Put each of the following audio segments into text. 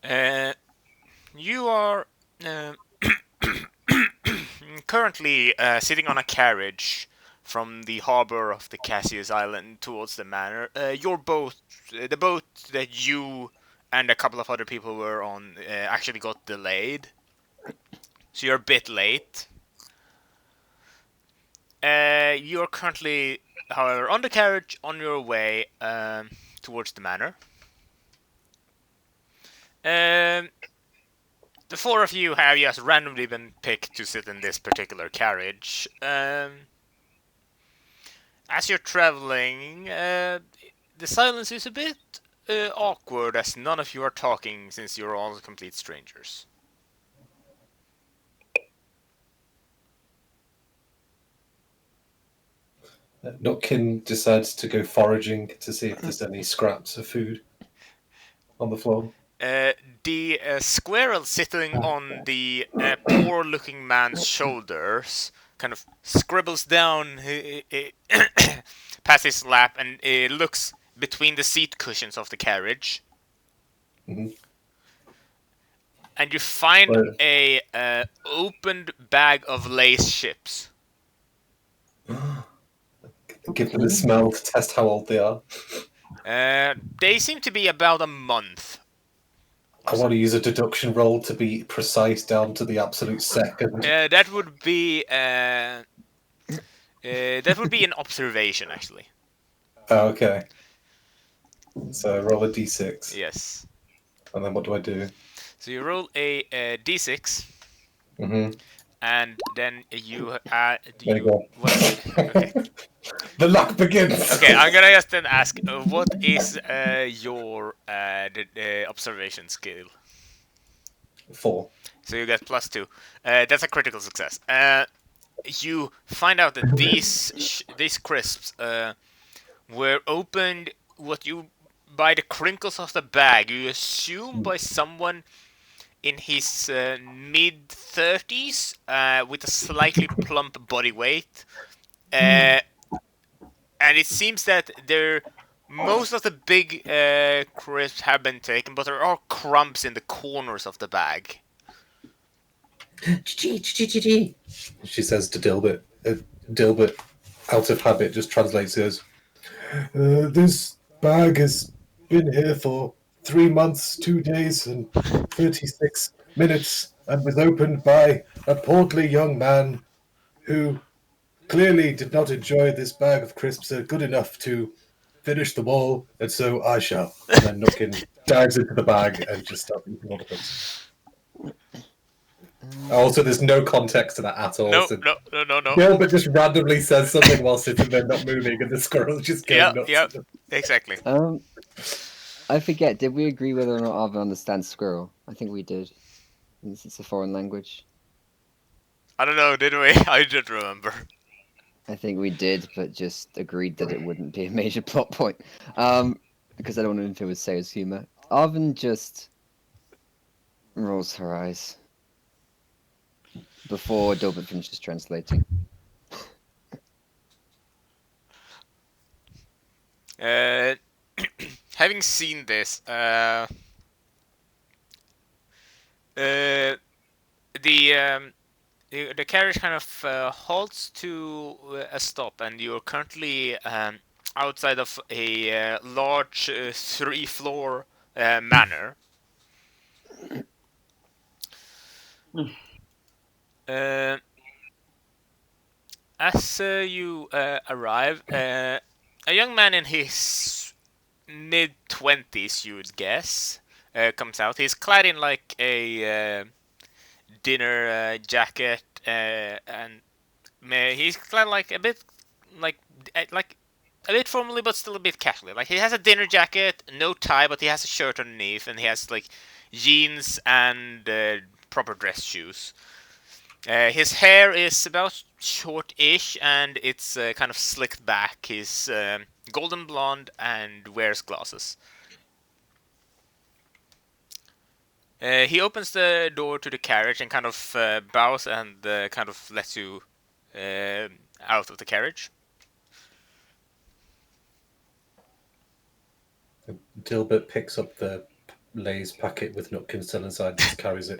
Uh, you are uh, currently sitting on a carriage from the harbor of the Caseus Island towards the manor. Your boat, the boat that you and a couple of other people were on, actually got delayed, so you're a bit late. You're currently, however, on the carriage on your way towards the manor. Um, the four of you have just randomly been picked to sit in this particular carriage. As you're traveling, the silence is a bit awkward as none of you are talking since you're all complete strangers. Nutkin decides to go foraging to see if there's any scraps of food on the floor. The squirrel sitting on the poor looking man's shoulders kind of scribbles down past his lap and looks between the seat cushions of the carriage. Mm-hmm. And you find But a opened bag of lace chips. give them a smell to test how old they are. They seem to be about a month. I want to use a deduction roll to be precise down to the absolute second. That would be an observation, actually. Okay. So roll a d6. Yes. And then what do I do? So you roll a d6, Mm-hmm. and then you There you go. okay. The luck begins. Okay, I'm gonna just then ask, what is your observation skill? 4. So you get +2. That's a critical success. You find out that these crisps were opened what you by the crinkles of the bag. You assume by someone in his mid 30s with a slightly plump body weight. And it seems that most of the big crisps have been taken, but there are crumbs in the corners of the bag. She says to Dilbert. Dilbert, out of habit, just translates as, this bag has been here for 3 months, 2 days, and 36 minutes, and was opened by a portly young man who clearly did not enjoy this bag of crisps good enough to finish them all, and so I shall. And then Nutkin dives into the bag and just starts eating all the crisps. Also, there's no context to that at all. No, So no, no, no, no. Gilbert just randomly says something while sitting there not moving, and the squirrels just go Yeah, nuts. yeah, exactly. I forget. Did we agree whether or not Arvin understands squirrel? I think we did. Since it's a foreign language. I don't know, did we? I don't remember. I think we did, but just agreed that it wouldn't be a major plot point. Because I don't want to interfere with Sayers' humor. Arvin just rolls her eyes before Dilbert finishes translating. Having seen this, the carriage kind of halts to a stop, and you're currently outside of a large 3-floor manor. As you arrive, a young man in his mid-20s, you would guess, comes out. He's clad in like a dinner jacket, and he's clad like a bit like a bit formally, but still a bit casually. Like he has a dinner jacket, no tie, but he has a shirt underneath, and he has like jeans and proper dress shoes. His hair is about short-ish, and it's kind of slicked back. He's golden blonde and wears glasses. He opens the door to the carriage and kind of bows and kind of lets you out of the carriage. Dilbert picks up the Lay's packet with Nutkin still inside, just carries it.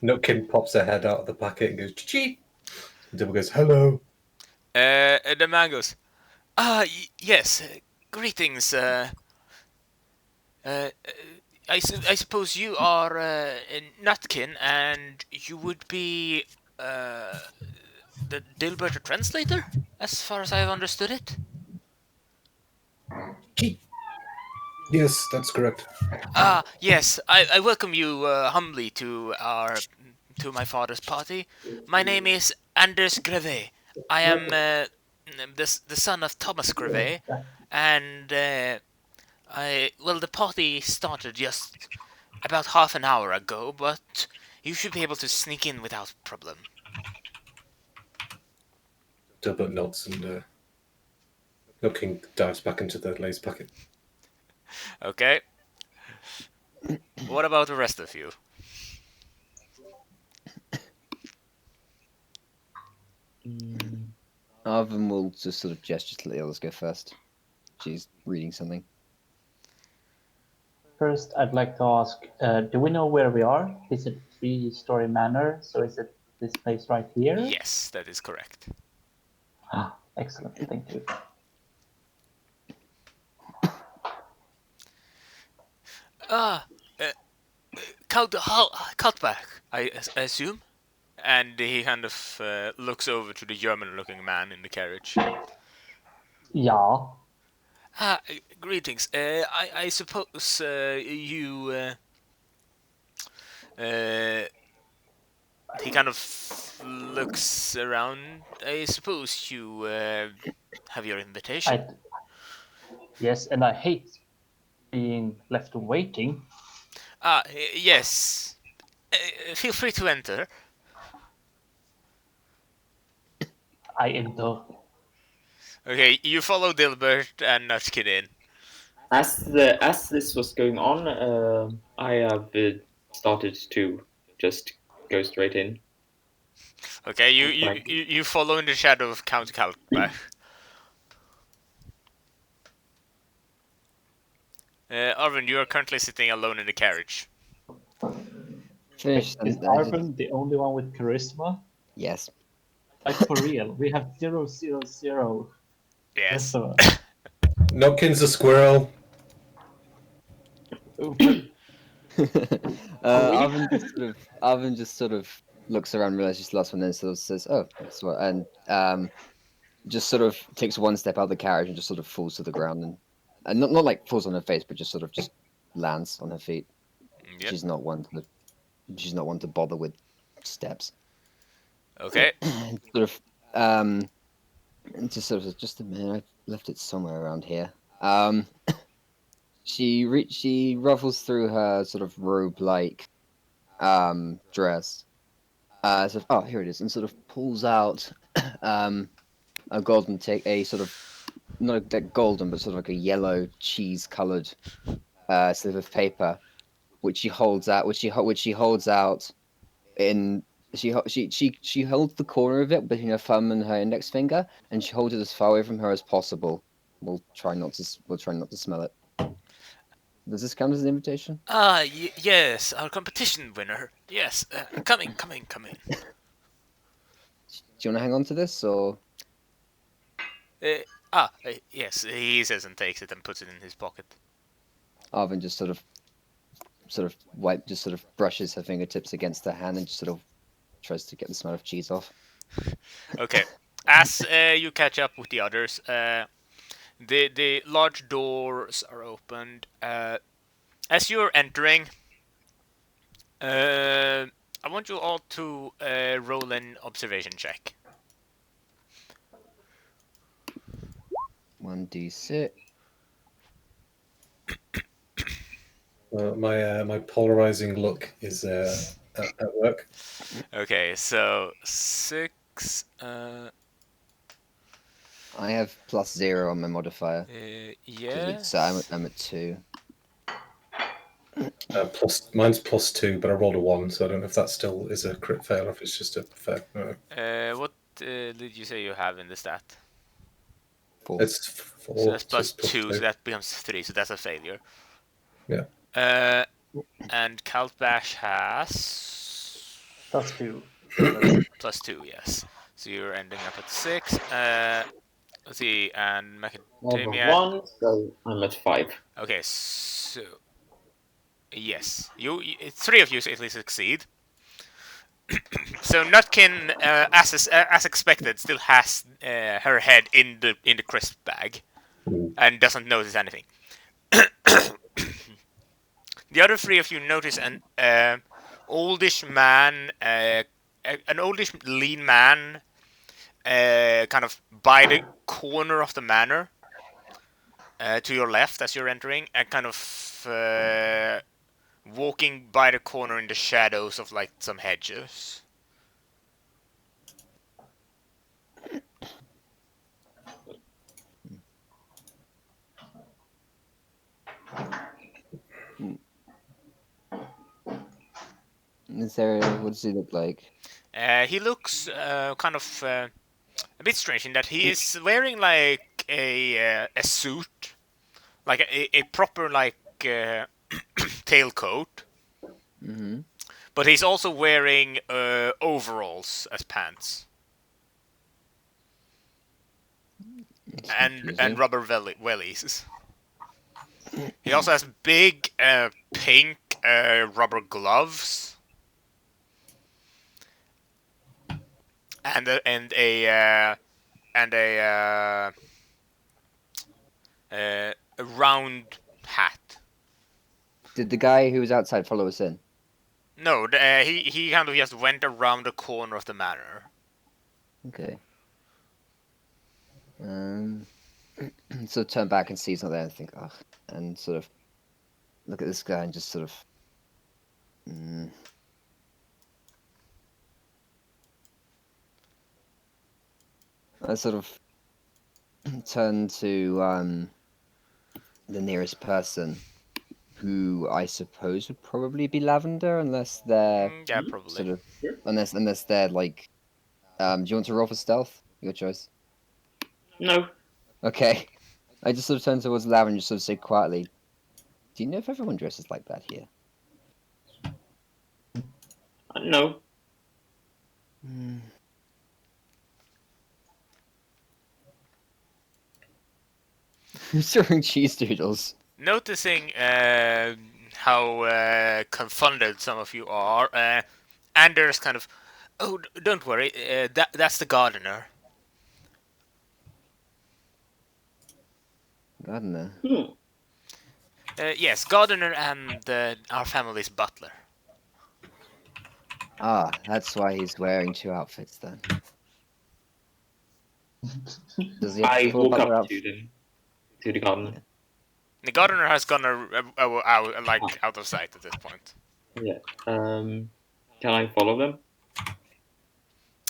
Nutkin pops her head out of the packet and goes, "Chee!" And Dibble goes, "Hello." The man goes, yes, greetings. Uh, I suppose you are Nutkin, and you would be the Dilbert translator, as far as I have understood it. "Chee!" Yes, that's correct. Yes, I welcome you humbly to my father's party. My name is Anders Greve. I am the son of Thomas Greve, and the party started just about half an hour ago, but you should be able to sneak in without problem. Dilbert nods and Nutkin dives back into the Lay's packet. Okay. What about the rest of you? Arvin will just sort of gesture to let the others go first. She's reading something. First, I'd like to ask, do we know where we are? Is it 3-story manor? So is it this place right here? Yes, that is correct. Excellent, thank you. Count Cutback, I assume? And he kind of looks over to the German-looking man in the carriage. Yeah. Greetings. I suppose you. He kind of looks around. I suppose you have your invitation. Yes, and I hate being left waiting. Yes. Feel free to enter. I enter. Okay, you follow Dilbert and Nutkin in. As this was going on, I have started to just go straight in. Okay, you follow in the shadow of Count Kalkbach. Arvin, you are currently sitting alone in the carriage. Finish. Is Arvin the only one with charisma? Yes. Like for real, we have 0, 0, 0. Yes. Nutkin's a squirrel. Arvin just sort of looks around, realizes she's the last one, then sort of says, "Oh, that's what," and just sort of takes one step out of the carriage and just sort of falls to the ground, and not like falls on her face, but just sort of just lands on her feet. Yep. She's not one to bother with steps. Okay. Just a minute. I've left it somewhere around here. She ruffles through her sort of robe-like dress. Here it is, and sort of pulls out a golden a sort of not that golden, but sort of like a yellow cheese-colored slip of paper, which she holds out. Which she holds out in. She holds the corner of it between her thumb and her index finger, and she holds it as far away from her as possible. We'll try not to smell it. Does this count as an invitation? Yes, our competition winner. Yes, come in. Do you want to hang on to this, or? Yes, he says and takes it and puts it in his pocket. Arvin just sort of brushes her fingertips against her hand and just sort of tries to get the smell of cheese off. Okay, as you catch up with the others, the large doors are opened. As you're entering, I want you all to roll an observation check. 1d6. My polarizing look is at work. Okay, so 6. I have +0 on my modifier. Yeah. So I'm at 2. Mine's +2, but I rolled a 1, so I don't know if that still is a crit fail or if it's just a fair. What did you say you have in the stat? 4. It's 4. So that's plus so it's 2, so that becomes 3, so that's a failure. And Kaltbash has +2. +2, yes. So you're ending up at 6. Let's see, and I have a Macadamia. 1, so I'm at 5. Okay, so yes, you 3 of you at least succeed. So Nutkin, as expected, still has her head in the crisp bag and doesn't notice anything. The other 3 of you notice an oldish man, an oldish lean man, kind of by the corner of the manor, to your left as you're entering, and kind of walking by the corner in the shadows of like some hedges. Is there? What does he look like? He looks kind of a bit strange in that he is wearing like a suit, like a proper like tailcoat, Mm-hmm. but he's also wearing overalls as pants and rubber wellies. He also has big pink rubber gloves and a round hat. Did the guy who was outside follow us in? No, he kind of just went around the corner of the manor. Okay. So turn back and see he's not there and think, ugh, and sort of look at this guy and just sort of. I sort of turn to the nearest person, who I suppose would probably be Lavender, unless they're Yeah, probably. sort of Sure. unless they're like. Do you want to roll for stealth? Your choice. No. Okay. I just sort of turn towards Lavender and just sort of say quietly, "Do you know if everyone dresses like that here?" No. Who's serving cheese doodles? Noticing how confounded some of you are, Anders kind of, oh, don't worry, that's the gardener. Gardener. Yes, gardener and our family's butler. Ah, that's why he's wearing 2 outfits then. Does he have I the full walk butler up to outfit? them, to the garden. Yeah. The gardener has gone out of sight at this point. Yeah. Can I follow them?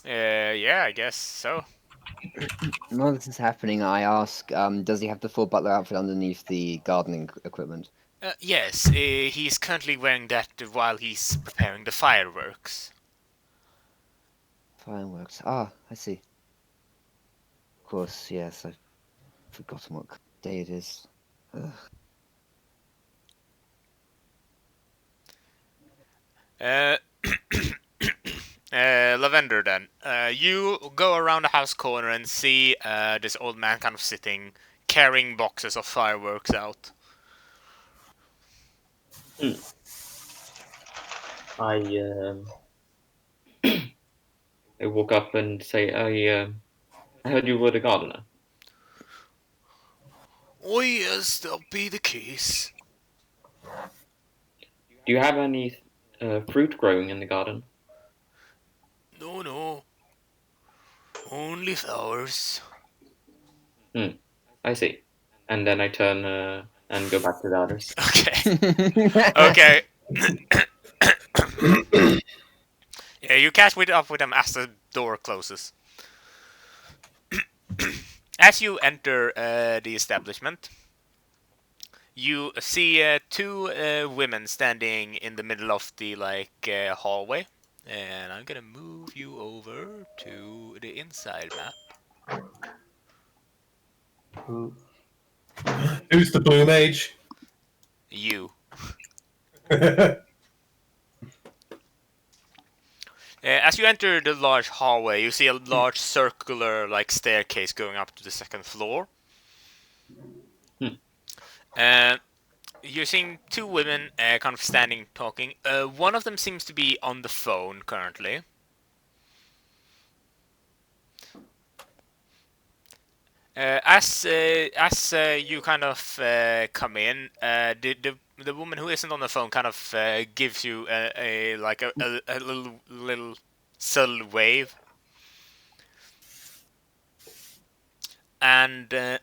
Yeah, I guess so. While this is happening, I ask, does he have the full butler outfit underneath the gardening equipment? Yes, he's currently wearing that while he's preparing the fireworks. Fireworks. Ah, I see. Of course, yes, I've forgotten what day it is. Ugh. Uh, Lavender, then. You go around the house corner and see this old man kind of sitting, carrying boxes of fireworks out. I I walk up and say, I heard you were the gardener. Oh, yes, that'll be the case. Do you have any fruit growing in the garden? No. Only flowers. I see. And then I turn and go back to the others. Okay. Yeah, you catch up with them as the door closes. As you enter the establishment, you see 2 women standing in the middle of the hallway, and I'm gonna move you over to the inside map. Who? Who's the blue mage? You. As you enter the large hallway, you see a large circular staircase going up to the second floor. Hmm. You're seeing two women kind of standing talking. One of them seems to be on the phone currently. As you kind of come in, the woman who isn't on the phone kind of gives you a little subtle wave, and the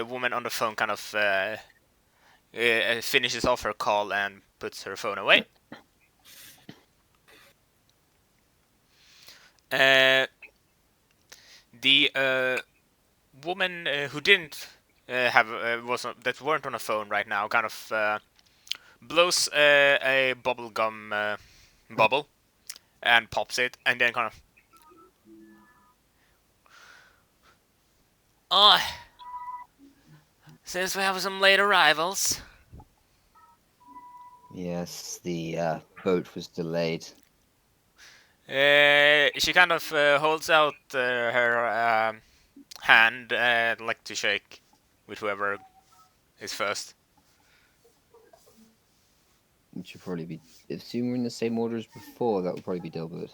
woman on the phone kind of finishes off her call and puts her phone away. The woman who didn't that weren't on a phone right now kind of blows a bubble gum bubble and pops it, and then kind of, oh, since we have some late arrivals. Yes, the boat was delayed. She kind of holds out her hand, like to shake with whoever is first. It should probably be. Assume we're in the same order as before. That would probably be Dilbert.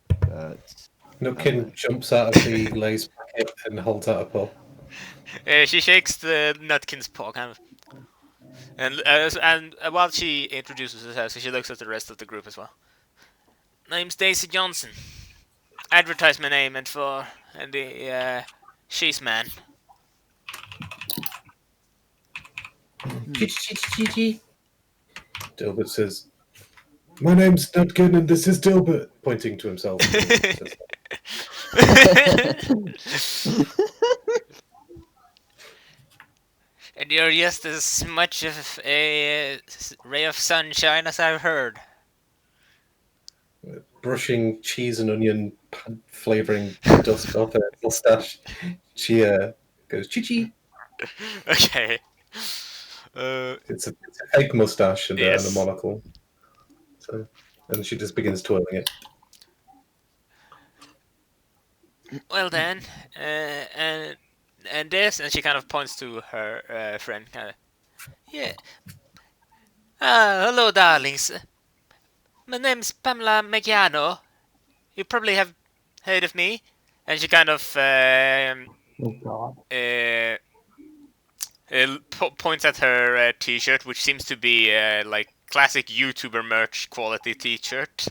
But Nutkin jumps out of the lace packet and holds out a paw. She shakes the Nutkin's paw, kind of, and while she introduces herself, she looks at the rest of the group as well. Name's Daisy Johnson. Advertise my name and for the she's man. Dilbert says, "My name's Nutkin and this is Dilbert," pointing to himself. And you're just as much of a ray of sunshine as I've heard. Brushing cheese and onion flavouring dust off her mustache, she goes, "Chi-chi." Okay. It's a fake mustache and, Yes. and a monocle. So, and she just begins twirling it. Well then, and this, and she kind of points to her friend, kind of. Yeah. Hello, darlings. My name's Pamela Meggiano. You probably have heard of me. And she kind of Oh god. points at her t-shirt, which seems to be like classic YouTuber merch quality t-shirt.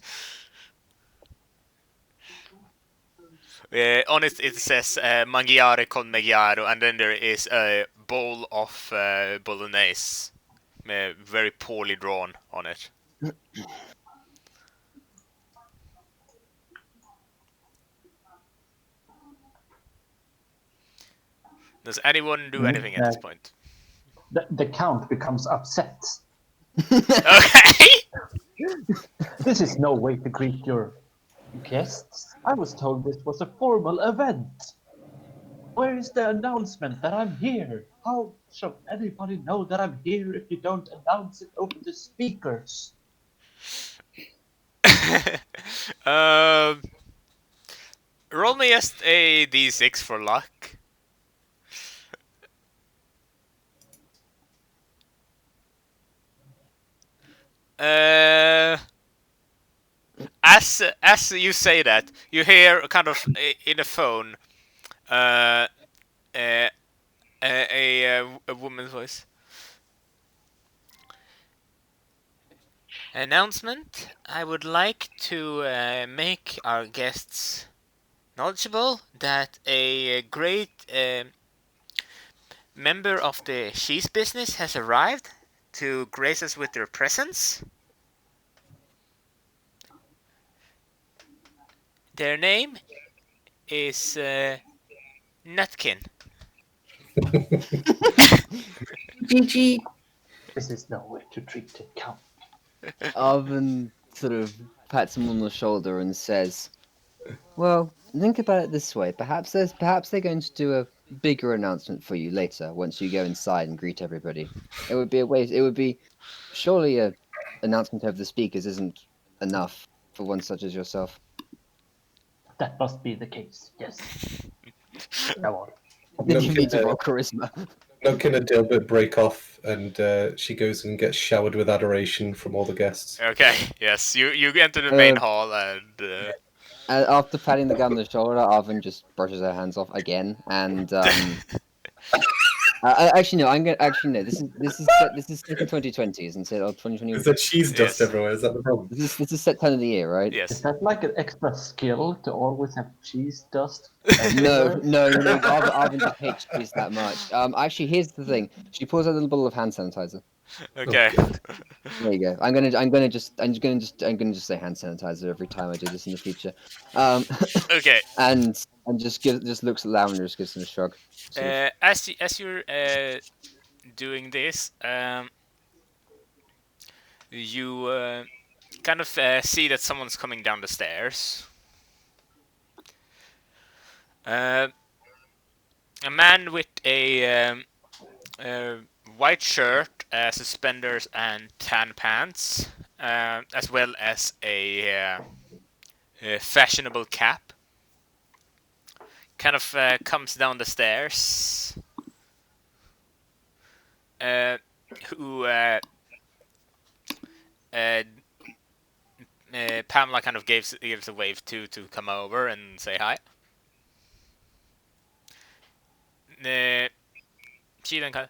On it, it says mangiare con meggiaro, and then there is a bowl of bolognese, very poorly drawn on it. Does anyone do anything at this point? The count becomes upset. Okay. This is no way to greet your guests. I was told this was a formal event. Where is the announcement that I'm here? How shall anybody know that I'm here if you don't announce it over the speakers? Roll me just a d6 for luck. As you say that, you hear kind of in the phone a woman's voice. Announcement. I would like to make our guests knowledgeable that a great member of the cheese business has arrived to grace us with their presence. Their name is Nutkin. GG. This is no way to treat the count. Arvin sort of pats him on the shoulder and says, Well, think about it this way. Perhaps they're going to do a bigger announcement for you later once you go inside and greet everybody. It would be a waste. It would be surely a announcement over the speakers isn't enough for one such as yourself. That must be the case. Yes. Come on. Did you need to Numpkin, roll charisma? Numpkin and Dilbert break off, and she goes and gets showered with adoration from all the guests. Okay, yes, you enter the main Uh, hall and After patting the guy on the shoulder, Arvin just brushes her hands off again, and actually no, I'm gonna actually no. This is set in 2020, isn't it? Or 2021? Is there cheese dust Yes. everywhere? Is that the problem? This is set time of the year, right? Is yes. that like an extra skill to always have cheese dust? No, everywhere? no. Arvin just hates cheese that much. Actually, here's the thing. She pulls out a little bottle of hand sanitizer. Okay. There you go. I'm gonna just say hand sanitizer every time I do this in the future. Okay. And just looks at Lavender, just gives him a shrug. Sort of. As you're doing this, you kind of see that someone's coming down the stairs. A man with a white shirt, suspenders, and tan pants, as well as a fashionable cap. Kind of comes down the stairs. Who Pamela kind of gives a wave to come over and say hi. She then kind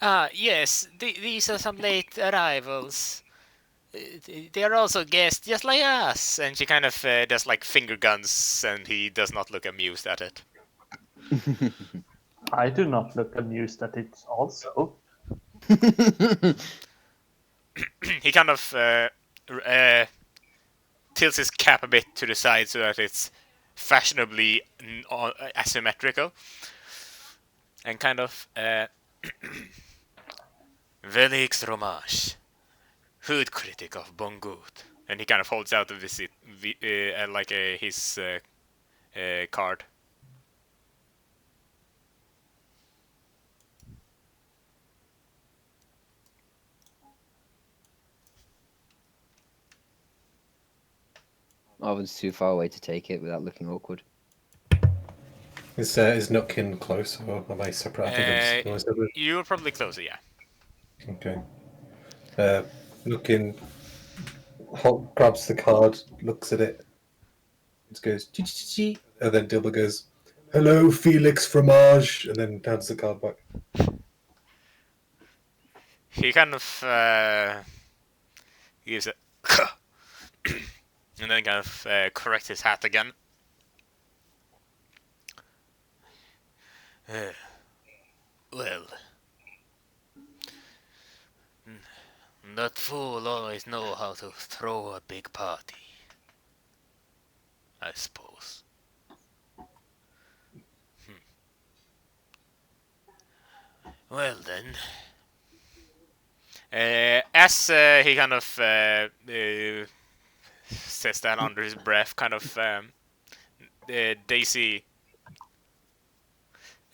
of, yes, these are some late arrivals. They are also guests, just like us. And she kind of does like finger guns, and he does not look amused at it. I do not look amused at it also. He kind of tilts his cap a bit to the side so that it's fashionably asymmetrical, and kind of Velix Romash, food critic of Bongood, and he kind of holds out his card. Arvin's too far away to take it without looking awkward. Is Nutkin close, or am I separate? I think am I separate? You're probably closer, yeah. Okay. Nutkin grabs the card, looks at it, it goes, "Chee-chee-chee," and then Dilbert goes, "Hello, Felix Fromage," and then hands the card back. He kind of gives it, and then kind of corrects his hat again. Well, that fool always know how to throw a big party, I suppose. Well then, as he kind of says that under his breath, kind of Daisy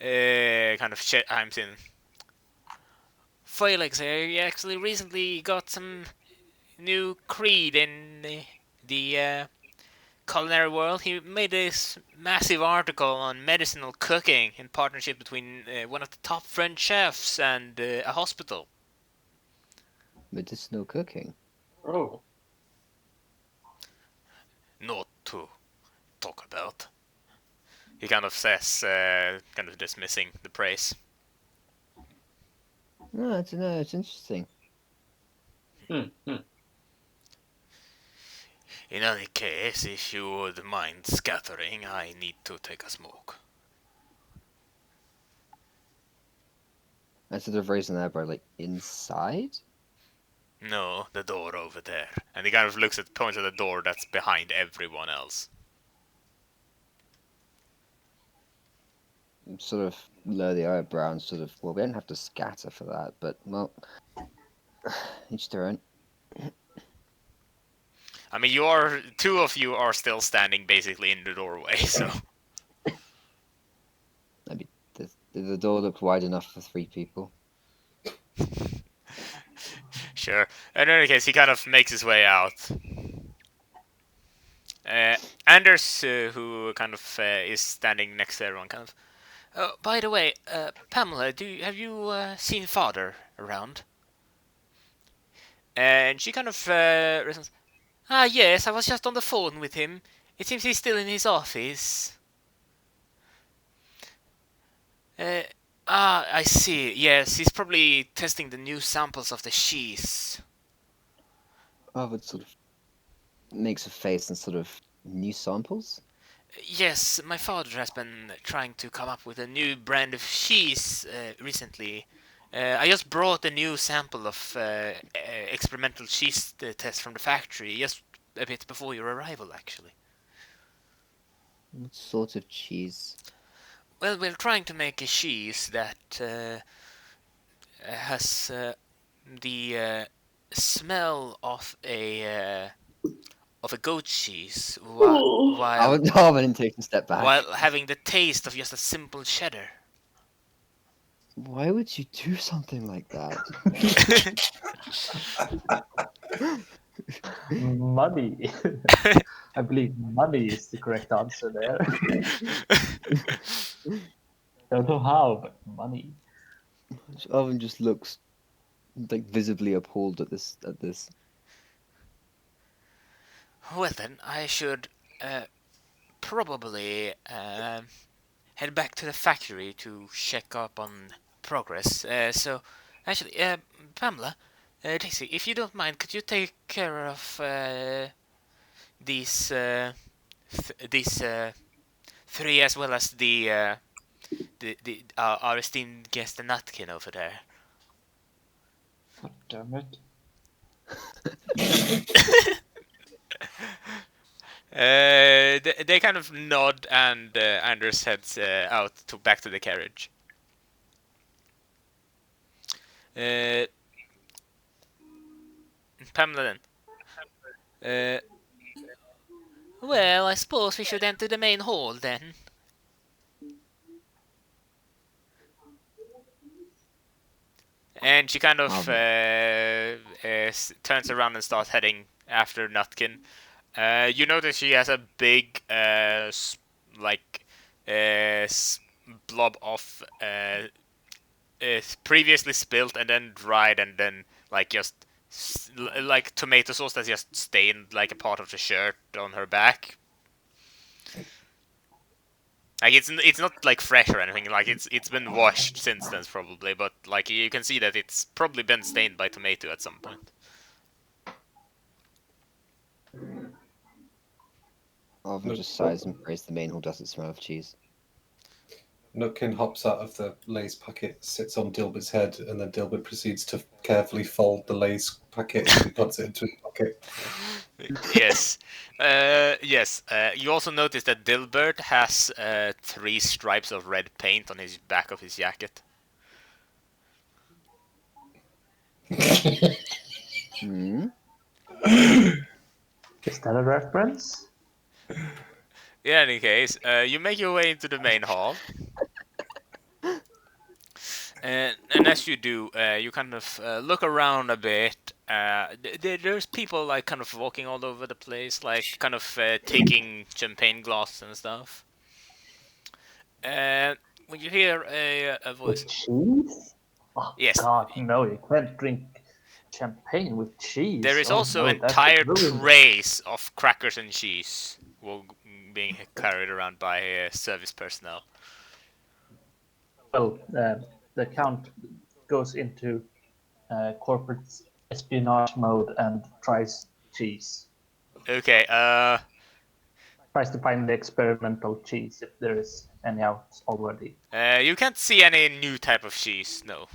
kind of chimes in. Felix here, he actually recently got some new creed in the culinary world. He made this massive article on medicinal cooking in partnership between one of the top French chefs and a hospital. Medicinal cooking. Oh, Not to talk about. He kind of says, kind of dismissing the praise. No, it's interesting. hmm. In any case, if you would mind scattering, I need to take a smoke. I sort of raised an eyebrow, like inside. No, the door over there. And he kind of points at the door that's behind everyone else. Sort of lower the eyebrow and sort of, well, we don't have to scatter for that, but well, each their own. I mean, two of you are still standing basically in the doorway, so. I mean, the door looked wide enough for 3 people. Sure. In any case, he kind of makes his way out. Anders, who kind of is standing next to everyone, kind of. Oh, by the way, Pamela, have you seen Father around? And she kind of responds, "Ah, yes, I was just on the phone with him. It seems he's still in his office." I see. Yes, he's probably testing the new samples of the cheese. Arvid sort of makes a face and sort of new samples. Yes, my father has been trying to come up with a new brand of cheese recently. I just brought a new sample of experimental cheese test from the factory just a bit before your arrival, actually. What sort of cheese? Well, we're trying to make a cheese that has the smell of a goat cheese, Arvid takes a step back. while having the taste of just a simple cheddar. Why would you do something like that? Money. I believe money is the correct answer there. Don't know how, but money. Arvid just looks like visibly appalled at this. Well then, I should probably head back to the factory to check up on progress. So, actually, Pamela, Daisy, if you don't mind, could you take care of these these 3 as well as the our esteemed guest, the Nutkin over there? God damn it. They kind of nod, and Anders heads out to back to the carriage. Pamela then. Well, I suppose we should enter the main hall then. And she kind of turns around and starts heading after Nutkin. You notice she has a big, like, blob of previously spilled and then dried and then like just like tomato sauce that's just stained like a part of the shirt on her back. Like it's not like fresh or anything. Like it's been washed since then probably, but like you can see that it's probably been stained by tomato at some point. Arvid just sighs and prays the main hall doesn't smell of cheese. Nutkin hops out of the Lay's packet, sits on Dilbert's head, and then Dilbert proceeds to carefully fold the Lay's packet and puts it into his pocket. Yes. Yes. You also notice that Dilbert has 3 stripes of red paint on his back of his jacket. Hmm? Is that a reference? In any case, you make your way into the main hall. And as you do, you kind of look around a bit. There's people like kind of walking all over the place, like kind of taking champagne glass and stuff. When you hear a voice, With cheese? Oh, yes, God, no, you can't drink champagne with cheese. there is Oh, also no, that would entire ruin it. trays of crackers and cheese being carried around by service personnel. Well, the Count goes into corporate espionage mode and tries cheese. Okay, Tries to find the experimental cheese if there is any out already. you can't see any new type of cheese, no.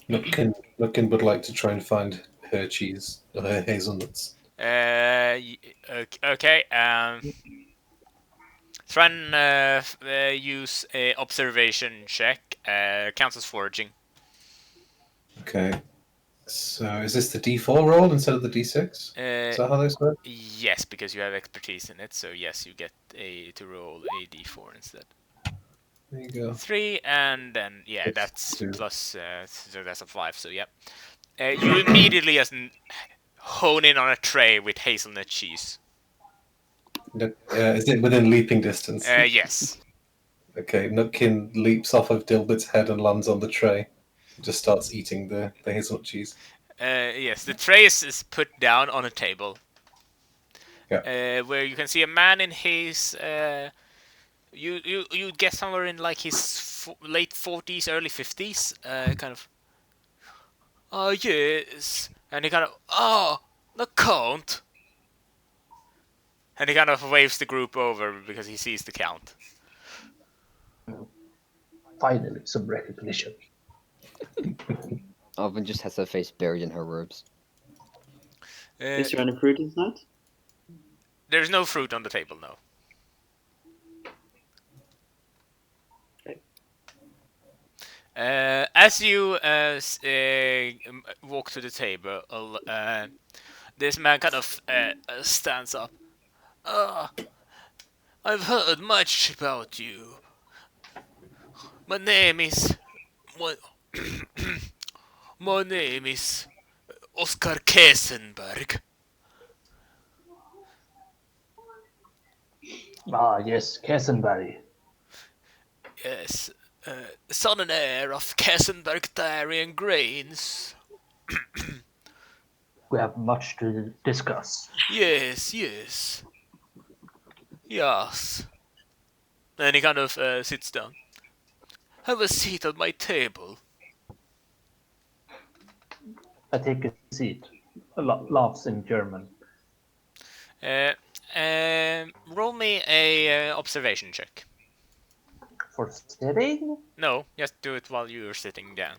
Nutkin would like to try and find her cheese, her hazelnuts. Okay. Try and use a observation check. Counts as foraging. Okay. So is this the D4 roll instead of the D6? Is that how this works? Yes, because you have expertise in it. So yes, you get to roll a d4 instead. There you go. 3, and then yeah, It's that's 2. plus. So that's a 5. So yeah, you immediately just hone in on a tray with hazelnut cheese. Is it within leaping distance? Yes. Okay, Nutkin leaps off of Dilbert's head and lands on the tray. Just starts eating the hazelnut cheese. Yes, the tray is put down on a table. Yeah. Where you can see a man in his you get somewhere in like his late 40s, early 50s, kind of. Oh yes, and he kind of the count, and he kind of waves the group over because he sees the count. Finally, some recognition. Alvin just has her face buried in her robes. Is there any fruit inside? There's no fruit on the table, no. As you walk to the table, this man kind of stands up. I've heard much about you. My name is... My name is Oscar Kesenberg. Ah, yes, Kessenberry. Yes, son and heir of Kesenberg Dairy and Grains. We have much to discuss. Yes. And he kind of sits down. Have a seat at my table. I take a seat. Laughs in German. Roll me a observation check. For sitting? No, just do it while you're sitting down.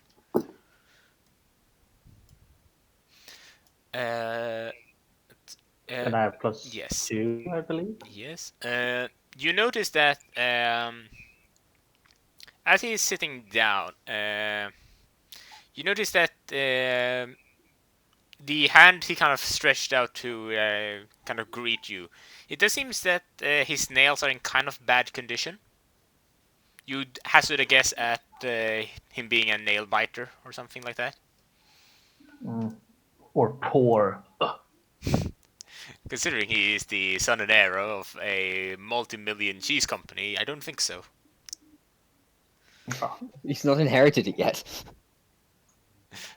And I have plus yes. 2, I believe. Yes. You notice that as he's sitting down, you notice that the hand he kind of stretched out to kind of greet you, it does seem that his nails are in kind of bad condition. You'd hazard a guess at him being a nail biter or something like that. Or poor. Considering he is the son and heir of a multi-million cheese company, I don't think so. He's not inherited it yet.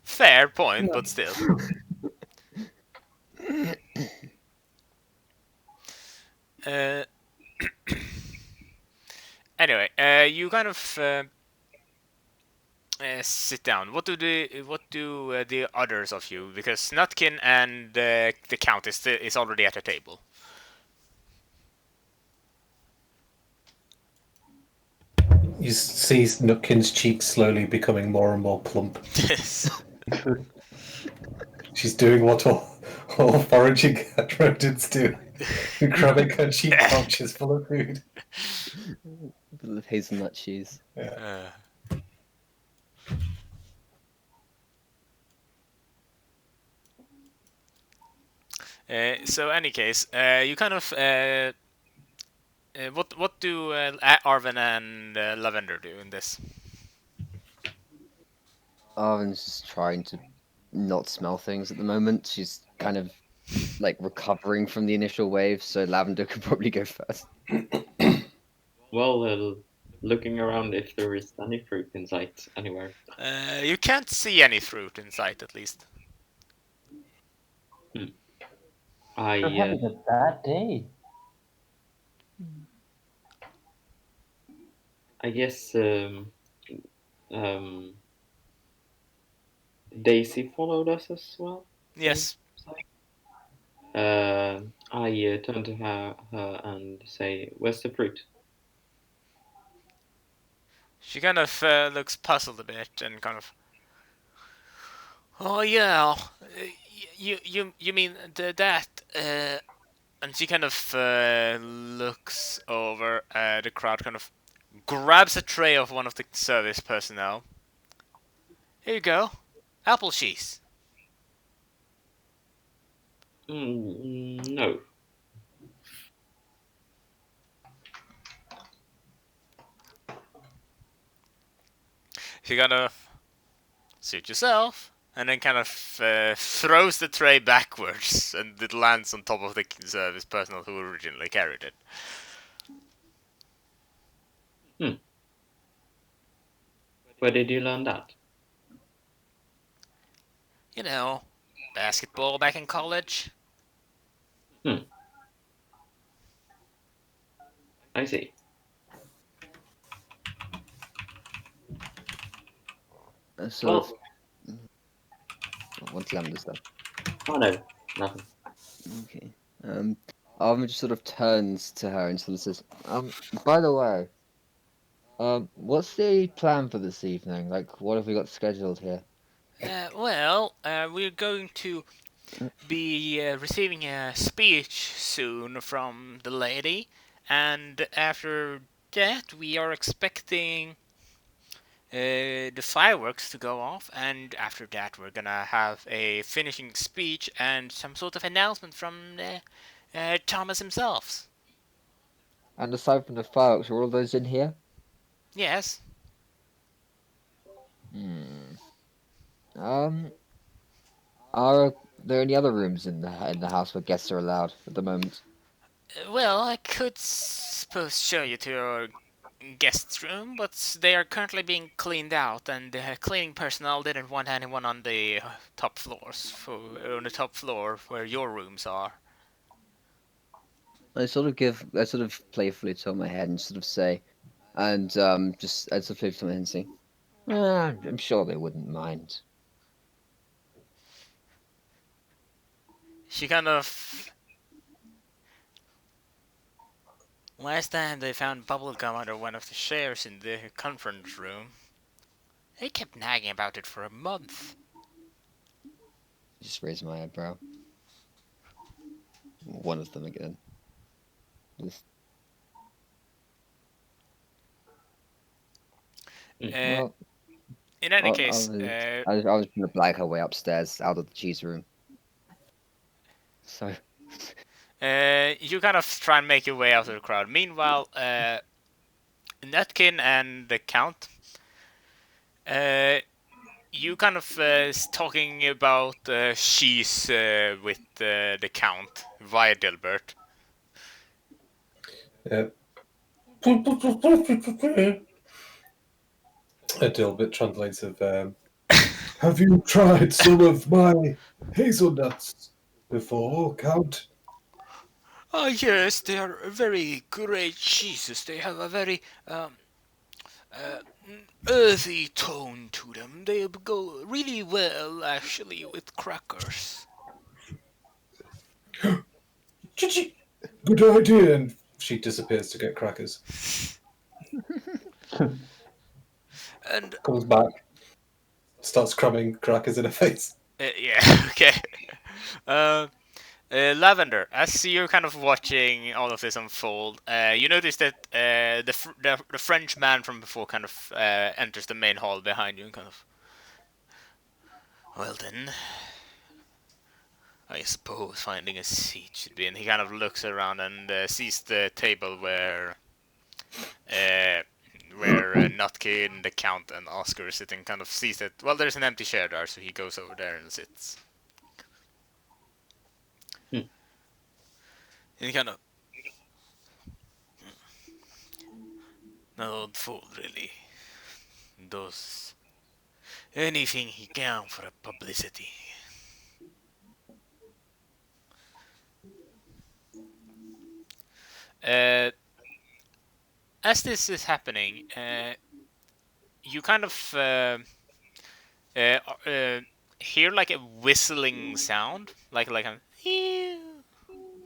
Fair point, but still. Anyway, you kind of sit down. What do the others of you? Because Snutkin and the Count is already at the table. You see Nutkin's cheeks slowly becoming more and more plump. Yes. She's doing what all foraging rodents do. Grabbing her cheek pouches full of food. Full of hazelnut cheese. Yeah. So, any case, you kind of what do Arvin and Lavender do in this? Arvin's just trying to not smell things at the moment. She's kind of like recovering from the initial wave, so Lavender could probably go first. Well, looking around if there is any fruit in sight anywhere. You can't see any fruit in sight, at least. You're having a bad day. I guess Daisy followed us as well. Yes. I turn to her and say, "Where's the fruit?" She kind of looks puzzled a bit and kind of. Oh yeah, you mean that? And she kind of looks over the crowd, kind of grabs a tray of one of the service personnel. Here you go, apple cheese. No. She kind of suit yourself, and then kind of throws the tray backwards, and it lands on top of the service personnel who originally carried it. Where did you learn that? You know, basketball back in college. I see. Sort Well, of. What's Lambda stuff? oh no, nothing. Okay. Arvin just sort of turns to her and sort of says, by the way, what's the plan for this evening? Like, what have we got scheduled here? We're going to be receiving a speech soon from the lady, and after that, we are expecting the fireworks to go off, and after that, we're gonna have a finishing speech and some sort of announcement from Thomas himself. And aside from the fireworks, are all those in here? Yes. Hmm. Um, are there any other rooms in the house where guests are allowed at the moment? Well, I could suppose show you to your guest room, but they are currently being cleaned out, and the cleaning personnel didn't want anyone on the top floors, on the top floor where your rooms are. I sort of playfully tilt my head and sort of say, and I sort of playfully tilt my head and say, I'm sure they wouldn't mind. She kind of. Last time they found bubblegum under one of the chairs in the conference room. They kept nagging about it for a month. Just raise my eyebrow. One of them again. Just, Uh, well, in any I'll, case, I'll, I'll just gonna blag her way upstairs out of the cheese room. So, you kind of try and make your way out of the crowd. Meanwhile, Nutkin and the Count, you kind of talking about she's with the Count via Dilbert. A Dilbert translates of, have you tried some of my hazelnuts before, Count? Oh yes, they are very great cheeses. They have a very uh, earthy tone to them. They go really well, actually, with crackers. Good idea. And she disappears to get crackers. And Comes back, starts crumbing crackers in her face. yeah, okay. Uh, Lavender, as you're kind of watching all of this unfold, you notice that the French man from before kind of enters the main hall behind you and kind of. Well then, I suppose finding a seat should be. And he kind of looks around and sees the table where Nutkin, the Count, and Oscar are sitting. Kind of sees that. Well, there's an empty chair there, so he goes over there and sits. Hmm. And he kind of. An old fool, really. Does anything he can for publicity. Uh, as this is happening, you kind of uh, uh, hear like a whistling sound, like a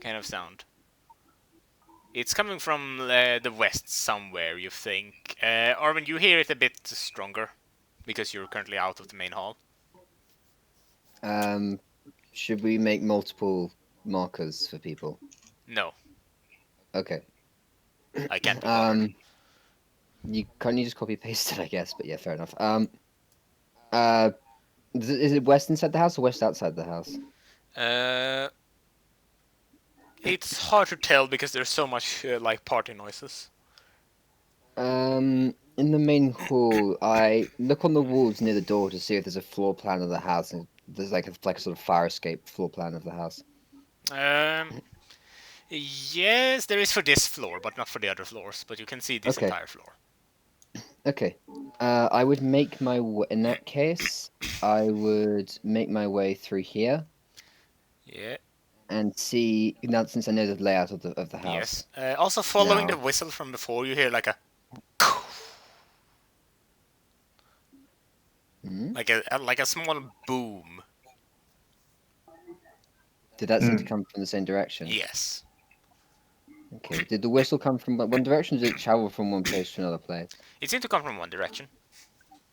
kind of sound. It's coming from the west somewhere, you think. Armin, you hear it a bit stronger because you're currently out of the main hall. should we make multiple markers for people? No, Okay. I can't be bothered. You just copy paste it, I guess, but yeah, fair enough. Is it west inside the house or west outside the house? Uh, It's hard to tell because there's so much like party noises. In the main hall, I look on the walls near the door to see if there's a floor plan of the house, and there's like a sort of fire escape floor plan of the house. Yes, there is for this floor, but not for the other floors. But you can see this Okay. entire floor. Okay. I would make my in that case, I would make my way through here Yeah. and see now since I know the layout of the Yes. house. Also, following Now- the whistle from before, you hear like a Hmm? like a small boom. Did that seem to come from the same direction? Yes. Okay. Did the whistle come from one direction, or did it travel from one place to another place? It seemed to come from one direction.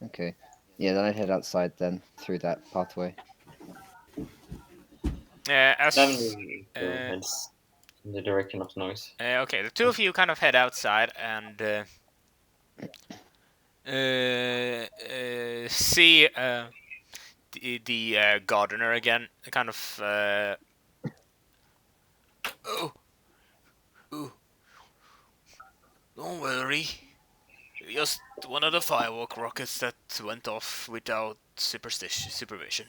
Okay. Yeah, then I'd head outside then through that pathway. As Then go heads in the direction of the noise. okay, the two of you kind of head outside and see the gardener again, kind of. Oh, don't worry. Just one of the firework rockets that went off without supervision.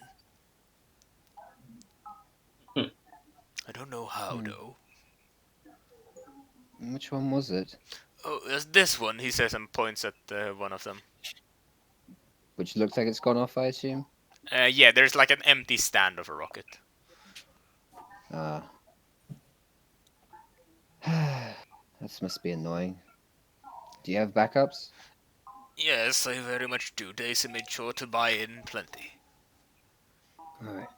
I don't know how though. Which one was it? Oh, there's this one, he says and points at one of them. Which looks like it's gone off, I assume? Yeah, there's like an empty stand of a rocket. Ah. That must be annoying. Do you have backups? Yes, I very much do. Daisy made sure to buy in plenty. Alright.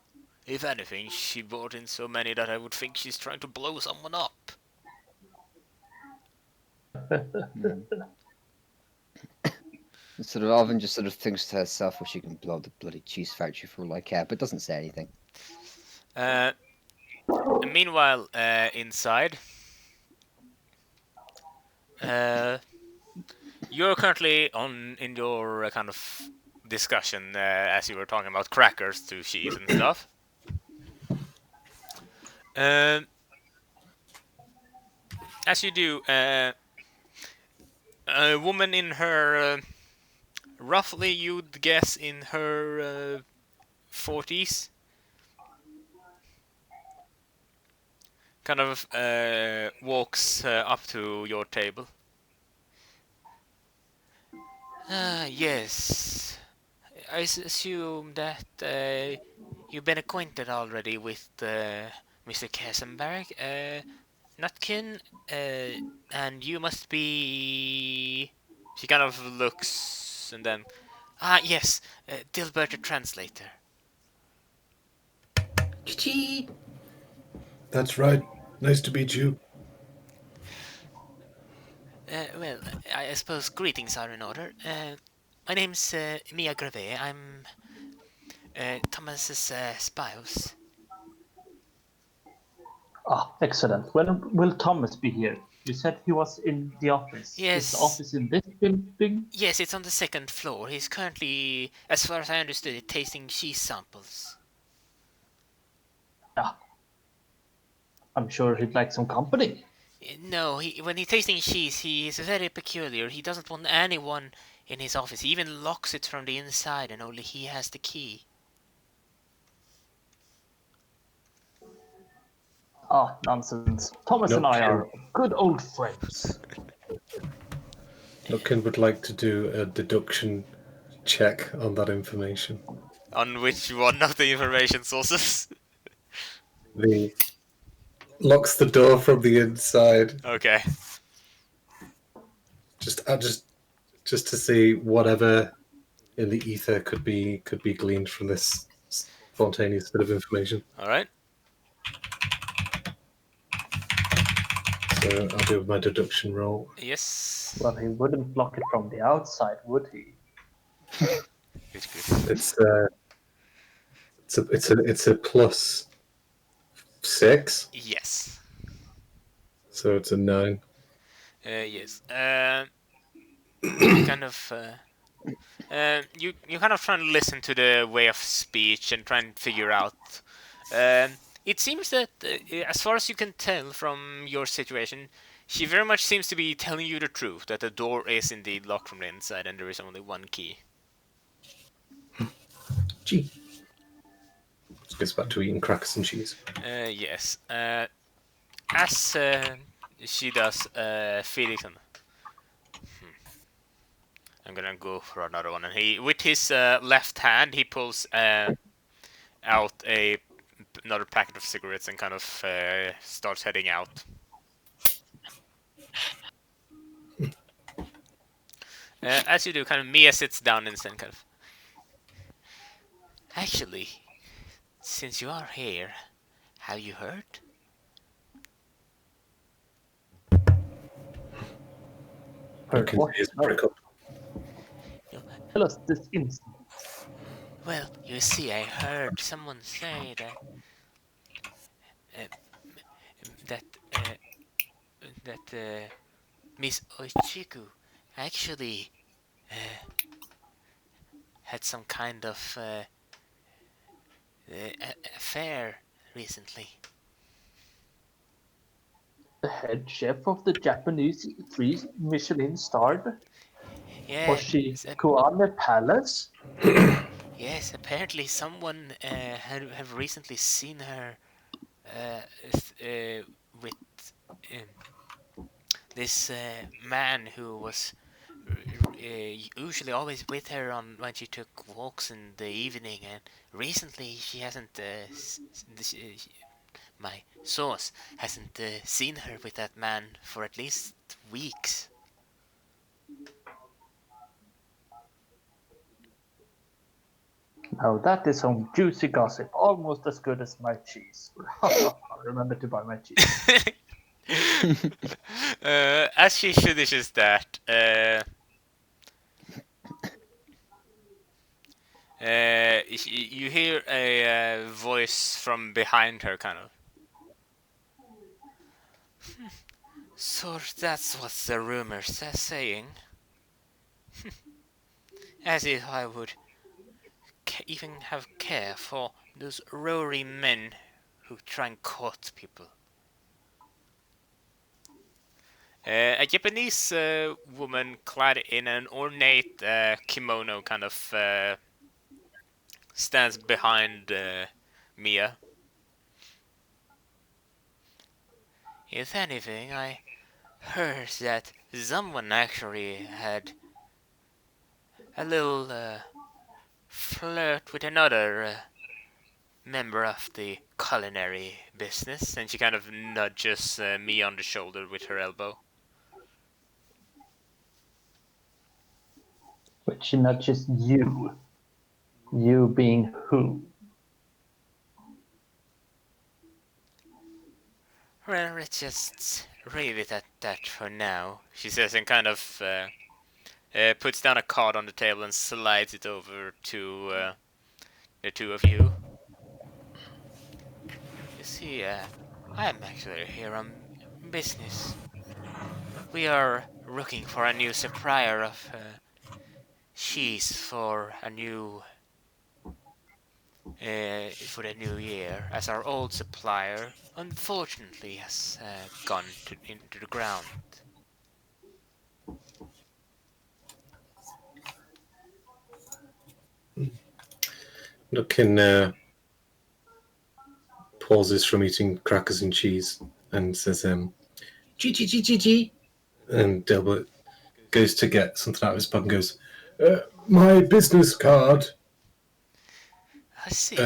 If anything, she bought in so many that I would think she's trying to blow someone up. Sort of Alvin just sort of thinks to herself, well, she can blow up the bloody cheese factory for all I care, but doesn't say anything. Meanwhile, inside, you're currently in your kind of discussion as you were talking about crackers to cheese and stuff. As you do, a woman in her, roughly you'd guess in her 40s, kind of walks up to your table. Yes. I assume that you've been acquainted already with Mr. Kessenberg, Nutkin, and you must be... She kind of looks and then... Ah, yes, Dilbert the translator. That's right. Nice to meet you. Well, I suppose greetings are in order. My name's Mia Grave. I'm Thomas's spouse. Ah, excellent. When will Thomas be here? You said he was in the office. Yes. Is the office in this building? Yes, it's on the second floor. He's currently, as far as I understood it, tasting cheese samples. Ah. I'm sure he'd like some company. No, when he's tasting cheese, he is very peculiar. He doesn't want anyone in his office. He even locks it from the inside, and only he has the key. Ah, nonsense. Thomas and I are good old friends. Nutkin would like to do a deduction check on that information. On which one of the information sources? The locks the door from the inside. Okay. Just to see whatever in the ether could be gleaned from this spontaneous bit of information. All right. So I'll do my deduction roll. Yes. Well, he wouldn't block it from the outside, would he? Good, good. It's a plus 6, Yes. so it's a 9. Yes. You kind of. You kind of try and listen to the way of speech and try and figure out. It seems that, as far as you can tell from your situation, she very much seems to be telling you the truth, that the door is indeed locked from the inside and there is only one key. Gee. Just goes back to eating crackers and cheese. Yes. As she does, Felix, I'm gonna go for another one. And he, with his left hand, he pulls out another packet of cigarettes and kind of starts heading out. As you do, kind of Mia sits down and kind of. Actually, since you are here, have you heard? Heard Looking what? at his No. prick up. You know, Tell us this instant. well, you see, I heard someone say that uh, that uh, that Miss Oichiku actually uh, had some kind of affair recently. The head chef of the Japanese three Michelin starred Yeah, Hoshi Kuane Palace? yes. Apparently, someone have recently seen her with this man who was usually always with her on when she took walks in the evening, and recently she hasn't. My source hasn't seen her with that man for at least weeks. Now that is some juicy gossip, almost as good as my cheese. Remember to buy my cheese. As she finishes that, you hear a voice from behind her, kind of. So that's what the rumors are saying. As if I would even have care for those rory men who try and court people. A Japanese woman clad in an ornate kimono kind of stands behind Mia. If anything, I heard that someone actually had a little flirt with another member of the culinary business, and she kind of nudges me on the shoulder with her elbow. But she nudges you. You being who? Well, let's just leave it at that for now, she says, and kind of puts down a card on the table and slides it over to the two of you. You see, I am actually here on business. We are looking for a new supplier of cheese for the new year, as our old supplier unfortunately has gone into the ground. Looking pauses from eating crackers and cheese and says, G G G G G. And Delbert goes to get something out of his pocket and goes, my business card. I see.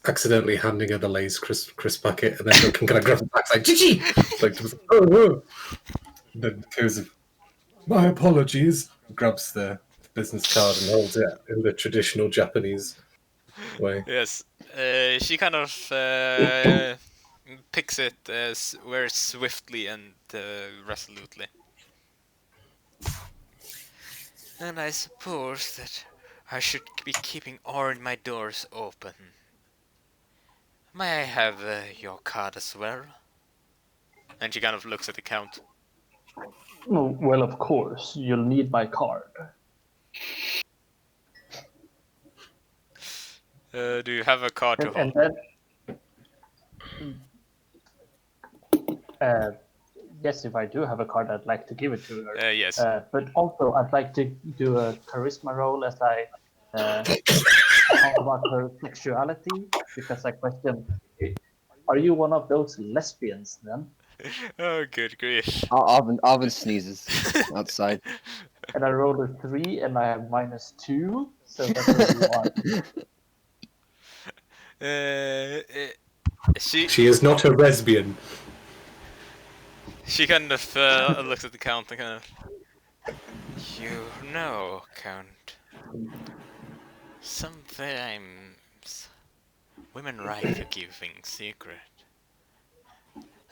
Accidentally handing her the Lay's crisp packet, and then looking kind of grab it back, like, Gigi! Like, oh, no. Then goes, my apologies. Grabs the business card and holds it in the traditional Japanese way. Yes. She kind of picks it very swiftly and resolutely. And I suppose that I should be keeping all my doors open. May I have your card as well? And she kind of looks at the count. Oh, well, of course, you'll need my card. Do you have a card to And hold? then Uh, yes, if I do have a card, I'd like to give it to her. Yes. But also, I'd like to do a charisma roll as I talk about her sexuality, because I question, are you one of those lesbians then? Oh, good grief. Arvin sneezes outside. And I rolled a 3 and I have -2, so that's a 1. She She is not a lesbian. she kind of looks at the count and kind of. You know, Count. Sometimes women like to keep things secret,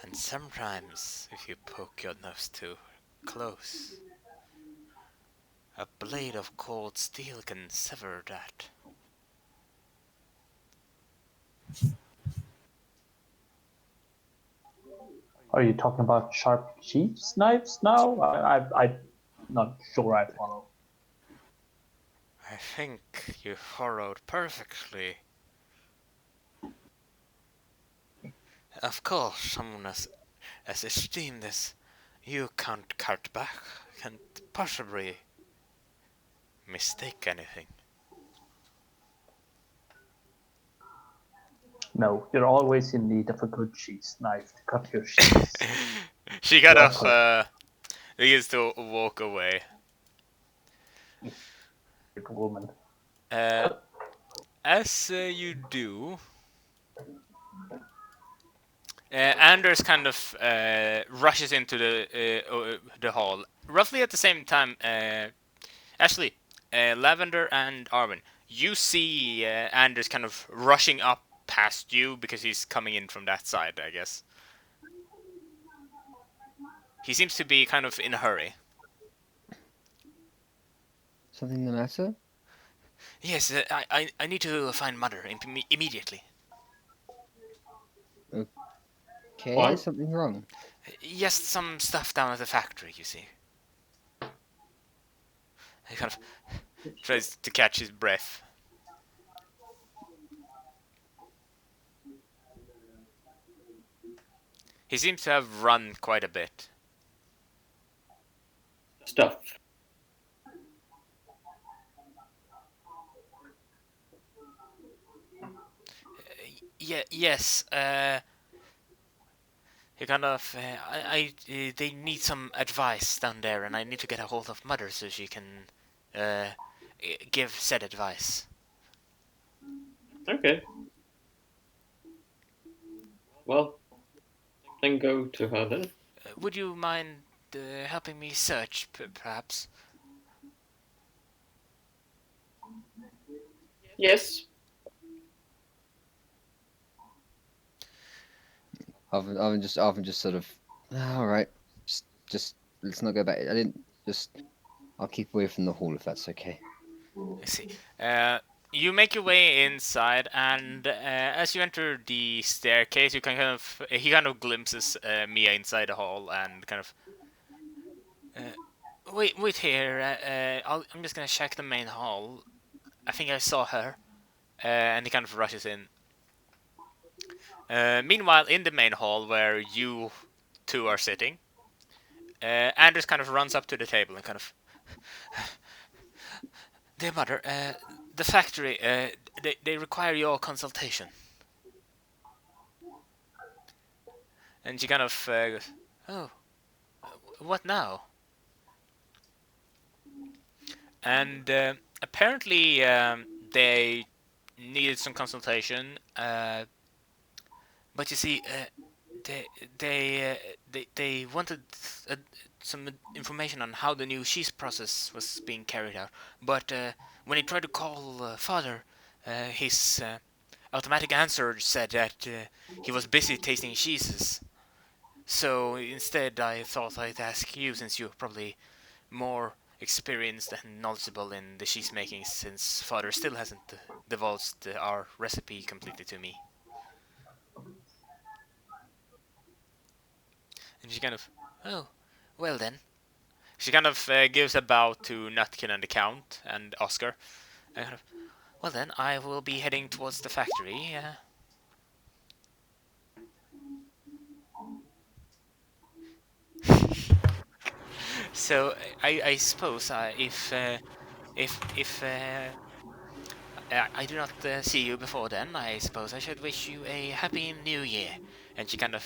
and sometimes if you poke your nose too close, a blade of cold steel can sever that. Are you talking about sharp chief's knives now? I'm not sure I follow. I think you followed perfectly. Of course, someone as esteemed as you, Count Cartback, can't possibly mistake anything. No, you're always in need of a good cheese knife to cut your cheese. She kind You're of correct, begins to walk away. woman. Uh, as you do, Anders kind of rushes into the hall. Roughly at the same time, actually, Lavender and Arwen, you see Anders kind of rushing up past you because he's coming in from that side, I guess. He seems to be kind of in a hurry. Something the matter? Yes, I need to find Mother immediately. Okay, Why? is something wrong? Yes, some stuff down at the factory, you see. He kind of tries to catch his breath. He seems to have run quite a bit. Stuff. Yes, he kind of. They need some advice down there, and I need to get a hold of Mother so she can give said advice. Okay. Well, then go to her then. Would you mind helping me search, perhaps? Yes. Arvin just sort of. All right, just let's not go back. I didn't just. I'll keep away from the hall if that's okay. I see. You make your way inside, and as you enter the staircase, you can kind of he kind of glimpses Mia inside the hall, and kind of wait here. I'm just gonna check the main hall. I think I saw her, and he kind of rushes in. Meanwhile, in the main hall where you two are sitting, Anders kind of runs up to the table and kind of, dear Mother, the factory, they require your consultation. And she kind of goes, oh, what now? And apparently they needed some consultation, but you see, they they wanted uh, some information on how the new cheese process was being carried out. But when he tried to call father, his automatic answer said that he was busy tasting cheeses. So instead, I thought I'd ask you, since you're probably more experienced and knowledgeable in the cheese making, since father still hasn't divulged our recipe completely to me. And she kind of, oh, well then. She kind of gives a bow to Nutkin and the Count and Oscar. And kind of, well then, I will be heading towards the factory. So I suppose if I do not see you before then, I suppose I should wish you a happy new year. And she kind of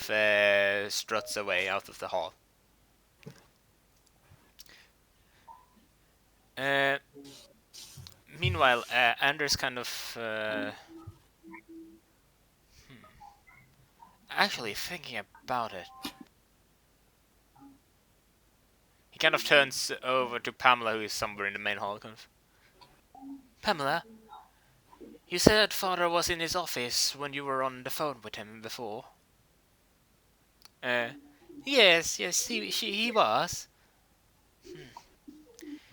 struts away out of the hall. Uh, Meanwhile, Anders kind of actually thinking about it. He kind of turns over to Pamela, who is somewhere in the main hall. Kind of, Pamela, you said father was in his office when you were on the phone with him before. Uh, yes, he was.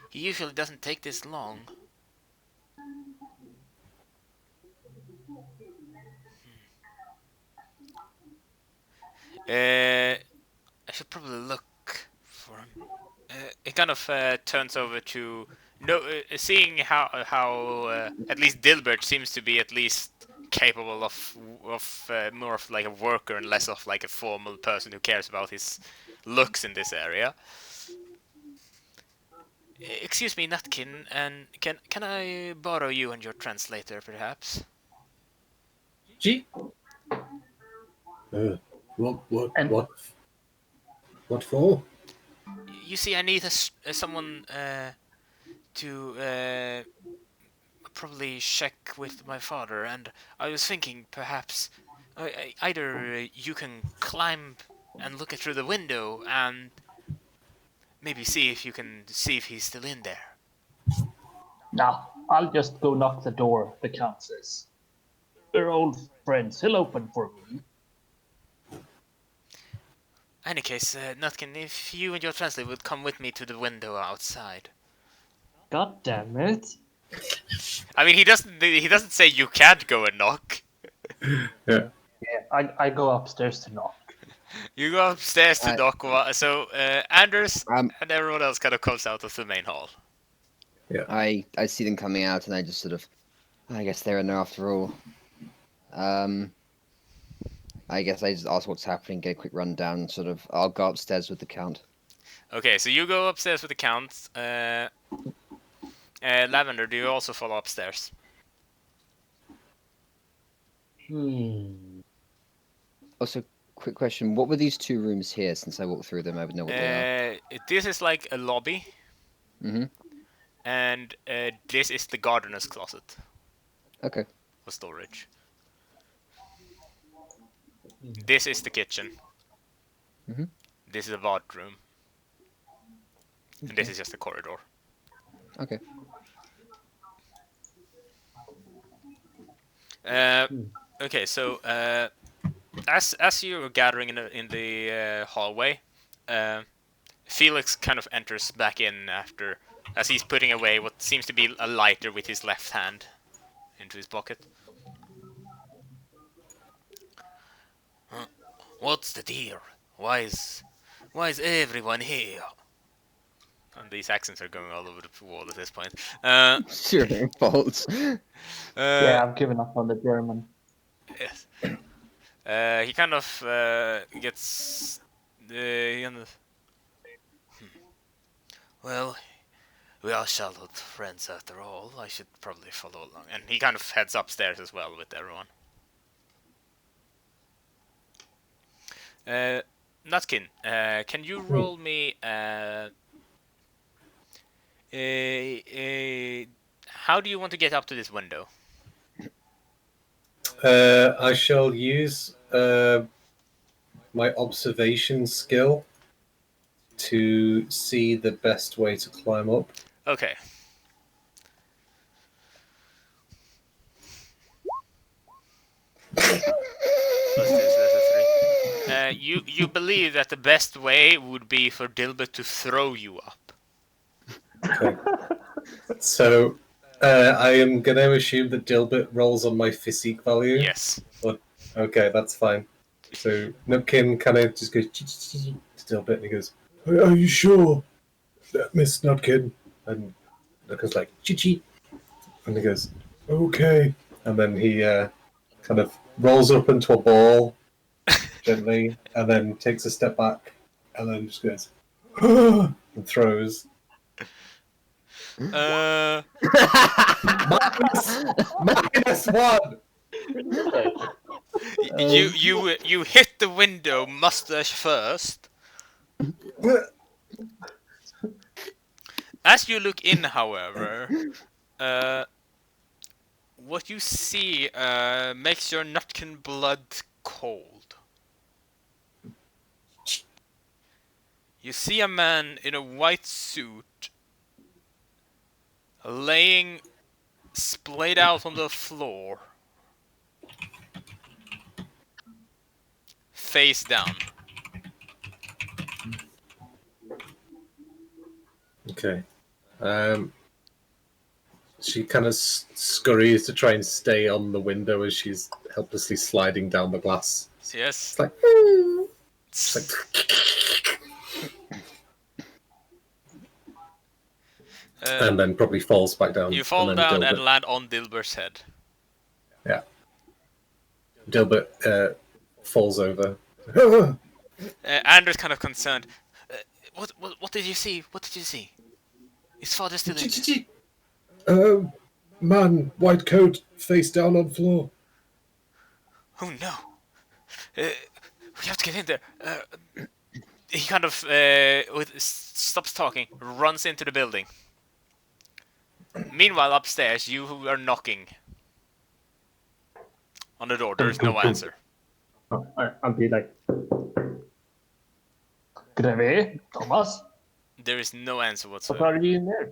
He usually doesn't take this long. I should probably look for him. It kind of turns over to no, seeing how at least Dilbert seems to be at least capable of more of like a worker and less of like a formal person who cares about his looks in this area. Excuse me, Nutkin, and can I borrow you and your translator, perhaps? Gee. What? And- What for? You see, I need someone to probably check with my father, and I was thinking perhaps either you can climb and look through the window and maybe see if you can see if he's still in there. Nah, I'll just go knock the door, the Count says. We're old friends. He'll open for me. Any case, Nutkin, if you and your translator would come with me to the window outside. God damn it. I mean, he doesn't say you can't go and knock. Yeah. Yeah, I go upstairs to knock. You go upstairs to knock, so Anders Um, and everyone else kind of comes out of the main hall. I see them coming out, and I just sort of, I guess they're in there after all. I guess I just ask what's happening, get a quick rundown. Sort of, I'll go upstairs with the Count. Okay, so you go upstairs with the Count. Lavender, do you also follow upstairs? Also, quick question: what were these two rooms here? Since I walked through them, I would know what they are. This is like a lobby, Mhm. and this is the gardener's closet Okay. for storage. This is the kitchen. Mhm. This is a bathroom. And this is just a corridor. Okay. Okay, so as you're gathering in the hallway, Felix kind of enters back in after as he's putting away what seems to be a lighter with his left hand into his pocket. What's the deal? Why is everyone here? And these accents are going all over the wall at this point. Sure, fault. Yeah, I've given up on the German. Yes. He kind of gets he kind of, well, we are childhood friends after all. I should probably follow along. And he kind of heads upstairs as well with everyone. Nutkin, can you roll me how do you want to get up to this window? I shall use my observation skill to see the best way to climb up. Okay. You believe that the best way would be for Dilbert to throw you up. Okay. So I am going to assume that Dilbert rolls on my physique value. Yes. Okay, that's fine. So Nutkin kind of just goes to Dilbert and he goes, "Are you sure, Miss Nutkin?" And Nutkin's like, "Chi-chi." And he goes, "Okay." And then he kind of rolls up into a ball gently and then takes a step back and then just goes, "Ah!" and throws. Uh, -1! you hit the window mustache first. As you look in, however, what you see makes your Nutkin blood cold. You see a man in a white suit laying splayed out on the floor, face down. Okay. She kind of scurries to try and stay on the window as she's helplessly sliding down the glass. Yes. It's like, it's like and then probably falls back down. You fall and then down and Dilbert, land on Dilbert's head. yeah. Dilbert falls over. Anders kind of concerned. What did you see? What did you see? His father still in there. Man, white coat, face down on floor. Oh no! We have to get in there. He kind of stops talking, runs into the building. Meanwhile, upstairs, you are knocking on the door. There's no answer. Oh, I'll be like, Greve, Thomas, There is no answer what whatsoever. are you in there?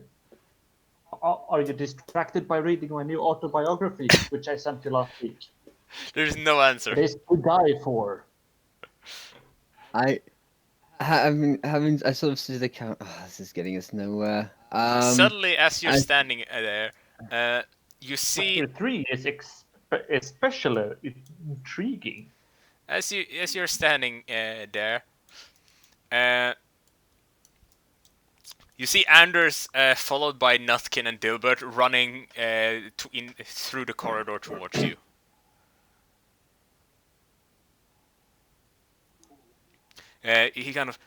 Are you distracted by reading my new autobiography, which I sent you last week? There's no answer. It is to die for. I sort of see the count. Oh, this is getting us nowhere. Suddenly, as you're I- standing there, you see Chapter 3 is especially intriguing. as you're standing there, you see Anders followed by Nutkin and Dilbert running through the corridor towards you. He kind of,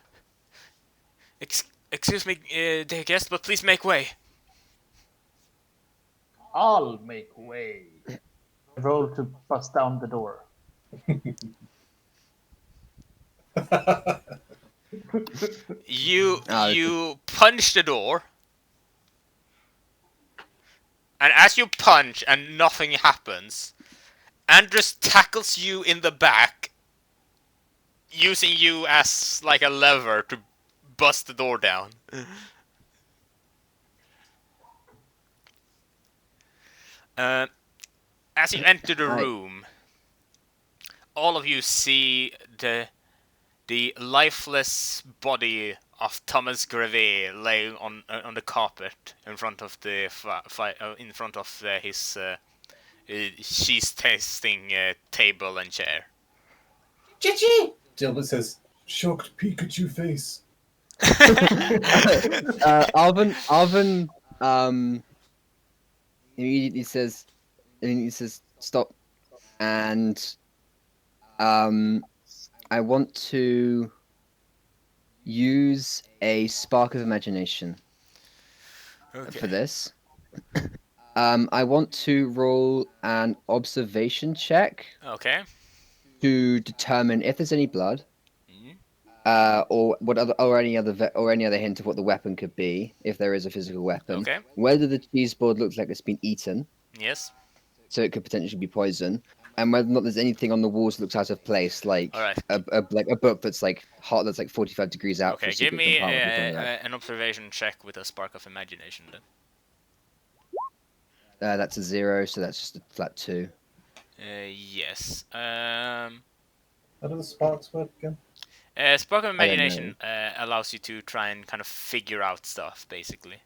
excuse me, dear guest, but please make way. I'll make way. Roll to bust down the door. You punch the door, and as you punch and nothing happens, Anders tackles you in the back, using you as like a lever to bust the door down. As you enter the room, all of you see the lifeless body of Thomas Greve laying on the carpet in front of the his cheese tasting table and chair. Gigi! Dilbert says, shocked Pikachu face. Alvin immediately says stop, and I want to use a spark of imagination for this. I want to roll an observation check Okay. to determine if there's any blood, or any other hint of what the weapon could be, if there is a physical weapon. Okay. Whether the cheese board looks like it's been eaten, Yes. so it could potentially be poison, and whether or not there's anything on the walls that looks out of place, like Alright. a book that's like hot, that's like 45 degrees out. Okay. For Give secret me compartment or something like that. an observation check with a spark of imagination then. That's a 0, so that's just a flat 2. Yes. How do the sparks work again? Spark of I don't imagination allows you to try and kind of figure out stuff, basically.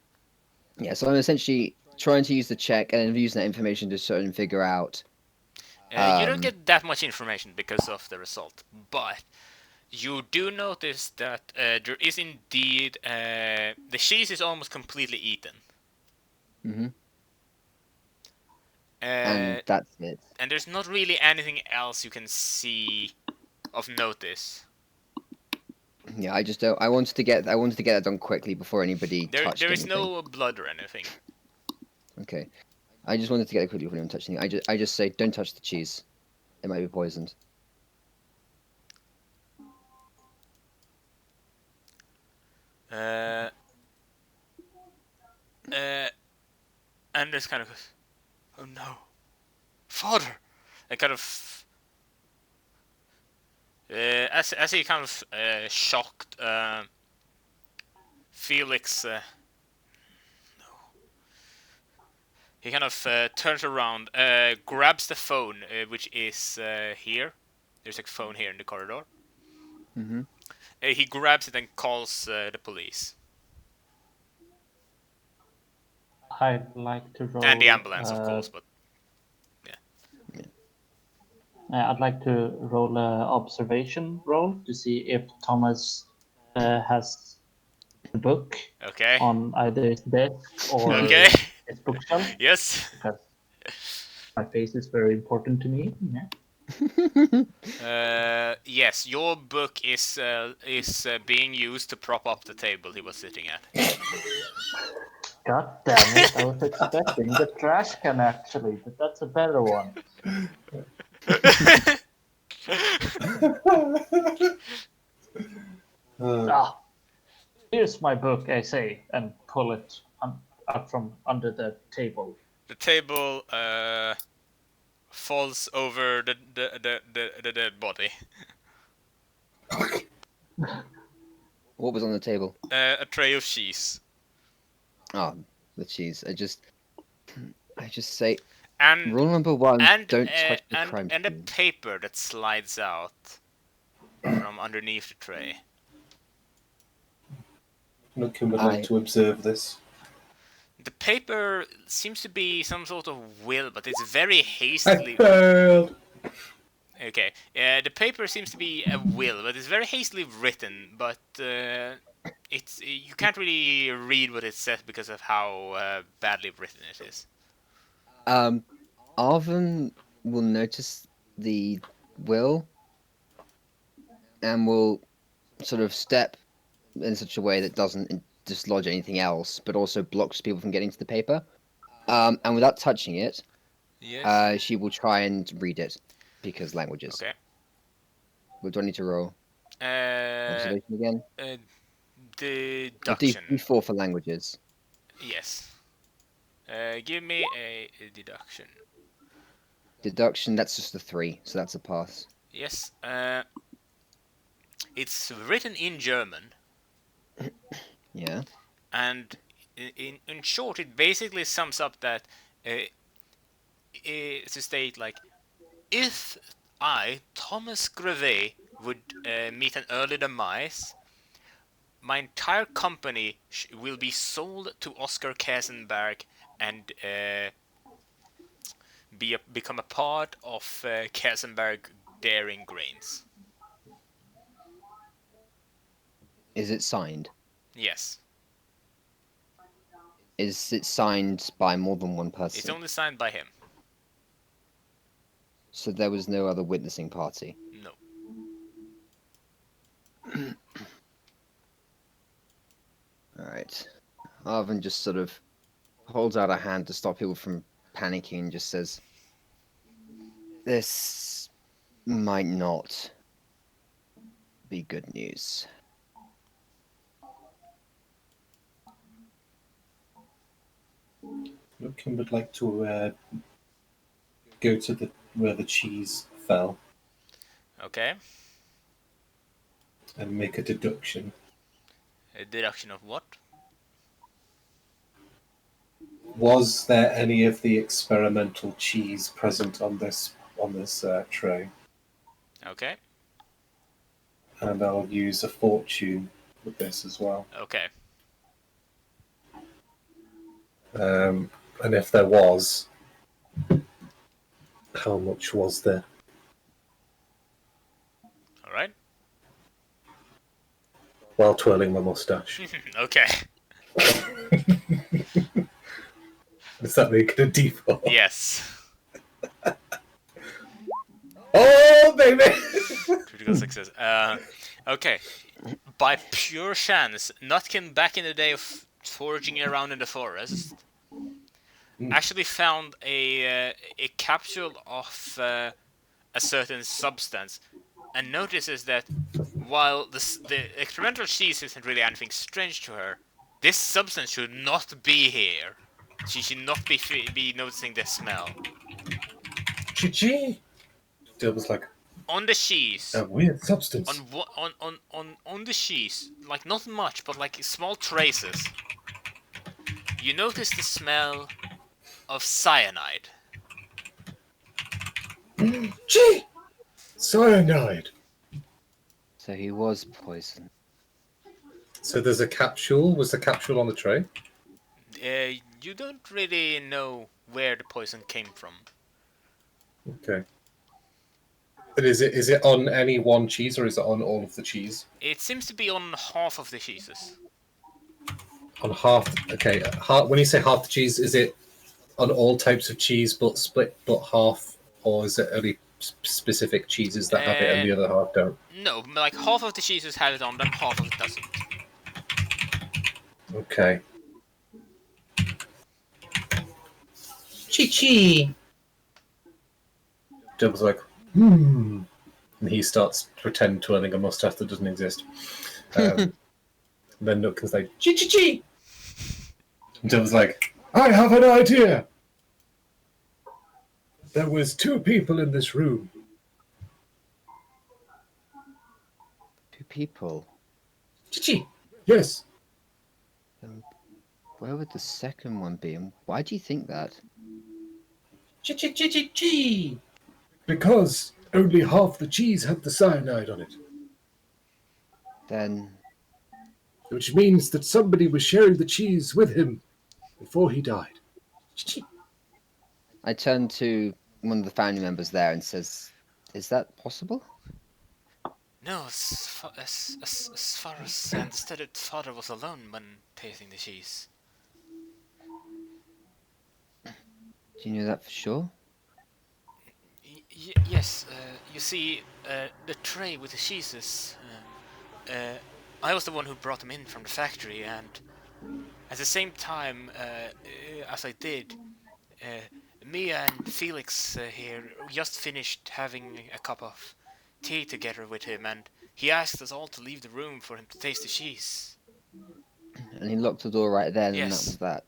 Yeah, so I'm essentially trying to use the check and then using that information to sort of figure out. You don't get that much information because of the result, but you do notice that there is indeed the cheese is almost completely eaten. Mm-hmm. And that's it. And there's not really anything else you can see of notice. Yeah, I just don't. I wanted to get that done quickly before anybody touched There is anything. no blood or anything. Okay, I just wanted to get it quickly before anyone touched anything. I just say, don't touch the cheese. It might be poisoned. Uh, Anders kind of goes, "Oh no, father!" And kind of, as he kind of shocked, Felix, he kind of turns around, grabs the phone, which is here. There's a phone here in the corridor. Mm-hmm. He grabs it and calls the police I'd like to roll. and the ambulance, of course. But I'd like to roll a observation roll to see if Thomas has the book okay, on either his desk or okay, his bookshelf, yes. because my face is very important to me. Yeah. Yes, your book is being used to prop up the table he was sitting at. God damn it! I was expecting the trash can actually, but that's a better one. Ah, here's my book, I say, and pull it out from under the table. The table falls over the dead body. What was on the table? A tray of cheese. Oh, the cheese. I just say, And rule number one: and don't touch the crime and a scene. paper that slides out from underneath the tray. Looking would like to observe this. The paper seems to be some sort of will, but it's very I hastily. failed. Okay, the paper seems to be a will, but it's very hastily written. But it's you can't really read what it says because of how badly written it is. Arvin will notice the will and will sort of step in such a way that doesn't dislodge anything else, but also blocks people from getting to the paper. And without touching it, Yes. she will try and read it because languages. Okay. What do I need to roll? Observation again? Deduction. D4 for languages. Yes. Give me a deduction. Deduction, that's just a 3, so that's a pass. Yes. It's written in German, Yeah. and in short, it basically sums up that it's a state like, if I, Thomas Grevet, would meet an early demise, my entire company will be sold to Oscar Kasenberg and become a part of Kasenberg Daring Grains. Is it signed? Yes. Is it signed by more than one person? It's only signed by him. So there was no other witnessing party? No. Alright. Arvin just sort of holds out a hand to stop people from panicking and just says, this might not be good news. Looking would like to go to where the cheese fell Okay. and make a deduction. A deduction of what? Was there any of the experimental cheese present on this tray? Okay. And I'll use a fortune with this as well. Okay. And if there was, how much was there? All right. While twirling my mustache. Okay. Does that make it a D4? Yes. Oh, baby! Critical success. Okay. by pure chance, Nutkin back in the day of foraging around in the forest, actually found a capsule of a certain substance, and notices that while the experimental cheese isn't really anything strange to her, this substance should not be here. She should not be noticing the smell. Chi-chi! Dilbert's like, On the cheese, a weird substance. on the cheese, like not much, but like small traces. You notice the smell of cyanide. Chi! Cyanide! So he was poisoned. So there's a capsule. Was the capsule on the tray? You don't really know where the poison came from. Okay. But is it on any one cheese or is it on all of the cheese? It seems to be on half of the cheeses. On half. Okay. When you say half the cheese, is it on all types of cheese but split but half, or is it only specific cheeses that have it and the other half don't? No, like half of the cheeses have it on them, half of it doesn't. Okay. Chi-chi! Dilbert's like, and he starts pretend twirling a mustache that doesn't exist. Then Nutkin's like, chi-chi-chi! And Dilbert's like, I have an idea! There was 2 people in this room. 2 people. Chi-chi! Yes. Where would the second one be, and why do you think that? Chi-chi-chi-chi-chi! Because only half the cheese had the cyanide on it. Then Which means that somebody was sharing the cheese with him before he died. Chi-chi! I turn to one of the family members there and says, "Is that possible?" No, as far as I understood it, father was alone when tasting the cheese. Do you know that for sure? Yes, you see, the tray with the cheeses. I was the one who brought them in from the factory, and at the same time, as I did, Mia and Felix here just finished having a cup of tea together with him, and he asked us all to leave the room for him to taste the cheese. And he locked the door right then, and that Yes. was that.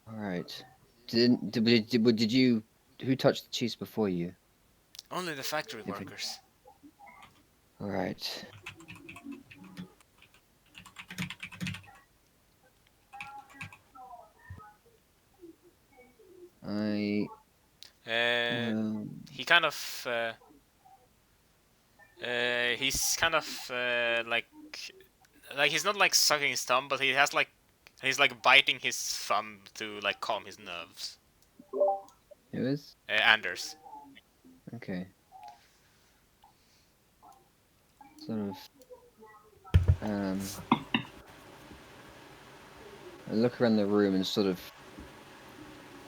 All right. Did you? Who touched the cheese before you? Only the factory If it- workers. All right. I. He kind of he's kind of like he's not like sucking his thumb, but he's like biting his thumb to like calm his nerves. Who is? Anders. Okay. Sort of. I look around the room and sort of.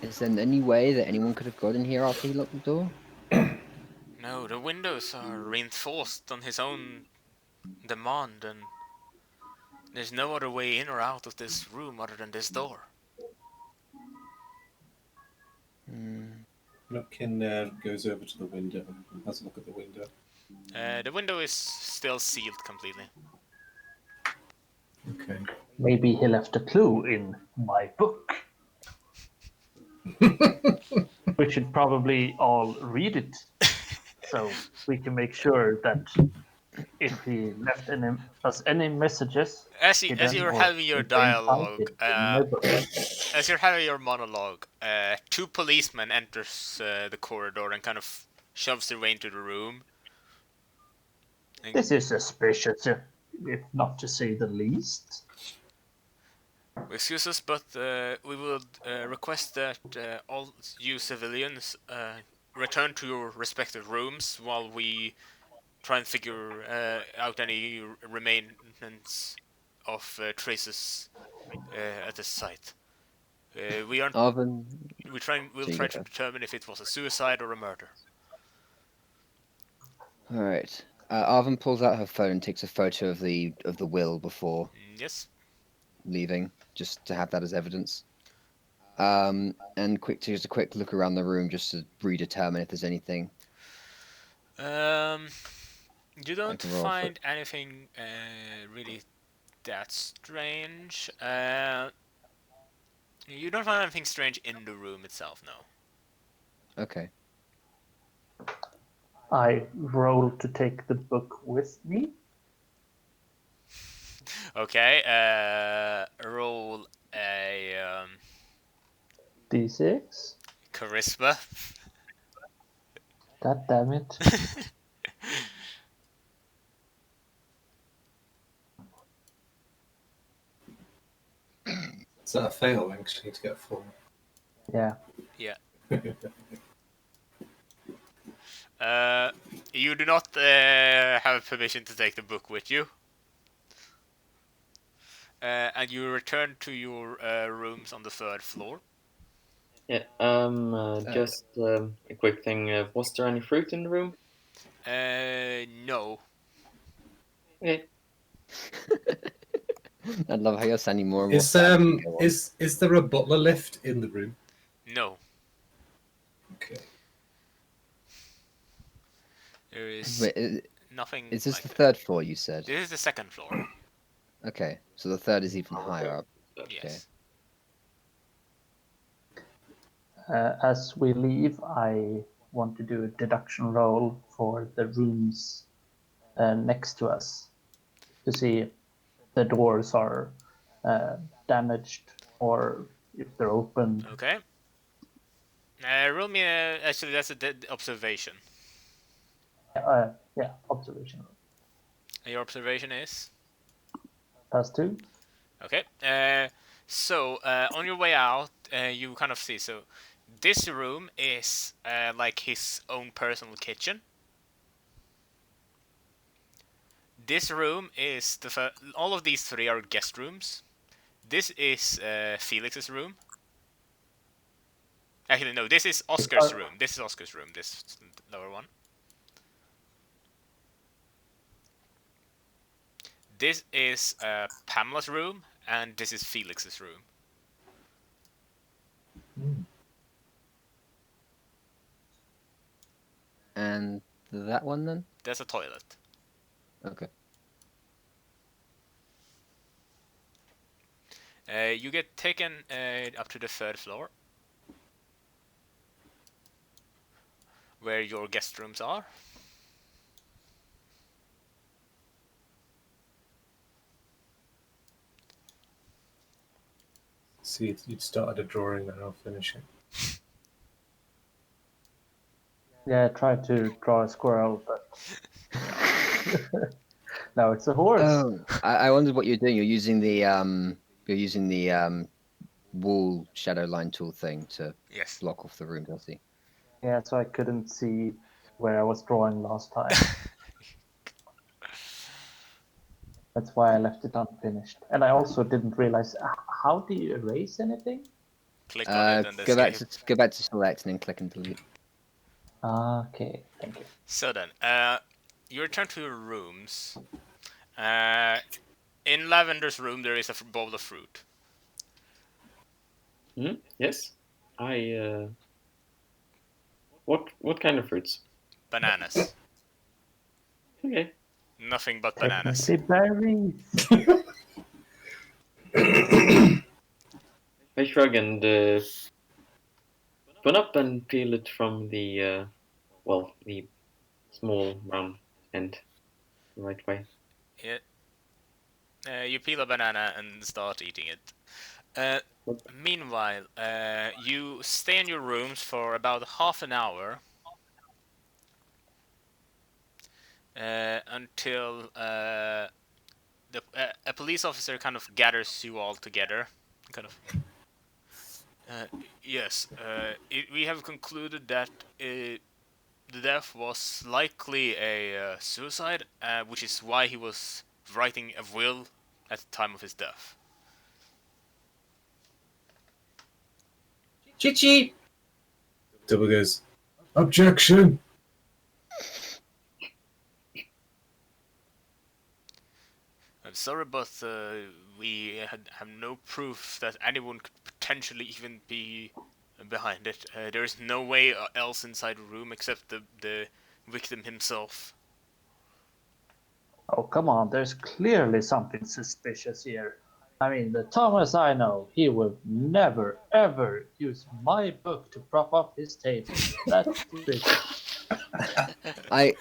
Is there any way that anyone could have got in here after he locked the door? No, the windows are reinforced on his own demand, and there's no other way in or out of this room other than this door. Nutkin goes over to the window and has a look at the window. The window is still sealed completely. Okay. Maybe he left a clue in my book. We should probably all read it so we can make sure that if he left any messages, As hidden you're or having your in plain sight, dialogue, it's in my book. as you're having your monologue, 2 policemen enters the corridor and kind of shoves their way into the room. This is suspicious, if not to say the least. Excuse us, but we would request that all you civilians return to your respective rooms while we try and figure out any remains of traces at this site. We aren't. Arvin. We'll So you try go to first. determine if it was a suicide or a murder. All right. Arvin pulls out her phone and takes a photo of the will before Yes. leaving, just to have that as evidence. And just a quick look around the room, just to redetermine if there's anything. Um, you don't can roll for find anything really that strange. You don't find anything strange in the room itself, no. Okay. I roll to take the book with me. Okay. Roll a D6. charisma. God damn it. Is that a fail? I actually need to get a 4. Yeah. Yeah. You do not have permission to take the book with you. And you return to your rooms on the 3rd floor. Yeah. Just a quick thing. Was there any fruit in the room? No. Okay. I love how you're sounding more and more Is sad as we go on. is there a butler lift in the room? No. Okay. There is Wait, nothing. is this like the that. 3rd floor you said? This is the 2nd floor. Okay, so the 3rd is even higher up. Yes. As we leave, I want to do a deduction roll for the rooms next to us to see if the doors are damaged or if they're open. Okay. Roll me actually, that's a dead observation. Yeah, observation roll. Your observation is? +2. Okay. So on your way out, you kind of see. So this room is like his own personal kitchen. This room is all of these 3 are guest rooms. This is Felix's room. Actually, no. This is Oscar's room. This is Oscar's room. This lower one. This is Pamela's room, and this is Felix's room. And that one then? There's a toilet. Okay. You get taken up to the 3rd floor, where your guest rooms are. See, you'd started a drawing and I'll finish it. Yeah, I tried to draw a squirrel, but no, it's a horse. Oh, I wondered what you're doing. You're using the wall shadow line tool thing to Yes. block off the room, does he? Yeah, so I couldn't see where I was drawing last time. That's why I left it unfinished. And I also didn't realize, how do you erase anything? Click on it and Go back escape. to select and then click and delete. Okay, thank you. So then, you return to your rooms. In Lavender's room, there is a bowl of fruit. Yes. I. What kind of fruits? Bananas. Okay. Nothing but bananas. Technically berries. I shrug and run up and peel it from the the small round end the right way. Yeah. You peel a banana and start eating it. Meanwhile, you stay in your rooms for about half an hour until a police officer kind of gathers you all together. Kind of. Yes, we have concluded that the death was likely a suicide, which is why he was writing a will at the time of his death. Chichi! Double goes, objection! Sorry, but we have no proof that anyone could potentially even be behind it. There is no way else inside the room except the victim himself. Oh, come on, there's clearly something suspicious here. I mean, the Thomas I know, he will never, ever use my book to prop up his table. That's suspicious. I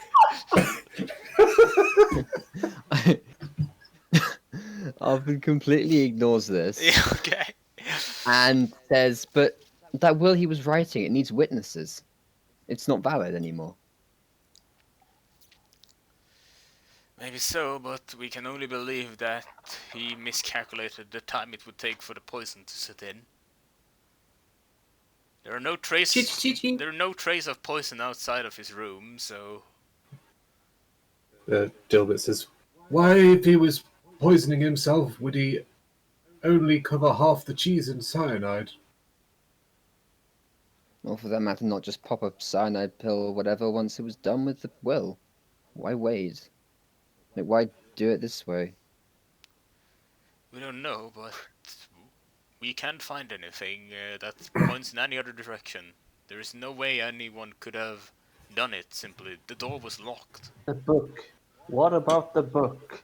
Arvin completely ignores this Yeah, okay. and says, "But that will he was writing, it needs witnesses. It's not valid anymore." Maybe so, but we can only believe that he miscalculated the time it would take for the poison to set in. There are no trace. There are no trace of poison outside of his room, so Dilbert says, "Why, if he was poisoning himself, would he only cover half the cheese in cyanide?" Or for that matter, not just pop a cyanide pill or whatever once it was done with the will. Why wait? Like, why do it this way? we don't know. But we can't find anything that points in any other direction. There is no way anyone could have done it. Simply, the door was locked. The book. What about the book?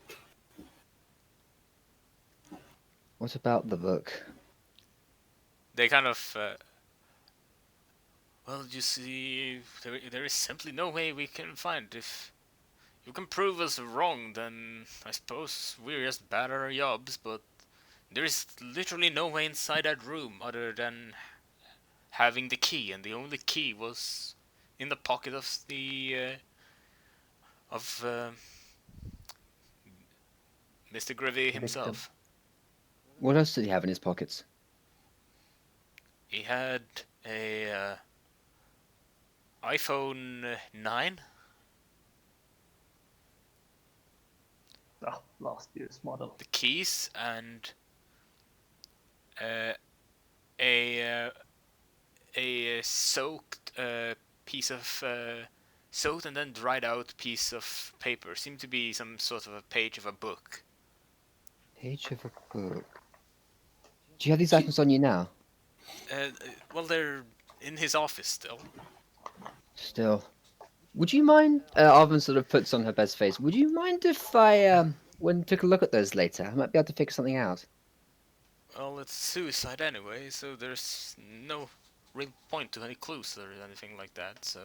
What about the book? They kind of. Well, you see, there is simply no way we can find. If you can prove us wrong, then I suppose we're just bad at our jobs, but there is literally no way inside that room other than having the key, and the only key was in the pocket of the of Mr. Grivy himself. What else did he have in his pockets? He had a iPhone 9. Oh, last year's model. The keys and a soaked piece of soaked and then dried out piece of paper. Seemed to be some sort of a page of a book. Page of a book. Do you have these items on you now? Well, they're in his office still. Still. Would you mind? Arvin sort of puts on her best face. Would you mind if I went and took a look at those later? I might be able to figure something out. Well, it's suicide anyway, so there's no real point to any clues or anything like that. So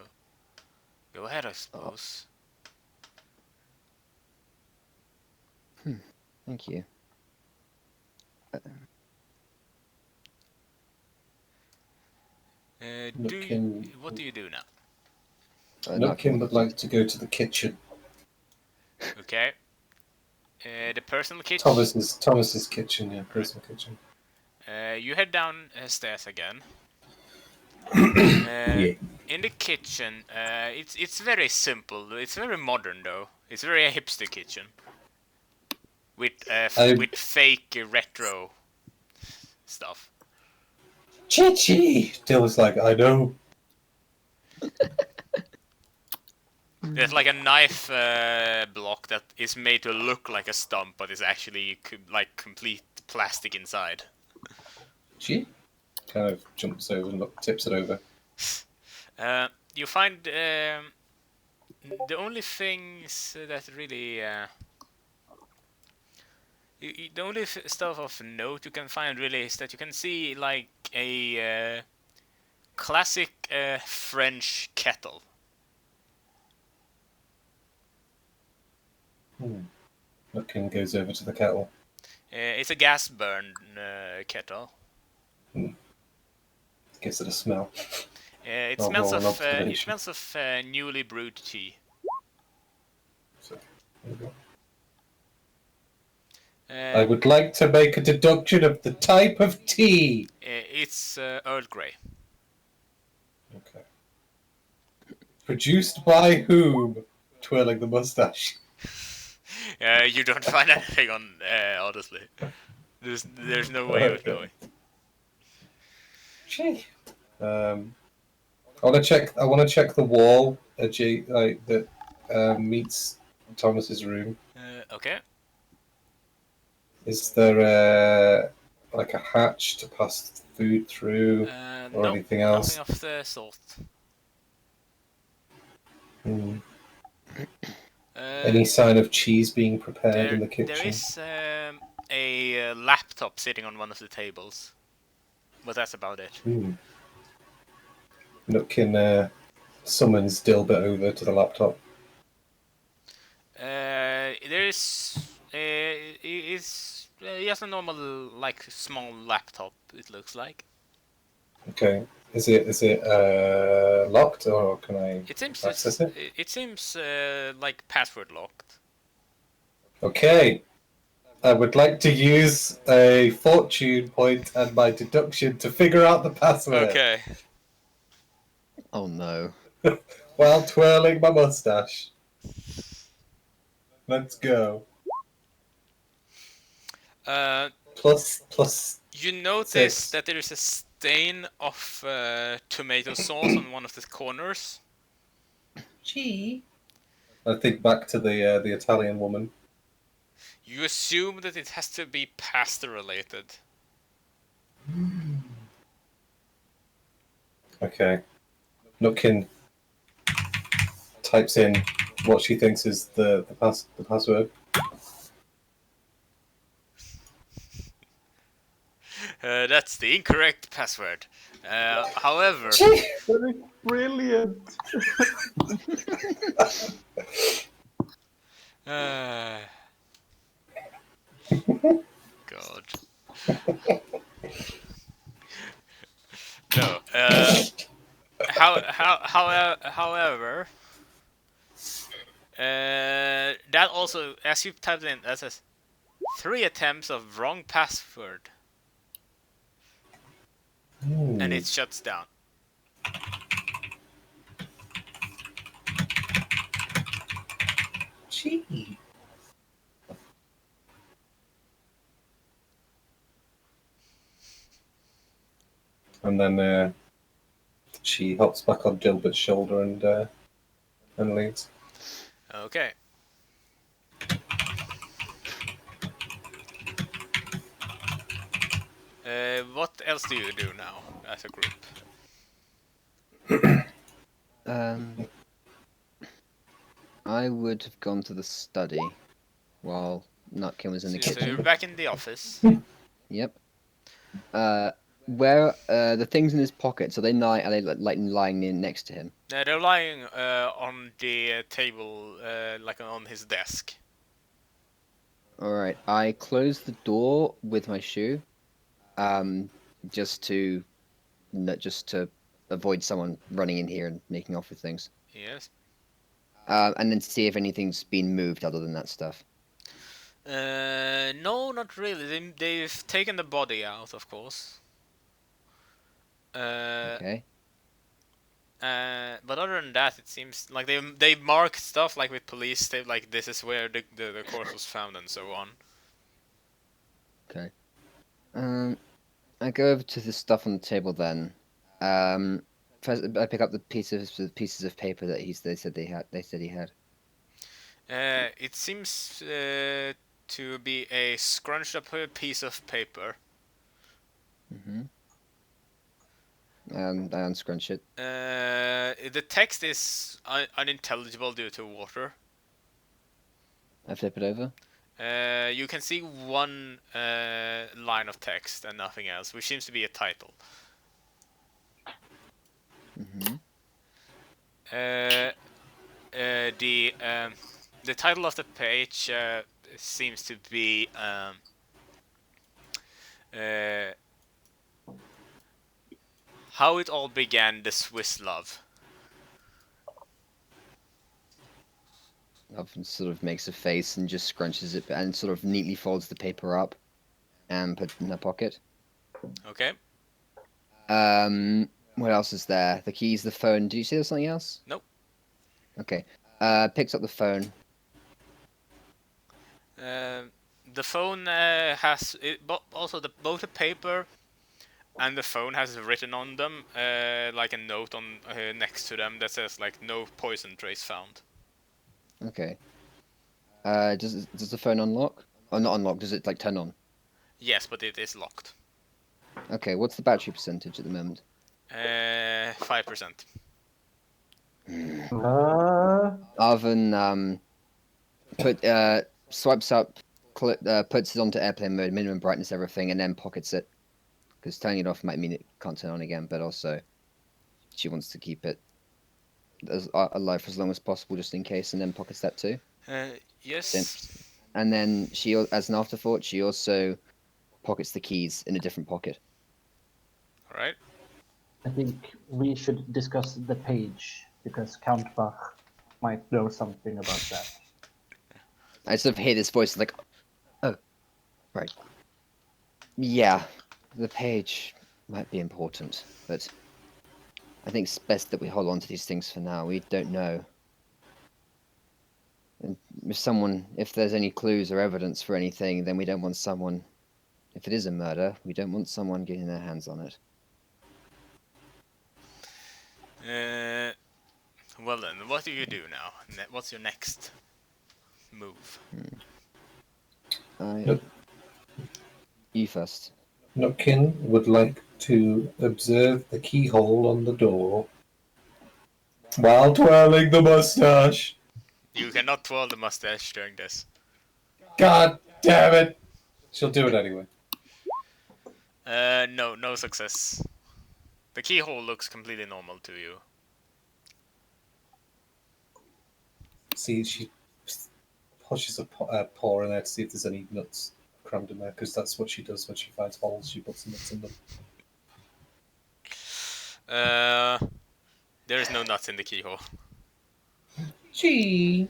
go ahead, I suppose. Thank you. What do you do now? Nutkin would like to go to the kitchen. Okay. The personal kitchen. Thomas's kitchen, yeah, personal kitchen. You head down stairs again. Yeah. In the kitchen, it's very simple. It's very modern though. It's very a hipster kitchen. With fake retro stuff. Chi-chi! Dill was like, I know. There's like a knife block that is made to look like a stump, but is actually like complete plastic inside. She kind of jumps over and tips it over. You find the only things that really the only stuff of note you can find really is that you can see like a classic French kettle. Nutkin goes over to the kettle. It's a gas burned kettle. Gives it a smell. It I'll smells roll an of observation. newly brewed tea. So, there we go. Uh, I would like to make a deduction of the type of tea. It's Earl Grey. Okay. Produced by whom? Twirling the mustache. You don't find anything on honestly. There's no way of knowing. Gee. I want to check the wall that meets Thomas's room. Okay. Is there like a hatch to pass food through or Nope, anything nothing else? of the sort. Hmm. Uh, Any sign of cheese being prepared in the there kitchen? is a laptop sitting on one of the tables, but that's about it. Nutkin summons Dilbert over to the laptop. There is he has a normal like small laptop. It looks like Okay. Is it locked or can I access it? it seems like password locked. Okay. I would like to use a fortune point and my deduction to figure out the password Okay. Oh no. while twirling my mustache. Let's go. Plus You notice 6. that there is a stain of tomato sauce on one of the corners. Gee. I think back to the Italian woman. You assume that it has to be pasta related. Okay. Nutkin types in what she thinks is the password. That's the incorrect password. However, That is brilliant. God. No. However, that also, as you typed in, that says 3 attempts of wrong password, and it shuts down. Gee. And then she hops back on Dilbert's shoulder and leaves. Okay. What else do you do now as a group? I would have gone to the study while Nutkin was in the So you're kitchen. back in the office. Yep. Where the things in his pockets are they like lying next to him? They're lying on the table, like on his desk. All right. I close the door with my shoe, um, just to just to avoid someone running in here and making off with things. Yes. And then see if anything's been moved other than that stuff. No, not really. They've taken the body out, of course. Okay. But other than that, it seems like they mark stuff like with police. They like this is where the corpse was found and so on. Okay. I go over to the stuff on the table then. First, I pick up the pieces of paper that they said they had. They said he had. It seems to be a scrunched up piece of paper. Mm-hmm. And I unscrunch it. The text is unintelligible due to water. I flip it over. You can see one line of text and nothing else, which seems to be a title. Mm-hmm. The title of the page seems to be How It All Began, the Swiss Love. Often sort of makes a face and just scrunches it and sort of neatly folds the paper up and puts it in her pocket. Okay. What else is there? The keys, the phone. Did you say there's something else? Nope. Okay. Picks up the phone. The phone has it, but also both the paper and the phone has written on them like a note on next to them that says like no poison trace found. Okay. Does the phone unlock? Oh, not unlocked. Does it like turn on? Yes, but it is locked. Okay, what's the battery percentage at the moment? 5%. Arvin swipes up, puts it onto airplane mode, minimum brightness, everything, and then pockets it. Because turning it off might mean it can't turn on again, but also she wants to keep it alive for as long as possible, just in case, and then pockets that too. Yes. And then she, as an afterthought, she also pockets the keys in a different pocket. All right. I think we should discuss the page because Count Bach might know something about that. I sort of hear this voice like, oh, right. Yeah, the page might be important, but I think it's best that we hold on to these things for now. We don't know. And if there's any clues or evidence for anything, then we don't want someone, if it is a murder, we don't want someone getting their hands on it. Well then, what do you do now? What's your next move? Nope. You first. Nutkin would like to observe the keyhole on the door while twirling the mustache. You cannot twirl the mustache during this. God damn it! She'll do it anyway. No success. The keyhole looks completely normal to you. See, she pushes a paw in there to see if there's any nuts crammed in there, because that's what she does when she finds holes. She puts nuts in them. There is no nuts in the keyhole. Gee.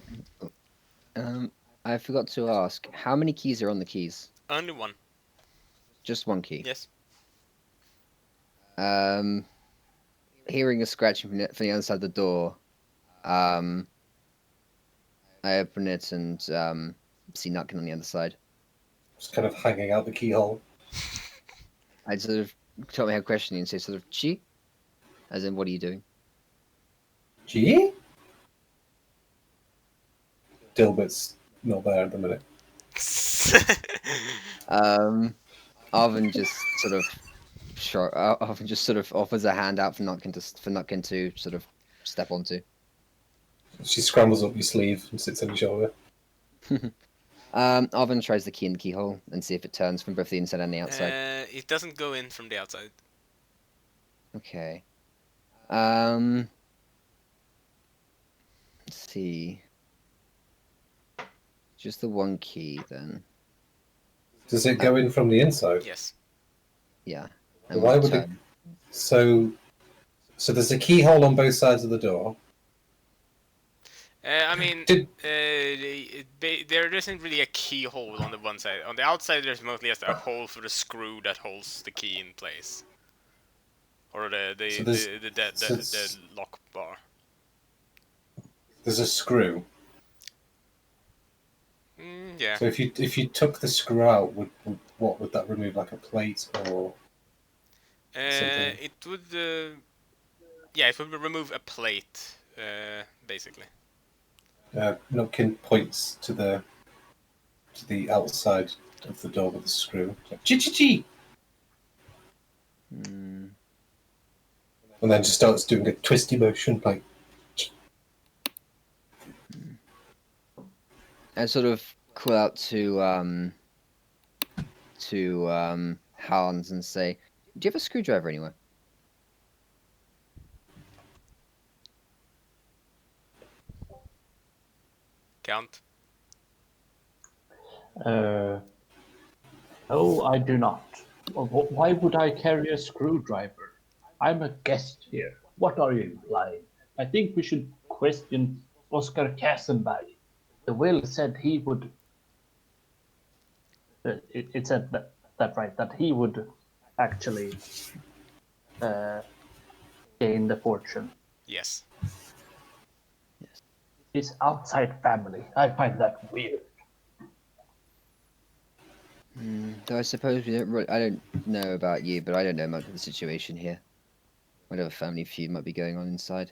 I forgot to ask, how many keys are on the keys? Only one. Just one key. Yes. Hearing a scratching from the other side of the door, I open it and see Nutkin on the other side. Just kind of hanging out the keyhole. I sort of tell me how questioning and say sort of, "Chi?" As in, what are you doing? Gee? Dilbert's not there at the minute. Arvin just sort of Arvin just sort of offers a hand out for Nutkin to sort of step onto. She scrambles up your sleeve and sits on your shoulder. Arvin tries the key in the keyhole and see if it turns from both the inside and the outside. It doesn't go in from the outside. Okay. Let's see. Just the one key then. Does it go in from the inside? Yes. Yeah. And why would it? So there's a keyhole on both sides of the door. I mean, there isn't really a keyhole on the one side. On the outside, there's mostly just a hole for the screw that holds the key in place, or the lock bar. There's a screw. Yeah. So if you took the screw out, what would that remove? Like a plate or something? It would. Yeah, it would remove a plate, basically. Nutkin points to the outside of the door with the screw. Like, Chi. And then just starts doing a twisty motion, like. I sort of call out to Hans and say, "Do you have a screwdriver anywhere?" Count. No, I do not. Why would I carry a screwdriver? I'm a guest here. What are you implying? I think we should question Oscar Kassenberg. The will said he would. It said that right, that he would actually gain the fortune. Yes. His outside family. I find that weird. Though I suppose I don't know about you, but I don't know much of the situation here. Whatever family feud might be going on inside.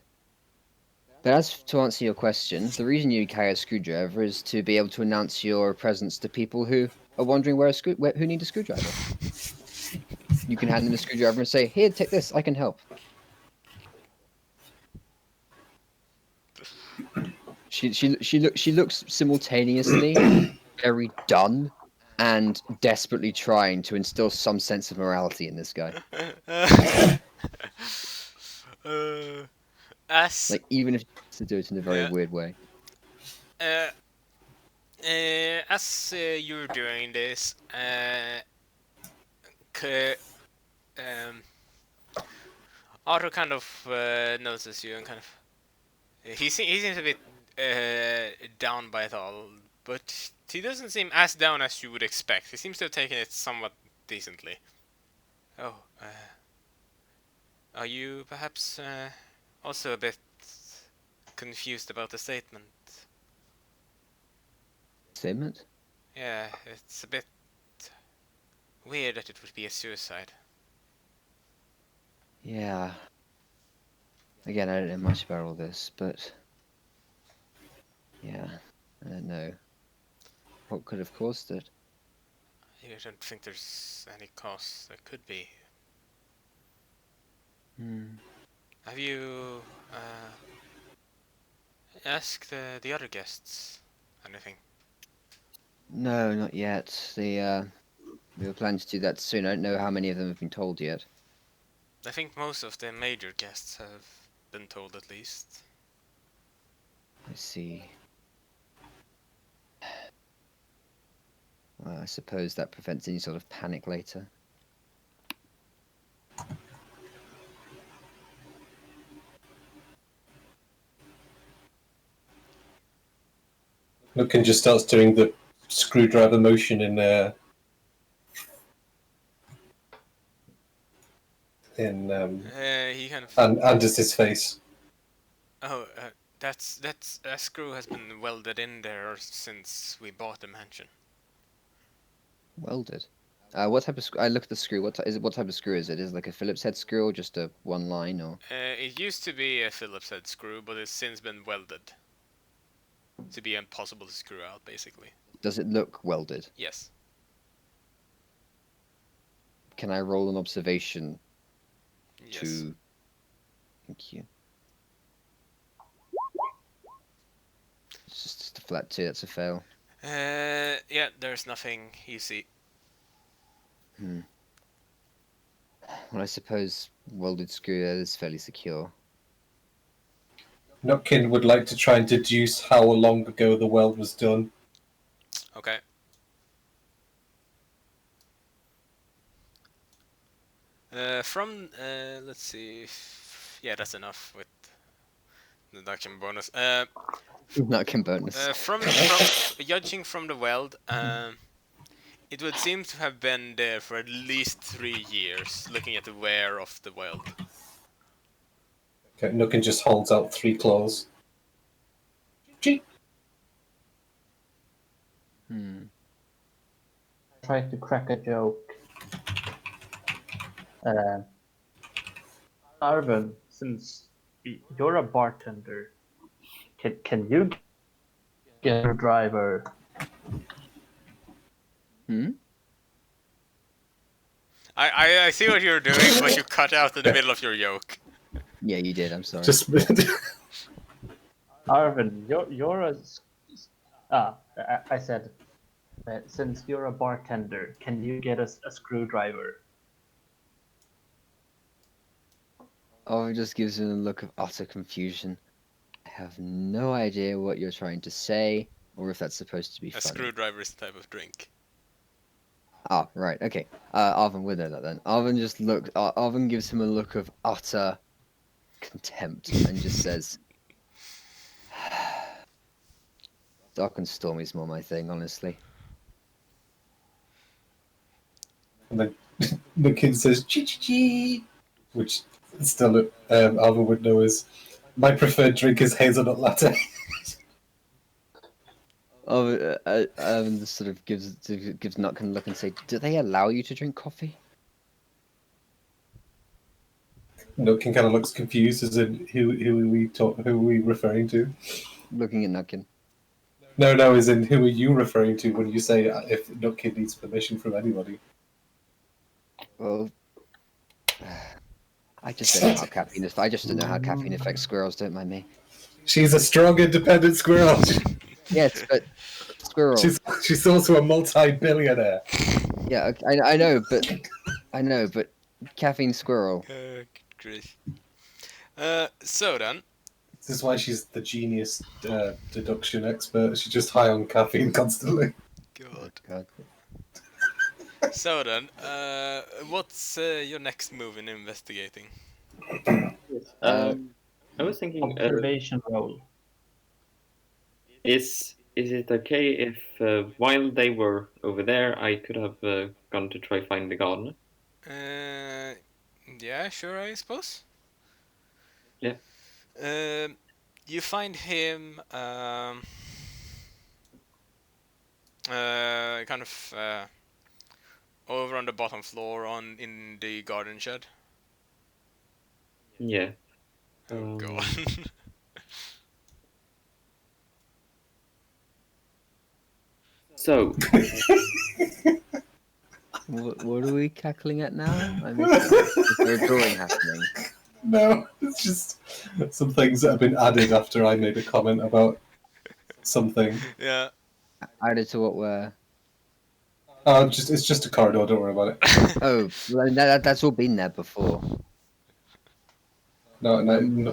But as to answer your question, the reason you carry a screwdriver is to be able to announce your presence to people who are wondering who need a screwdriver. You can hand them a screwdriver and say, "Here, take this. I can help." She looks simultaneously very done and desperately trying to instill some sense of morality in this guy. As Like even if he has to do it in a very yeah, weird way. uh, you're doing this, c- um, Otto kind of notices you and kind of he seems a bit down by it all, but he doesn't seem as down as you would expect. He seems to have taken it somewhat decently. Oh, are you perhaps also a bit confused about the statement? Statement? Yeah, it's a bit weird that it would be a suicide. Yeah. Again, I don't know much about all this, but yeah, I don't know what could have caused it. I don't think there's any cause there could be. Hmm. Have you asked the other guests anything? No, not yet. We were planning to do that soon. I don't know how many of them have been told yet. I think most of the major guests have been told at least. I see. Well, I suppose that prevents any sort of panic later. Nukin just starts doing the screwdriver motion in He kind of. and Anders' his face. Oh, that's a screw has been welded in there since we bought the mansion. Welded. What type of screw? I look at the screw. What type of screw is it? Is it like a Phillips head screw or just a one line or? It used to be a Phillips head screw, but it's since been welded to be impossible to screw out, basically. Does it look welded? Yes. Can I roll an observation Yes. to? Thank you. It's just a flat 2. That's a fail. Yeah, there's nothing you see. Hmm. Well, I suppose welded screw is fairly secure. Nutkin would like to try and deduce how long ago the weld was done. Okay. Let's see. Yeah, that's enough with the deduction bonus. Not can bonus. From judging from the weld, it would seem to have been there for at least 3 years. Looking at the wear of the weld. Okay, Nukin just holds out 3 claws. Gee. Hmm. Try to crack a joke. Arvin, since you're a bartender, can you get a driver? Hmm. I see what you're doing, but you cut out in the middle of your yoke. Yeah, you did. I'm sorry. Just Arvin, you're a I said since you're a bartender, can you get us a screwdriver? Oh, it just gives him a look of utter confusion. I have no idea what you're trying to say, or if that's supposed to be A funny. screwdriver is a type of drink. Ah, right, okay. Arvin would know that then. Arvin gives him a look of utter contempt and just says, Dark and Stormy's more my thing, honestly. and then Nukin says chee chee chee, which still Alvin would know is my preferred drink is hazelnut latte. Arvin just sort of gives Nutkin a look and say, do they allow you to drink coffee? Nutkin kind of looks confused, as in who are we referring to? Looking at Nutkin. No, as in who are you referring to when you say if Nutkin needs permission from anybody? Well, I just don't know how caffeine. I just don't know how caffeine affects squirrels. Don't mind me. She's a strong, independent squirrel. Yes, but squirrel. She's also a multi-billionaire. Yeah, I know, but caffeine squirrel. Good grief. So then, This is why she's the genius deduction expert. She's just high on caffeine constantly. Oh, God. God. So then, what's your next move in investigating? Yes. Uh, I was thinking, Observation roll. is it okay if while they were over there, I could have gone to try find the gardener? Yeah, sure, I suppose. Yeah. You find him kind of over on the bottom floor in the garden shed. Yeah. Oh god. So, what are we cackling at now? I missed that. Is there a drawing happening? No, it's just some things that have been added after I made a comment about something. Yeah. Added to what we're. It's just a corridor. Don't worry about it. Oh, well, that's all been there before. No.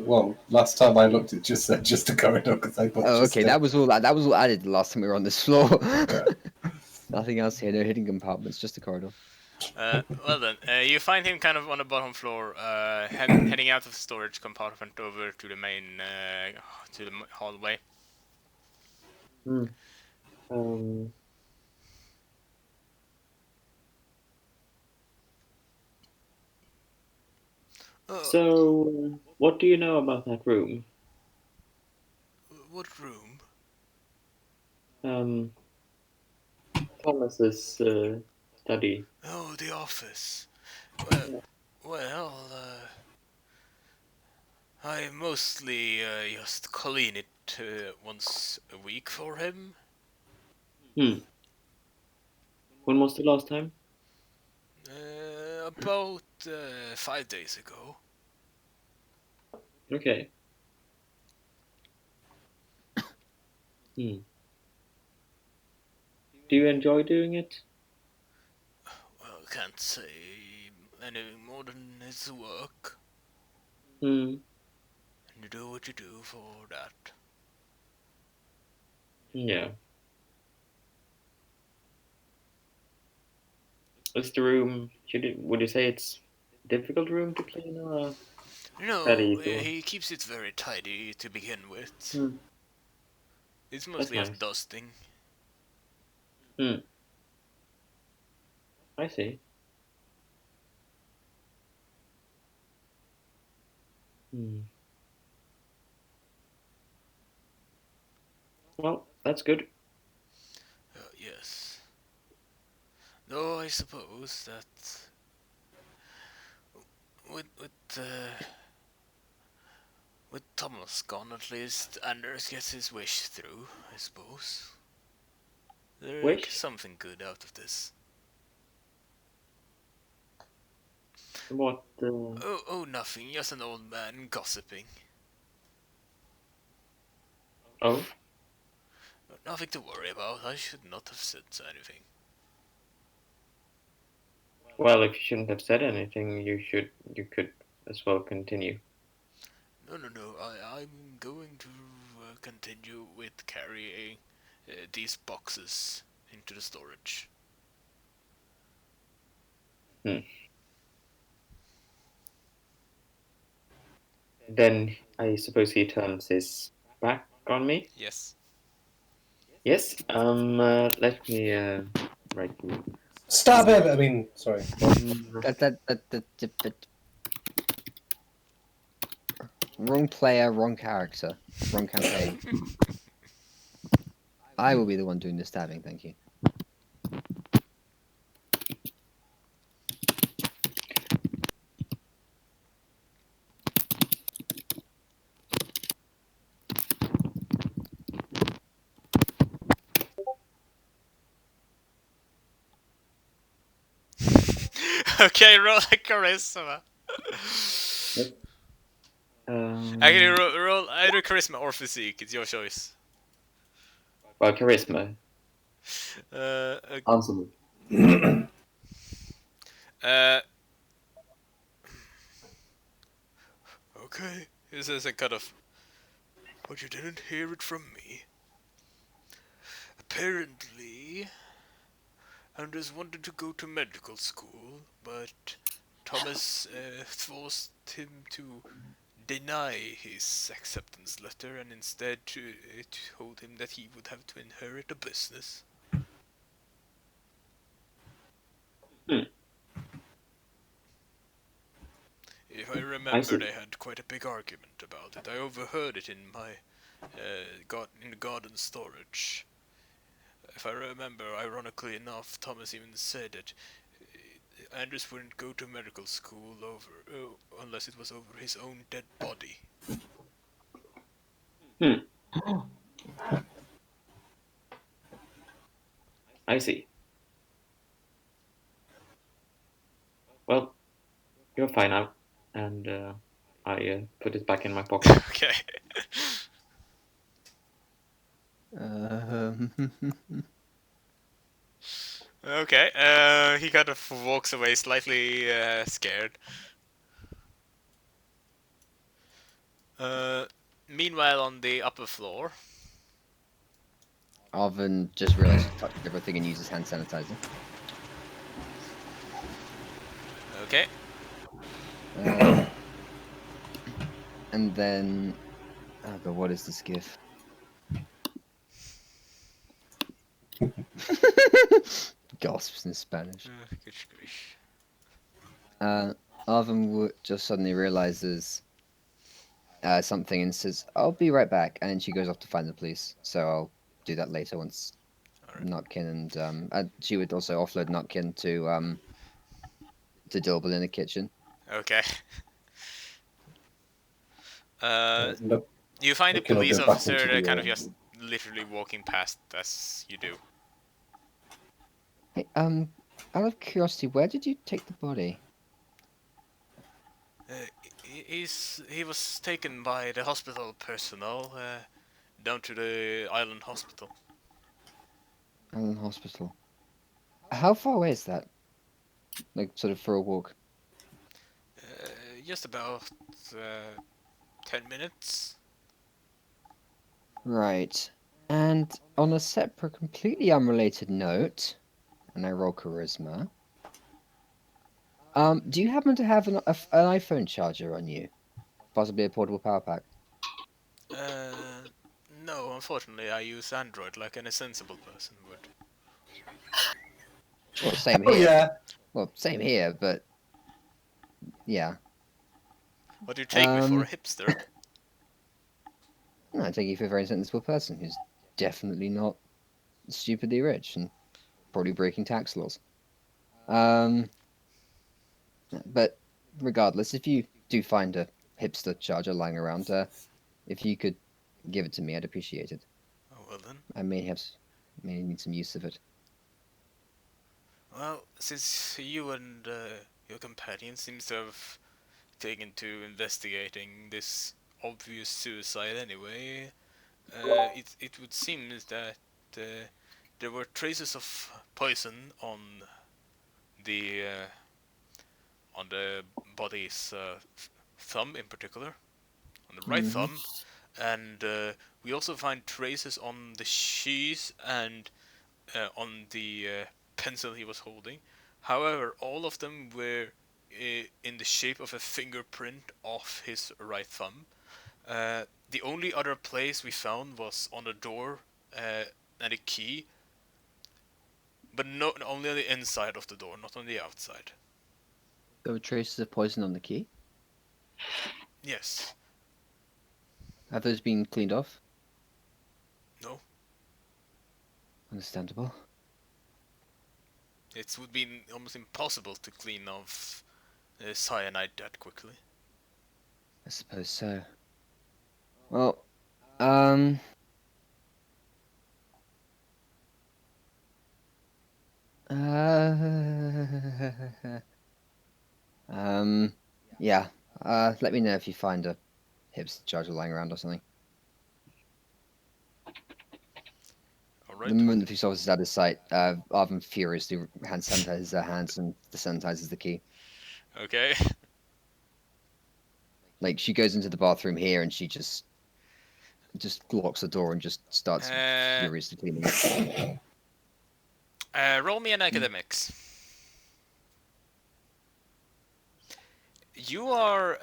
Well, last time I looked, it just said just a corridor because I thought. Oh, just okay. That was all added the last time we were on this floor. Nothing else here. No hidden compartments. Just the corridor. Well then, you find him kind of on the bottom floor, heading out of the storage compartment over to the main, to the hallway. um, so what do you know about that room? What room? Um, Thomas's study. Oh, the office. Well, I mostly just clean it once a week for him. Hmm. When was the last time? About 5 days ago. Okay. Hmm. Do you enjoy doing it? Well, can't say anything more than it's work. Hmm. And you do what you do for that. Yeah. Is the room? Would you say it's a difficult room to clean, or No, that easy? he keeps it very tidy to begin with. Hmm. It's That's mostly nice. just dusting. Hmm. I see. Hmm. Well, that's good. Yes. Though I suppose that with with Thomas gone, at least Anders gets his wish through. I suppose there is Wish? something good out of this. What? Oh, nothing. Just an old man gossiping. Oh. Nothing to worry about. I should not have said anything. Well, if you shouldn't have said anything, you could as well continue. No. I'm going to continue with carrying these boxes into the storage. Hmm. Then I suppose he turns his back on me. Yes. Yes. Let me write you. Stop him! I mean, sorry. That. Wrong player, wrong character, wrong campaign. I will be the one doing the stabbing. Thank you. Okay, roll a charisma. Actually, Um, roll either charisma or physique. It's your choice. well, charisma. Uh, Answer me. uh, okay. This is a kind of. But you didn't hear it from me. Apparently, Anders wanted to go to medical school, but Thomas forced him to deny his acceptance letter and instead told him that he would have to inherit a business. Hmm. If I I remember, see. they had quite a big argument about it. I overheard it in my in the garden storage. If I remember, ironically enough, Thomas even said that Anders wouldn't go to medical school unless it was over his own dead body. Hmm. I see. Well, you're fine now, and I put it back in my pocket. Okay. Um, Okay. He kind of walks away slightly scared. Uh, Meanwhile, on the upper floor. Arvin just realized he touched everything and uses hand sanitizer. Okay. Um, and then, oh god, what is this gif? Gasps in Spanish. Gosh, gosh. Arvin just suddenly realizes something and says, "I'll be right back," and then she goes off to find the police. So I'll do that later once Alright. Nutkin and she would also offload Nutkin to Dilbel in the kitchen. Okay. Uh, Look, you find a Looking will police go back officer into the. kind of just literally walking past as you do. Hey, out of curiosity, where did you take the body? He was taken by the hospital personnel down to the island hospital. Allen Hospital. How far away is that? Like, sort of for a walk. Just about 10 minutes. Right. And on a separate, completely unrelated note, and I roll charisma. Do you happen to have an iPhone charger on you? Possibly a portable power pack. Uh, no, unfortunately, I use Android like any sensible person would. Well, same Oh here. yeah. Well, same here, but yeah. What do you take me for, a Um, hipster? no, I take you for a very sensible person who's definitely not stupidly rich and probably breaking tax laws. Um, but regardless, if you do find a hipster charger lying around, if you could give it to me, I'd appreciate it. Oh, well then. I may need some use of it. Well, since you and your companion seems to have taken to investigating this obvious suicide anyway, it would seem that there were traces of poison the uh, on the body's thumb in particular, on the right Mm-hmm. thumb, and we also find traces on the shoes and on the pencil he was holding. However, all of them were in the shape of a fingerprint of his right thumb. The only other place we found was on a door and a key, but not only on the inside of the door, not on the outside. There were traces of poison on the key. Yes. Have those been cleaned off? No. Understandable. It would be almost impossible to clean off cyanide that quickly. I suppose so. Well, um, Yeah. Let me know if you find a hipster charger lying around or something. All The right. moment the police officer's out of sight, Arvin furiously hand sanitizes their hands and desanitizes the key. Okay. Like she goes into the bathroom here and she just locks the door and just starts furiously cleaning it. Roll me an academics. You are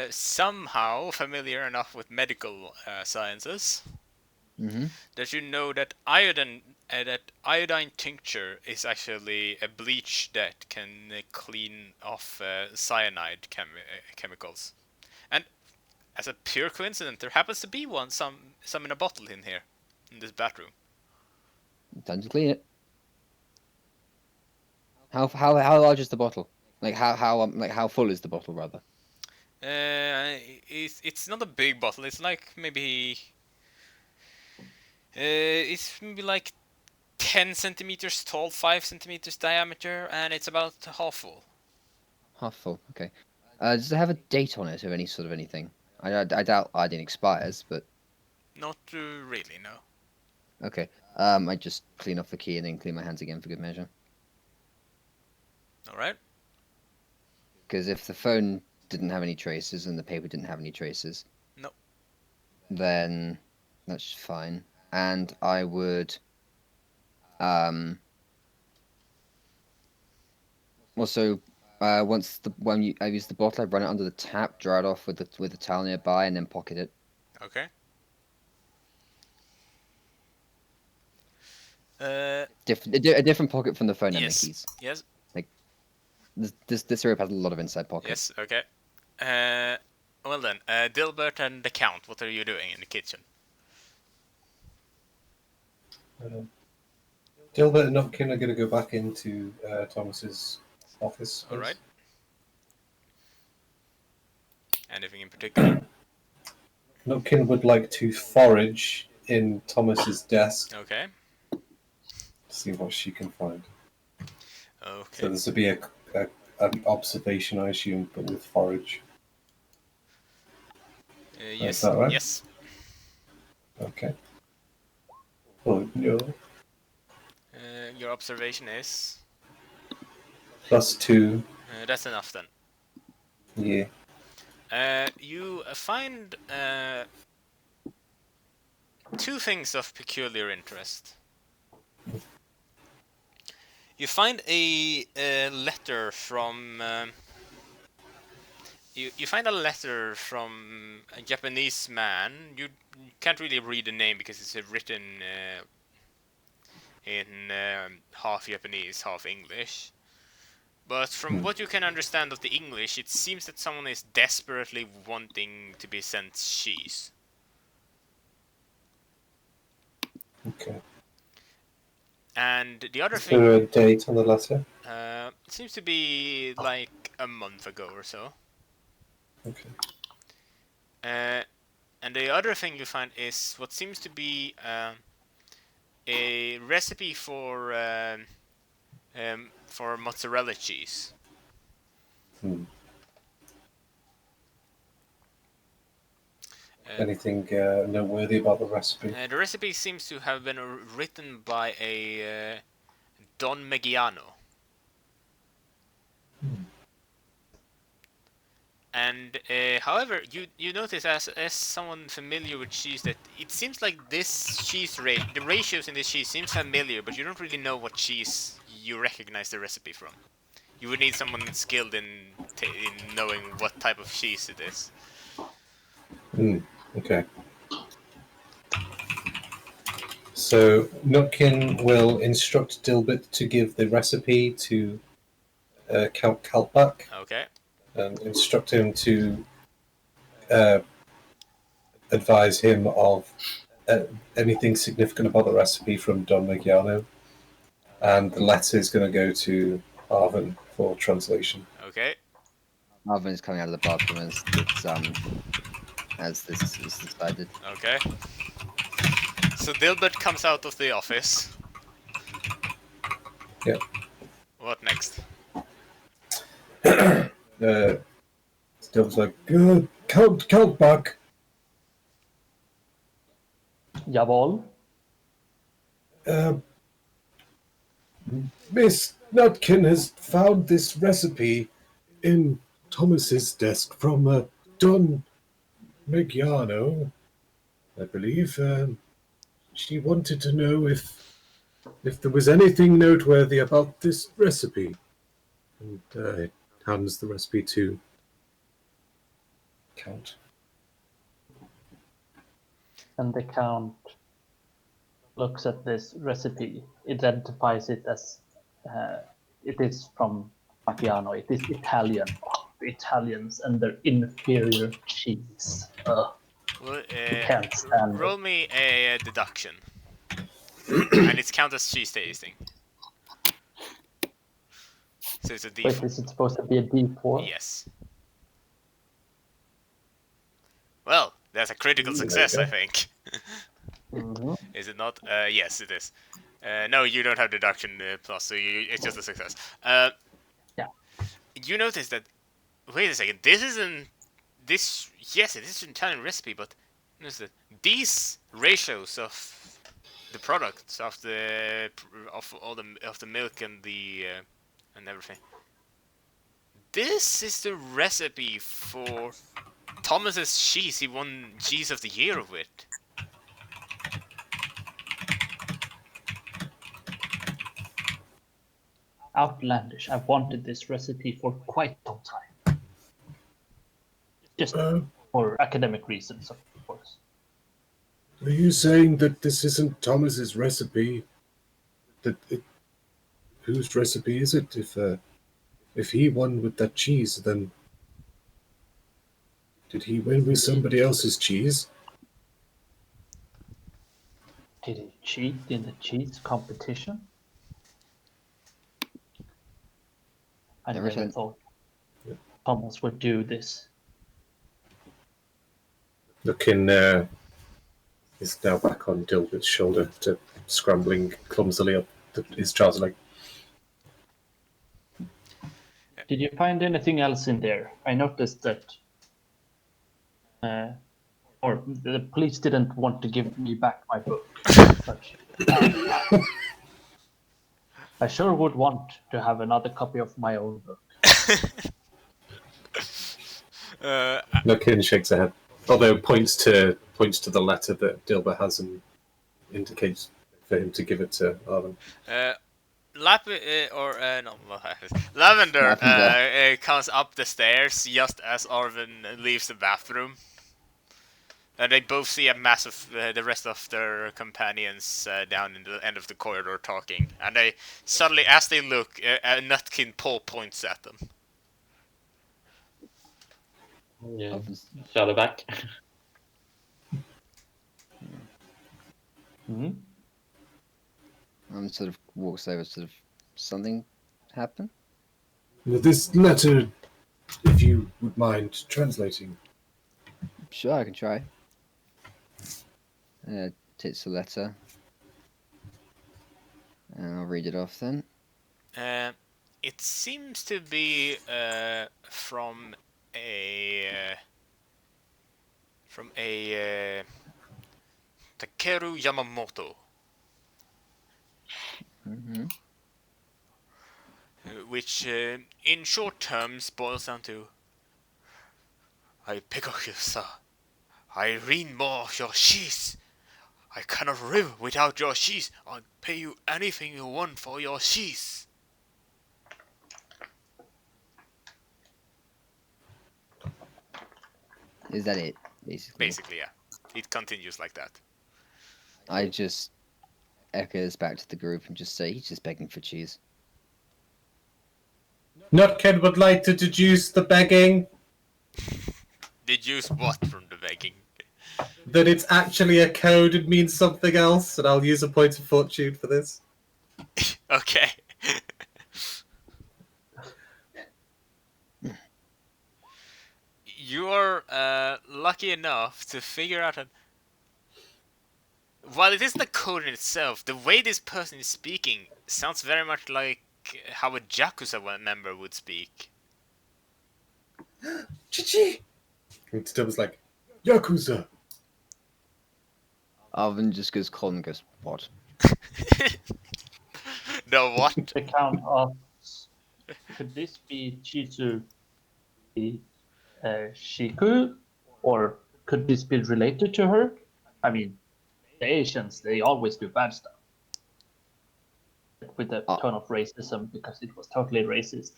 somehow familiar enough with medical sciences Mm-hmm. that you know that iodine tincture is actually a bleach that can clean off cyanide chemicals. And as a pure coincidence, there happens to be some in a bottle in here, in this bathroom. Time to clean it. How large is the bottle? Like how full is the bottle rather? It's not a big bottle. It's like maybe it's maybe like 10 centimeters tall, 5 centimeters diameter, and it's about half full. Half full. Okay. Does it have a date on it of any sort of anything? I doubt iodine expires, but Not really, no. okay. I just clean off the key and then clean my hands again for good measure. All right. Because if the phone didn't have any traces and the paper didn't have any traces, No. then that's fine. And I would also when I use the bottle, I run it under the tap, dry it off with the towel nearby, and then pocket it. Okay. A different pocket from the phone and the Yes. keys. Yes. Like this rope has a lot of inside pockets. Yes. Okay. Well then, Dilbert and the Count, what are you doing in the kitchen? Dilbert and Nutkin are going to go back into Thomas's office. All right. Anything in particular? Nutkin would like to forage in Thomas's desk, Okay. see what she can find. So Okay. this would be an observation, I assume, but with forage. Yes. that right? Yes. Okay. Oh no. Your observation is. +2. That's enough then. Yeah. You find two things of peculiar interest. You find a letter from. You find a letter from a Japanese man. You can't really read the name because it's written in half Japanese, half English. But from what you can understand of the English, it seems that someone is desperately wanting to be sent cheese. Okay. And the other Is thing there a date on the letter? seems to be like a month ago or so. Okay. And the other thing you find is what seems to be a recipe for mozzarella cheese. Anything noteworthy about the recipe? The recipe seems to have been written by a Don Meggiano. And however, you notice as someone familiar with cheese that it seems like this cheese the ratios in this cheese seems familiar, but you don't really know what cheese you recognize the recipe from. You would need someone skilled in knowing what type of cheese it is. Okay. So Nutkin will instruct Dilbert to give the recipe to Count Kalpak Okay. and instruct him to advise him of anything significant about the recipe from Don Meggiano. And the letter is going to go to Arvin for translation. Okay. Marvin is coming out of the bathroom as this is decided. Okay. So Dilbert comes out of the office. Yeah. What next? Dilbert's like, Count back. Jawohl. Uh, Miss Nutkin has found this recipe in Thomas's desk from Don Meggiano, I believe. She wanted to know if there was anything noteworthy about this recipe. And it hands the recipe to Count. And the Count looks at this recipe, identifies it as it is from Macchiano. It is Italian. Oh, the Italians and their inferior cheese. Well, Can't stand roll it. me a deduction. And it's count as cheese tasting. So it's a Wait, D4. is it supposed to be a D4? Yes. Well, that's a critical success, I think. Mhm. Is it not? Yes, it is. No, you don't have deduction plus, so it's just a success. Yeah. You notice that. Wait a second. This isn't. This. Yes, it is an Italian recipe, but notice that these ratios of the products of the milk and the and everything. This is the recipe for Thomas's cheese. He won Cheese of the Year with. Outlandish. I've wanted this recipe for quite some time. Just for academic reasons, of course. Are you saying that this isn't Thomas's recipe? Whose recipe is it? If he won with that cheese, then did he win with somebody else's cheese? Did he cheat in the cheese competition? I Never never said- thought Thomas would do this. Looking is now back on Dilbert's shoulder, to scrambling clumsily up his trouser leg. Did you find anything else in there? I noticed that, or the police didn't want to give me back my book. But, I sure would want to have another copy of my own book. Looking shakes her head, although points to the letter that Dilbert has and indicates for him to give it to Arlen. Lavender Lavender. comes up the stairs just as Arvin leaves the bathroom. And they both see a massive, the rest of their companions down in the end of the corridor talking. And they suddenly, as they look, Nutkin Paul points at them. Yeah. Obvious- Shadow back. Hmm? Sort of walks over, sort of something happened. This letter, if you would mind translating. Sure, I can try. Takes the letter, and I'll read it off then. It seems to be from a Takeru Yamamoto, Mm-hmm. which in short terms boils down to I Pegasus, I read more of your cheese. I cannot live without your cheese. I'll pay you anything you want for your cheese. Is that it? Basically, yeah. It continues like that. I just echoes back to the group and just say he's just begging for cheese. Nutkin would like to deduce the begging Deduce what from the begging? that it's actually a code and means something else, and I'll use a point of fortune for this. Okay. You're lucky enough to figure out that while it isn't a code in itself, the way this person is speaking sounds very much like how a Yakuza member would speak. Chichi! And Tadil was like, Yakuza! Alvin just goes cold and goes, what? No, what? The Count asks, could this be Chizu the Shiku? Or could this be related to her? I mean, the Asians, they always do bad stuff. With a tone of racism, because it was totally racist.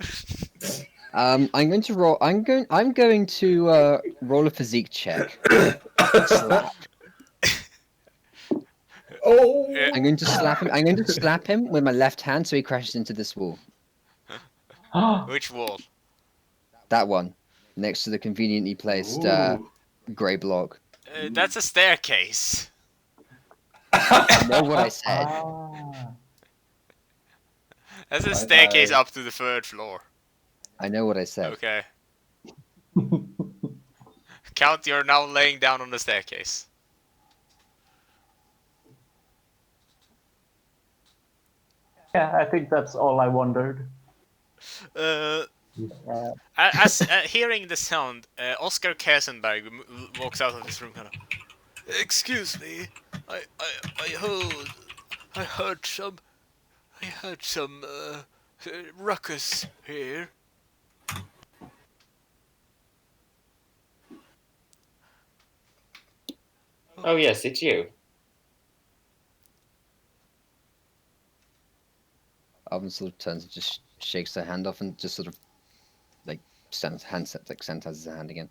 I'm going to roll. I'm going to roll a physique check. Slap. Oh! Yeah. I'm going to slap him. I'm going to slap him with my left hand so he crashes into this wall. Which wall? That one, next to the conveniently placed Ooh. grey block. That's a staircase. I know what I said. Ah. That's a Bye staircase bye. up to the 3rd floor. I know what I said. Okay. Count, you're now laying down on the staircase. Yeah, I think that's all I wondered. Uh, Uh, as hearing the sound, Oscar Kesenberg walks out of his room kind of. Excuse me, I heard some ruckus here. Oh yes, it's you. Alvin sort of turns and just shakes her hand off and just sort of like sanitizes his hand again.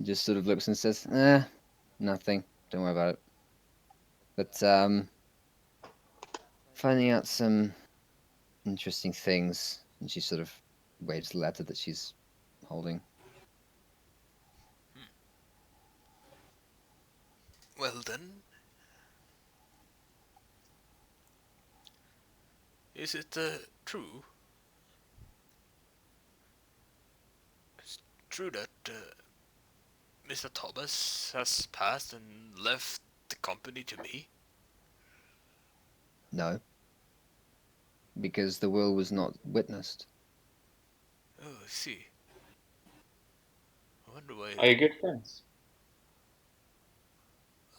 Just sort of looks and says, nothing. Don't worry about it. But finding out some interesting things, and she sort of waves the letter that she's holding. Well then, is it true? It's true that Mr. Thomas has passed and left the company to me? No, because the will was not witnessed. Oh, I see. I wonder why. Are you good friends?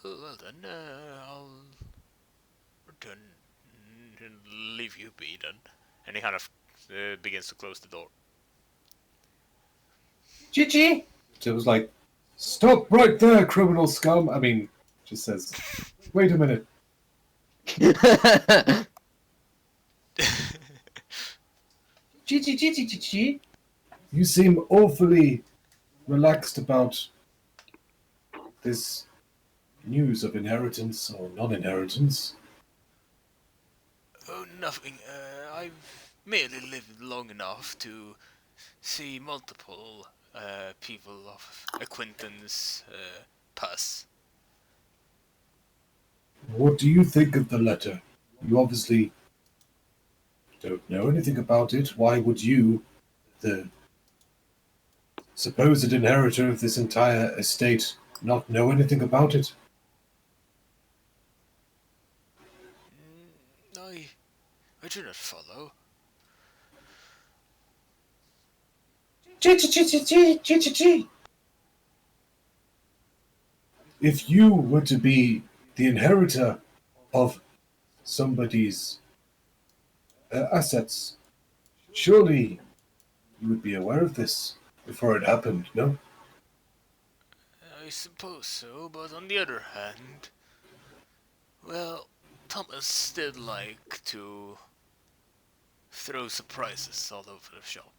Well then, I'll return and leave you be then. And he kind of begins to close the door. Chichi! Tadil was like, stop right there, criminal scum! I mean, just says, wait a minute. Chichi. You seem awfully relaxed about this news of inheritance or non-inheritance. Oh, nothing. I've merely lived long enough to see multiple people of acquaintance pass. What do you think of the letter? You obviously don't know anything about it. Why would you, the supposed inheritor of this entire estate, not know anything about it? I do not follow. If you were to be the inheritor of somebody's assets, surely you would be aware of this before it happened, no? I suppose so, but on the other hand, well, Thomas did like to throw surprises all over the shop.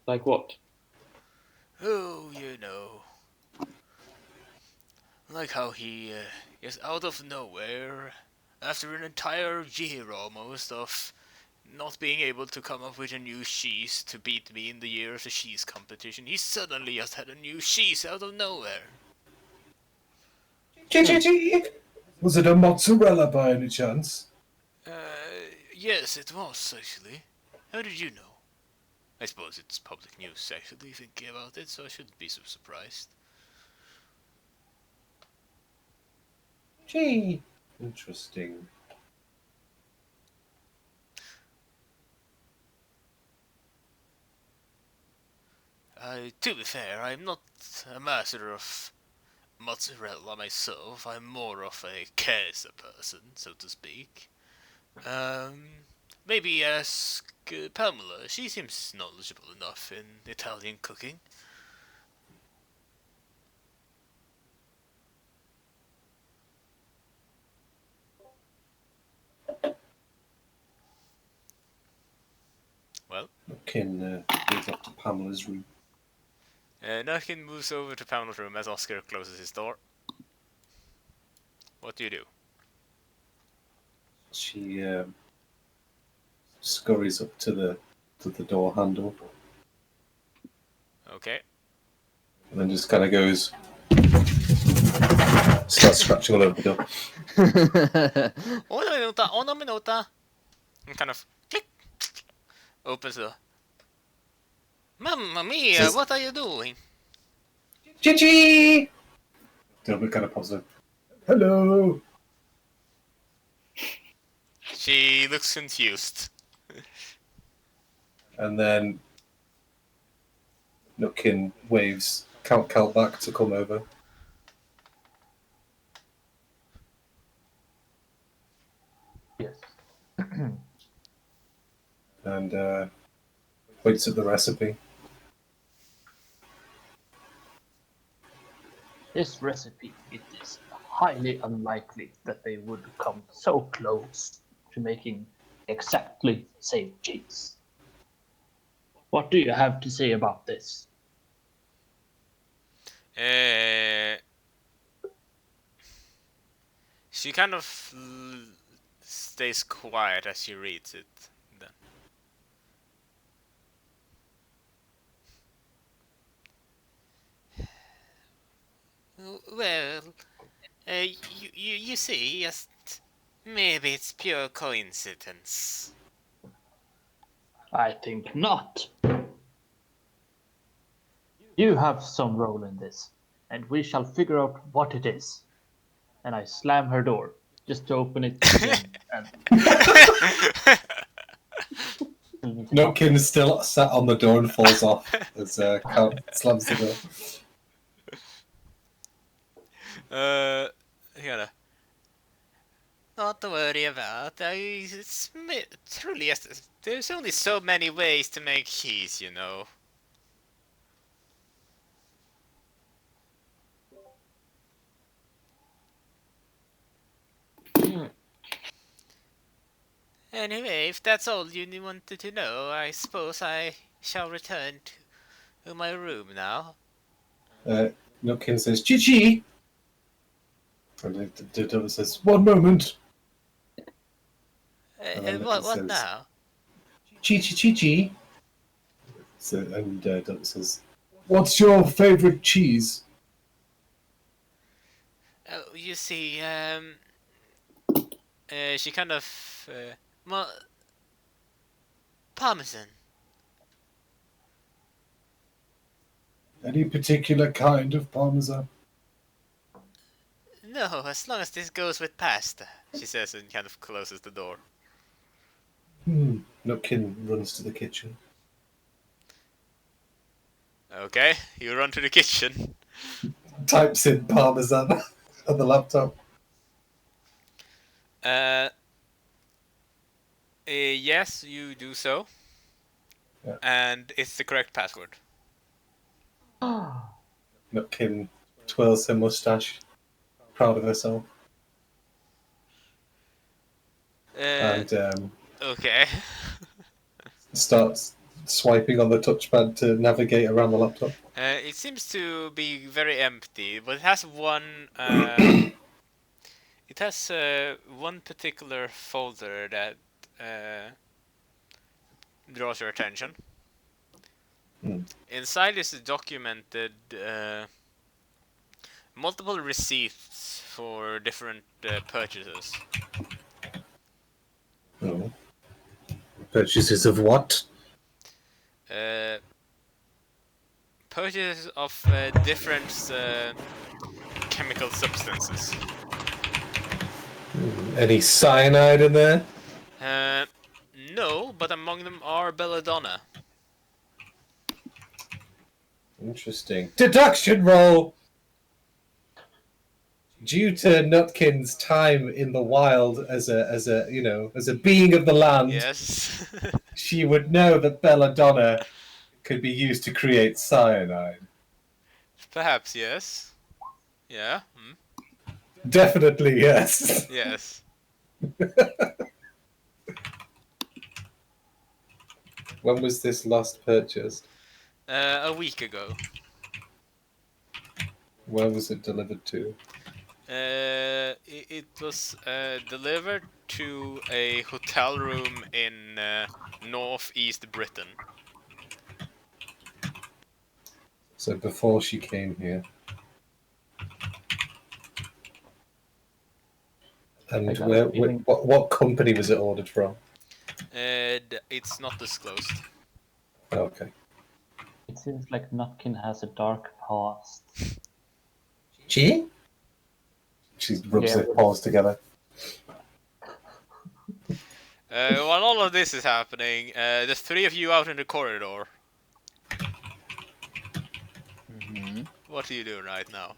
Like what? Oh, you know. Like how he is out of nowhere, after an entire year almost of not being able to come up with a new cheese to beat me in the year of the cheese competition, he suddenly just had a new cheese out of nowhere. Was it a mozzarella by any chance? Yes, it was, actually. How did you know? I suppose it's public news, actually, thinking about it, so I shouldn't be so surprised. Gee. Interesting. To be fair, I'm not a master of mozzarella myself. I'm more of a Caesar person, so to speak. Um, Maybe ask Pamela. She seems knowledgeable enough in Italian cooking. Well, Nutkin goes up to Pamela's room. Nutkin moves over to Pamela's room as Oscar closes his door. What do you do? She scurries up to the door handle Okay. and then just kind of goes, starts scratching all over the door. Una minuta. And kind of click, opens the door. Mamma mia, Says- what are you doing? Gigi! Dilbert kind of pops up. Hello! She looks confused. And then Nutkin waves Count back to come over. Yes. And points at the recipe. This recipe, it is highly unlikely that they would come so close to making exactly the same cheese. What do you have to say about this? She kind of stays quiet as she reads it. Then. Well, you see, just maybe it's pure coincidence. I think not. You have some role in this, and we shall figure out what it is. And I slam her door, just to open it again. And Nutkin is still sat on the door and falls off as Count slams the door. Gotta. Not to worry about. It's truly, there's only so many ways to make cheese, you know. Anyway, if that's all you wanted to know, I suppose I shall return to my room now. Nutkin says, Gigi! And the other says, 1 moment. then What it says- now? Gigi. So, and Dilbert says, what's your favourite cheese? You see, she kind of, Parmesan. Any particular kind of parmesan? No, as long as this goes with pasta, she says and kind of closes the door. Nutkin runs to the kitchen. Okay, you run to the kitchen. Types in parmesan on the laptop. Yes, you do so. Yeah. And it's the correct password. Nutkin twirls her moustache, proud of herself. And Okay. starts swiping on the touchpad to navigate around the laptop. It seems to be very empty, but it has one. It has one particular folder that draws your attention. Inside is documented multiple receipts for different purchases. Oh. Purchases of what? Purchases of different chemical substances. Any cyanide in there? No, but among them are belladonna. Interesting. Deduction roll! Due to Nutkin's time in the wild as a being of the land, Yes. she would know that belladonna could be used to create cyanide. Perhaps yes. Yeah. Definitely yes. Yes. When was this last purchased? A week ago. Where was it delivered to? It was delivered to a hotel room in northeast Britain. So before she came here. And I got a feeling- what company was it ordered from? It's not disclosed. Okay. It seems like Nutkin has a dark past. She? She rubs Yeah. her paws together. While all of this is happening, the three of you out in the corridor. Mm-hmm. What are you doing right now?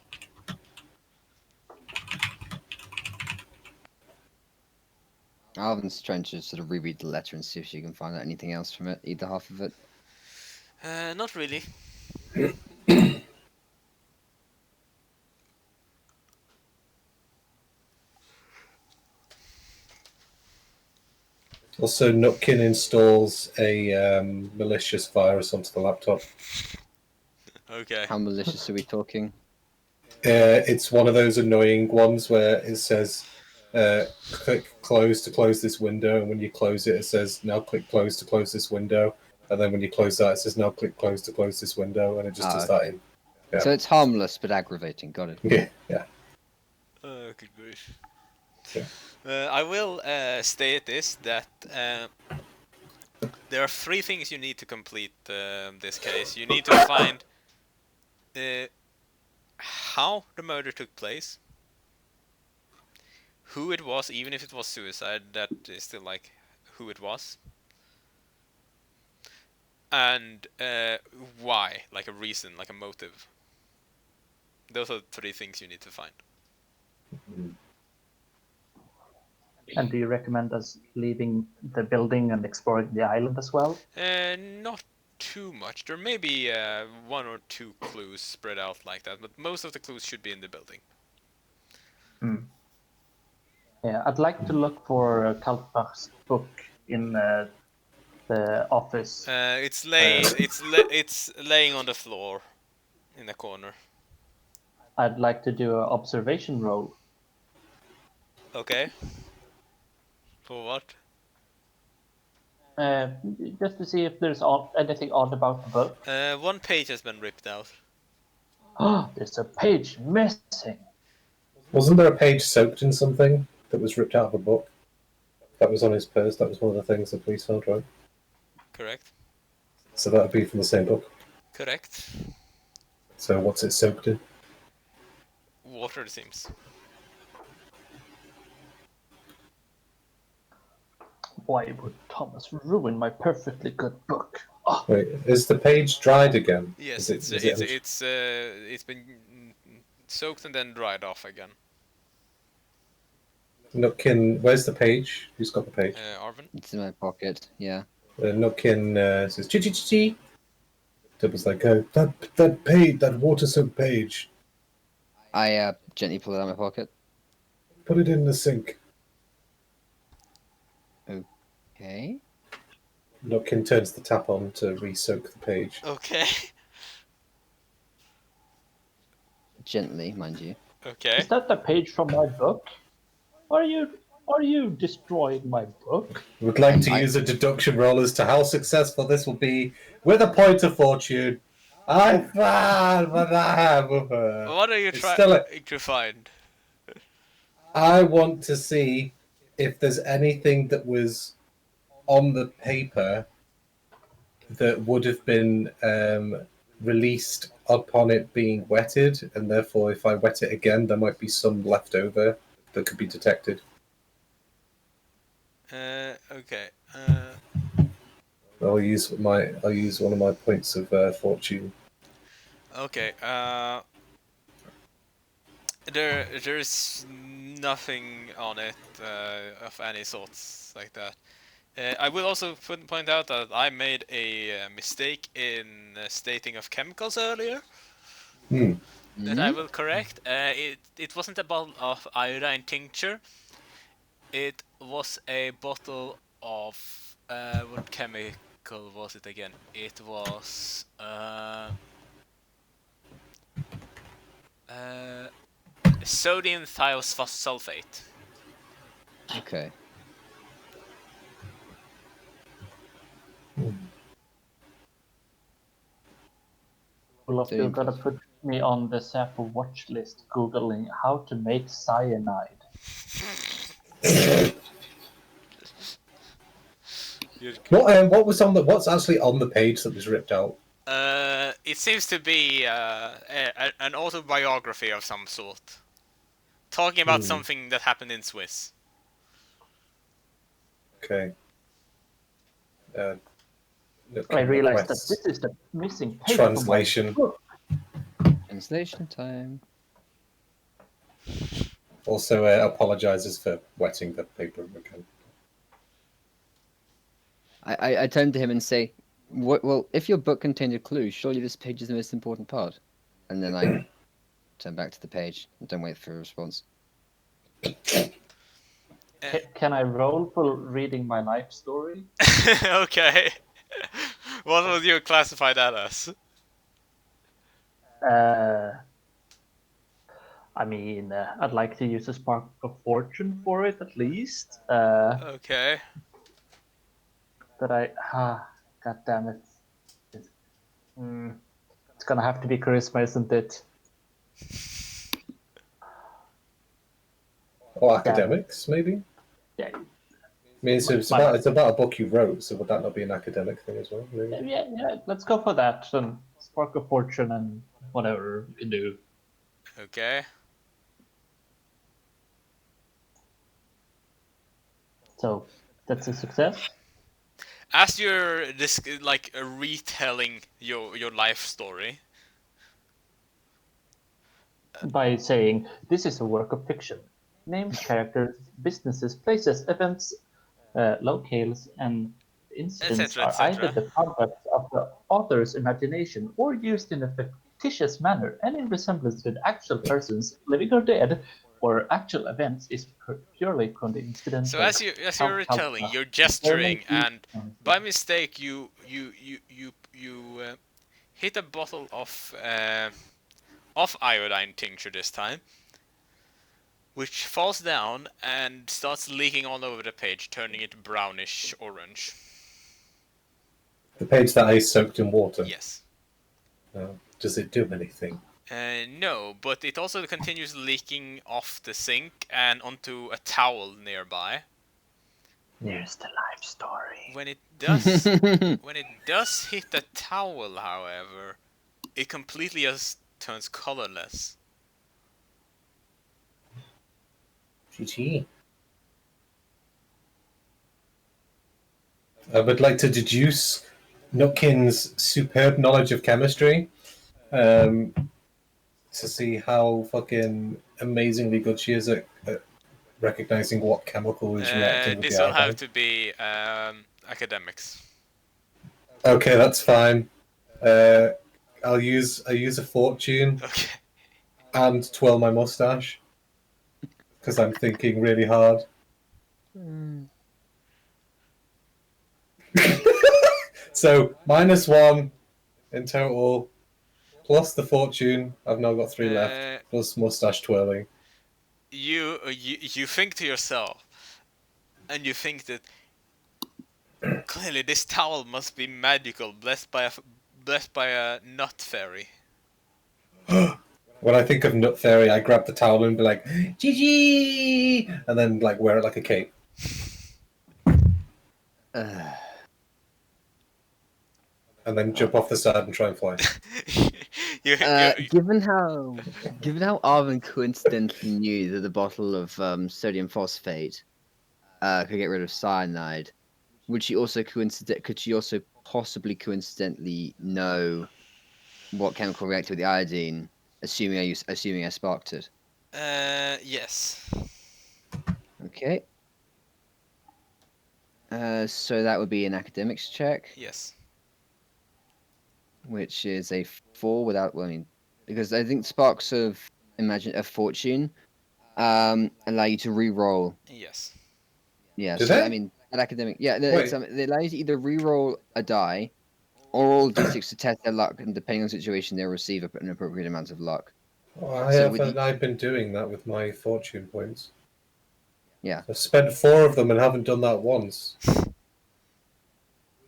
Alvin's trying to sort of reread the letter and see if she can find out anything else from it, either half of it. Not really. Also, Nutkin installs a malicious virus onto the laptop. Okay. How malicious are we talking? It's one of those annoying ones where it says click close to close this window, and when you close it, it says now click close to close this window, and then when you close that, it says now click close to close this window, and it just does that in. Yeah. So it's harmless but aggravating. Got it. Yeah. Good grief. Yeah. I will state this, that there are three things you need to complete this case. You need to find how the murder took place, who it was, even if it was suicide, that is still like who it was, and why, like a reason, like a motive. Those are the three things you need to find. And do you recommend us leaving the building and exploring the island as well? Not too much. There may be one or two clues spread out like that, but most of the clues should be in the building. Yeah, I'd like to look for Kaltbach's book in the office. It's laying on the floor in the corner. I'd like to do an observation roll. Okay. For what? Just to see if there's anything odd about the book. One page has been ripped out. Oh, there's a page missing. Wasn't there a page soaked in something that was ripped out of a book? That was on his purse. That was one of the things the police found, right? Correct. So that would be from the same book. Correct. So what's it soaked in? Water, it seems. Why would Thomas ruin my perfectly good book? Oh, Wait, is the page dried again? Yes, Is it's been soaked and then dried off again. Nutkin, where's the page? Who's got the page? Arvin? It's in my pocket. Yeah. Nutkin says, "Chi-chi-chi-chi." Double's like, that page, that water-soaked page. I gently pull it out of my pocket. Put it in the sink. Okay. Nutkin turns the tap on to re-soak the page. Okay. Gently, mind you. Okay. is that the page from my book? Are you destroying my book? Would like to use a deduction roll as to how successful this will be with a point of fortune. I found what I have of her. What are you It's trying still to find? I want to see if there's anything that was on the paper that would have been released upon it being wetted, and therefore if I wet it again, there might be some left over that could be detected. Okay. I'll use one of my points of fortune. Okay. There's nothing on it of any sorts like that. I will also point out that I made a mistake in stating of chemicals earlier Hmm. that I will correct. It wasn't a bottle of iodine tincture. It was a bottle of what chemical was it again? It was uh, sodium thiosulfate. Okay. Olaf, you're Sodium gonna phosphate. put me on the Sappho watch list, googling how to make cyanide. What was on the? What's actually on the page that was ripped out? It seems to be an autobiography of some sort, talking about Hmm. something that happened in Swiss. Okay. I Looking realized that requests this is the missing page from my translation. book. Translation time. Also, apologizes for wetting the paper again. I turn to him and say, "What? Well, if your book contained a clue, surely this page is the most important part." And then I turn back to the page and don't wait for a response. Can I roll for reading my life story? Okay. What would you classify that as? Uh, I mean, I'd like to use a spark of fortune for it at least. Okay. But God damn it. It's, it's gonna have to be charisma, isn't it? Or Damn it. academics, maybe. Yeah, I mean, it's about a book you wrote, so would that not be an academic thing as well? Maybe? yeah. Let's go for that. And spark of fortune and whatever we can do. Okay. So that's a success. As you're like retelling your life story. By saying this is a work of fiction. Names, characters, businesses, places, events, locales, and incidents Etc. are either etc. the product of the author's imagination or used in a fictitious manner. Any resemblance with actual persons, living or dead, or actual events is purely So coincidental. as you're retelling, you're gesturing, and by mistake you hit a bottle of iodine tincture this time, which falls down and starts leaking all over the page, turning it brownish orange. The page that I soaked in water. Yes. Does it do anything? No, but it also continues leaking off the sink and onto a towel nearby. Here's the life story. When it does hit the towel, however, it completely just turns colorless. GG. I would like to deduce Nutkin's superb knowledge of chemistry to see how fucking amazingly good she is at recognizing what chemical is reacting with This the will have iodine. to be academics. Okay, that's fine. I'll use a fortune Okay. and twirl my mustache because I'm thinking really hard. So -1 in total, plus the fortune. I've now got 3 left, plus mustache twirling. You think to yourself, and you think that clearly this towel must be magical, blessed by a nut fairy. When I think of Nut Fairy, I grab the towel and be like, GG! And then like wear it like a cape. And then jump off the side and try and fly. Given how Arvin coincidentally knew that the bottle of sodium phosphate could get rid of cyanide, could she also possibly coincidentally know what chemical reacted with the iodine, assuming I sparked it. Yes. Okay. So that would be an academics check, Yes. which is a 4 without. Well, I mean, because I think sparks of fortune allow you to re-roll. Yes. Yeah. Do So I they? mean, an academic. Yeah, Wait. they allow you to either re-roll a die or roll d6 to test their luck, and depending on the situation, they'll receive an appropriate amount of luck. So with the, I've been doing that with my fortune points. yeah, I've spent 4 of them and haven't done that once.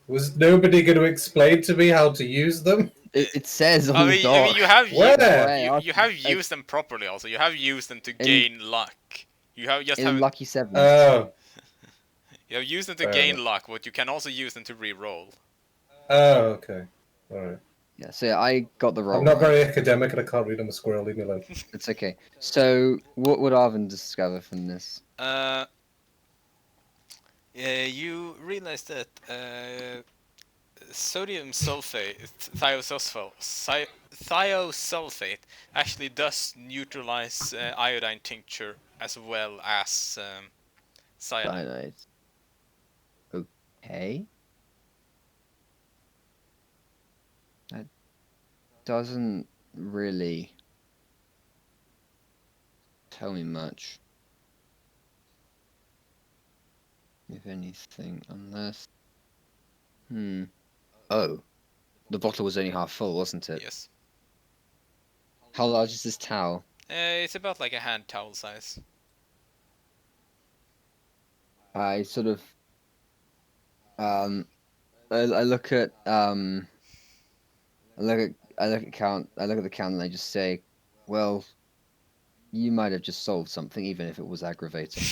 Was nobody going to explain to me how to use them? it says on I the mean, dock. you have Where? you have used them properly. Also, you have used them to In- gain luck. You have just in haven't. lucky sevens. Oh, You have used them to fair gain enough. luck, but you can also use them to re-roll. Oh, okay. All right. Yeah, so I got the roll I'm not right. very academic and I can't read on the squirrel. Leave me alone. It's okay. So what would Arvin discover from this? You realize that sodium sulfate, thiosulfate, actually does neutralize iodine tincture as well as cyanide. Cyanide. Okay. That doesn't really tell me much. If anything, unless... Oh. The bottle was only half full, wasn't it? Yes. How large is this towel? It's about like a hand towel size. I sort of... I look at... I look at the count and I just say, well, you might have just solved something, even if it was aggravating.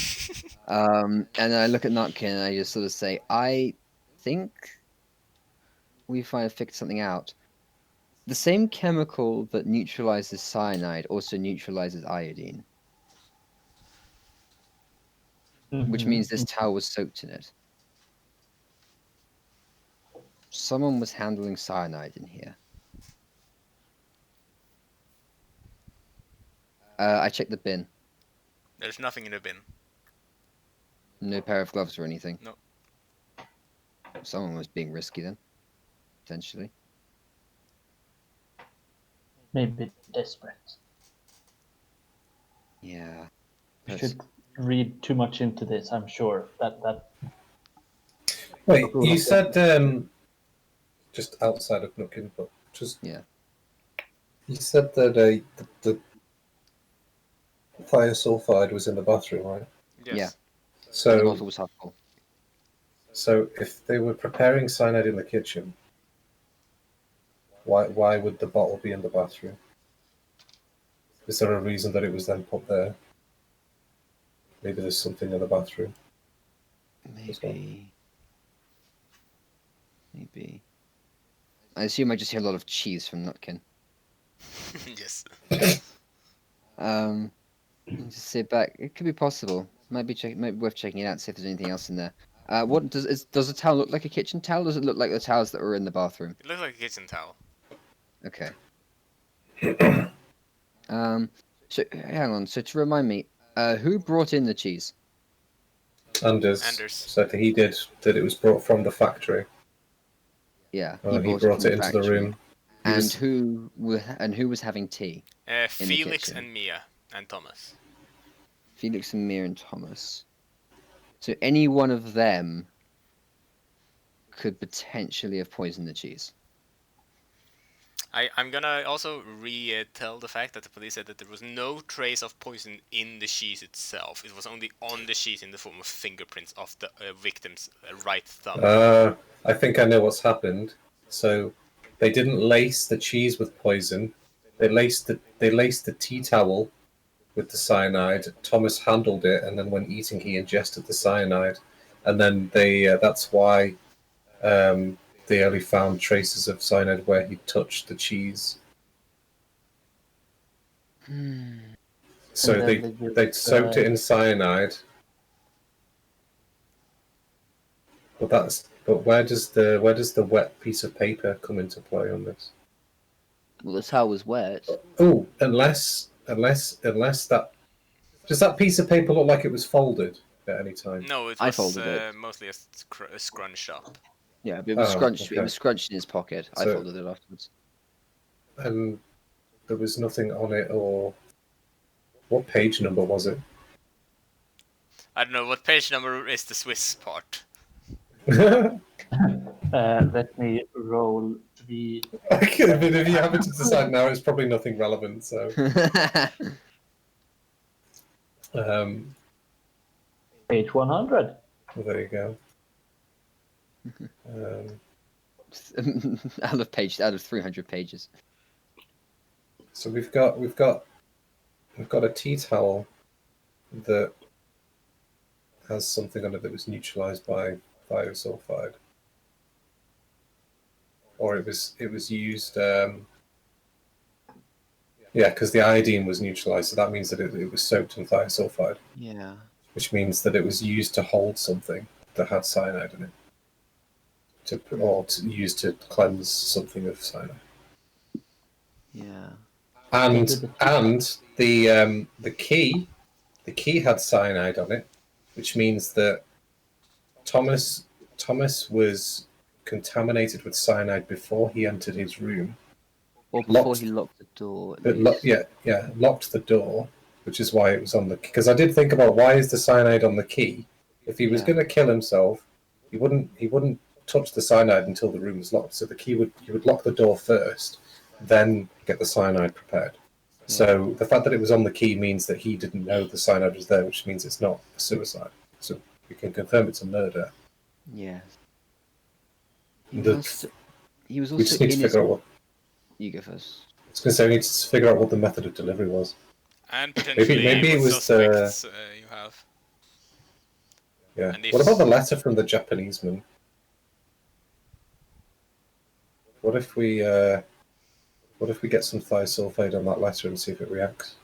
And then I look at Nutkin and I just sort of say, I think we finally figured something out. The same chemical that neutralizes cyanide also neutralizes iodine, which means this towel was soaked in it. Someone was handling cyanide in here. I checked the bin. There's nothing in the bin. No pair of gloves or anything. No. Someone was being risky then, potentially. Maybe desperate. Yeah. We That's- should read too much into this, I'm sure. That Wait, you said just outside of Nookin, but just Yeah. you said that the thiosulfide was in the bathroom, right? Yes. Yeah. The So bottle was half full. so if they were preparing cyanide in the kitchen, why would the bottle be in the bathroom? Is there a reason that it was then put there? Maybe there's something in the bathroom. Maybe. Maybe. I assume I just hear a lot of cheese from Nutkin. Yes. Just sit back. It could be possible. Might be worth checking it out, see if there's anything else in there. What does the towel look like a kitchen towel? Or does it look like the towels that were in the bathroom? It looks like a kitchen towel. Okay. So hang on. So to remind me, who brought in the cheese? Anders said that he did that. It was brought from the factory. Yeah, He brought brought from it into the factory. room. And who was having tea? Felix kitchen. and Mia and Thomas. Felix and Mir and Thomas. So any one of them could potentially have poisoned the cheese. I'm gonna also retell the fact that the police said that there was no trace of poison in the cheese itself. It was only on the cheese in the form of fingerprints of the victim's right thumb. I think I know what's happened. So they didn't lace the cheese with poison. They laced the tea towel with the cyanide. Thomas handled it, and then when eating, he ingested the cyanide, and then that's why they only found traces of cyanide where he touched the cheese. So And they then they soaked it in cyanide. But where does the wet piece of paper come into play on this? Well, the towel was wet. Oh, unless that does that piece of paper look like it was folded at any time? No, it I was folded it. mostly a scrunch up. Yeah, but it was Oh, scrunched. It okay. was scrunched in his pocket. I So- folded it afterwards. And there was nothing on it, or what page number was it? I don't know what page number is the Swiss part. Let me roll 3. Okay, but if you happen to decide now, it's probably nothing relevant. So, um, Page 100. well, there you go. out of 300 pages. So we've got a tea towel that has something on it that was neutralized by thiosulfide, or it was used. Yeah, because the iodine was neutralized, so that means that it was soaked in thiosulfide, Yeah. which means that it was used to hold something that had cyanide in it, or to use to cleanse something of cyanide. Yeah. And the key had cyanide on it, which means that Thomas was contaminated with cyanide before he entered his room. Or before Locked- he locked the door. At But least. locked the door, which is why it was on the. Because I did think about why is the cyanide on the key? If he was Yeah. going to kill himself, he wouldn't touch the cyanide until the room was locked. So he would lock the door first, then get the cyanide prepared. So the fact that it was on the key means that he didn't know the cyanide was there, which means it's not a suicide. So we can confirm it's a murder. Yeah. He, The- he was We also just need to in his. figure out what. You go first. I was going to say we need to figure out what the method of delivery was. And potentially maybe it what was suspects you have. Yeah. And if- What about the letter from the Japanese man? What if we get some thiosulfide on that letter and see if it reacts?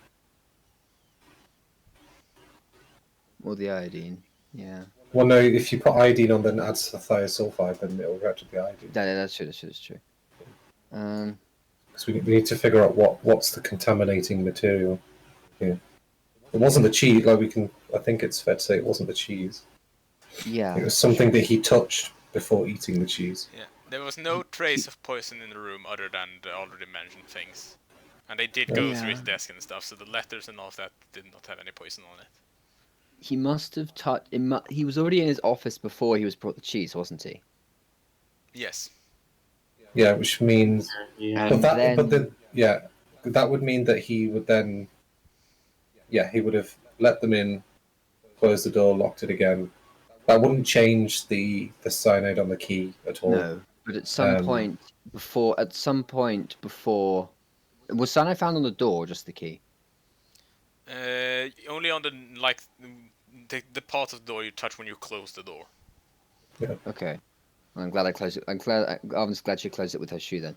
Or the iodine. Yeah. Well, no. If you put iodine on, then adds the thiosulfide, then it'll react with the iodine. That's true. That's true. Because we need to figure out what's the contaminating material. Yeah. It wasn't the cheese. I think it's fair to say it wasn't the cheese. Yeah. It was something that he touched before eating the cheese. Yeah, there was no trace of poison in the room other than the already mentioned things. And they did go through his Yeah. desk and stuff, so the letters and all of that did not have any poison on it. He must have touched. He was already in his office before he was brought the cheese, wasn't he? Yes. Yeah, which means. Yeah. And That would mean that he would then. Yeah, he would have let them in, closed the door, locked it again. That wouldn't change the cyanide on the key at all. No, but at some point before, was cyanide found on the door or just the key? Only on the part of the door you touch when you close the door. Okay, I'm glad I closed it. I'm just glad she closed it with her shoe then.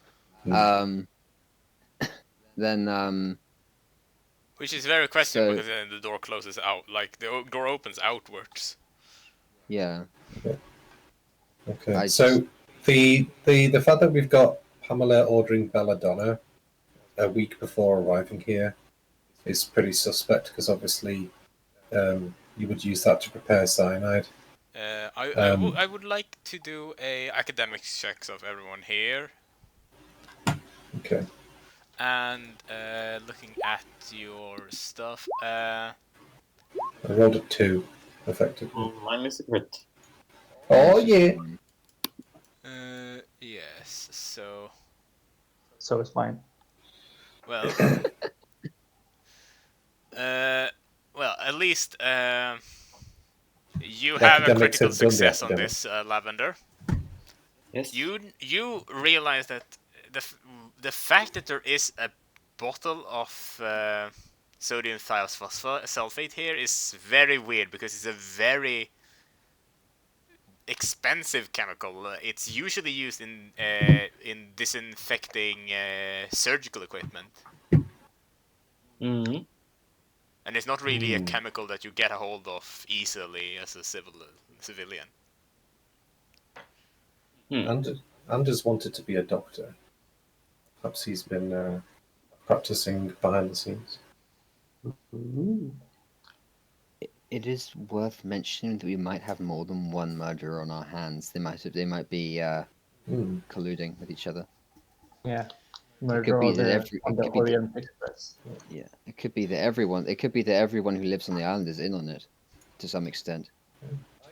Which is very questionable So- because then the door closes out, like the door opens outwards. Yeah. Okay. So the fact that we've got Pamela ordering belladonna a week before arriving here is pretty suspect because obviously you would use that to prepare cyanide. I would like to do a academic checks of everyone here. Okay. And looking at your stuff, I rolled a 2, effectively. Mine is a crit. Oh yeah. yes. So, So is mine. well, at least you have a academics critical have done the success on academic. this, Lavender. Yes. You realize that the fact that there is a bottle of sodium thiosulfate here is very weird because it's a very expensive chemical. It's usually used in disinfecting surgical equipment, Mm-hmm. and it's not really a chemical that you get a hold of easily as a civilian. Anders wanted to be a doctor. Perhaps he's been practicing behind the scenes. Ooh. It is worth mentioning that we might have more than one murderer on our hands. They might be Hmm. colluding with each other. Yeah. It Murder could be on that the it could be Orient Express. yeah, it could be that everyone who lives on the island is in on it, to some extent.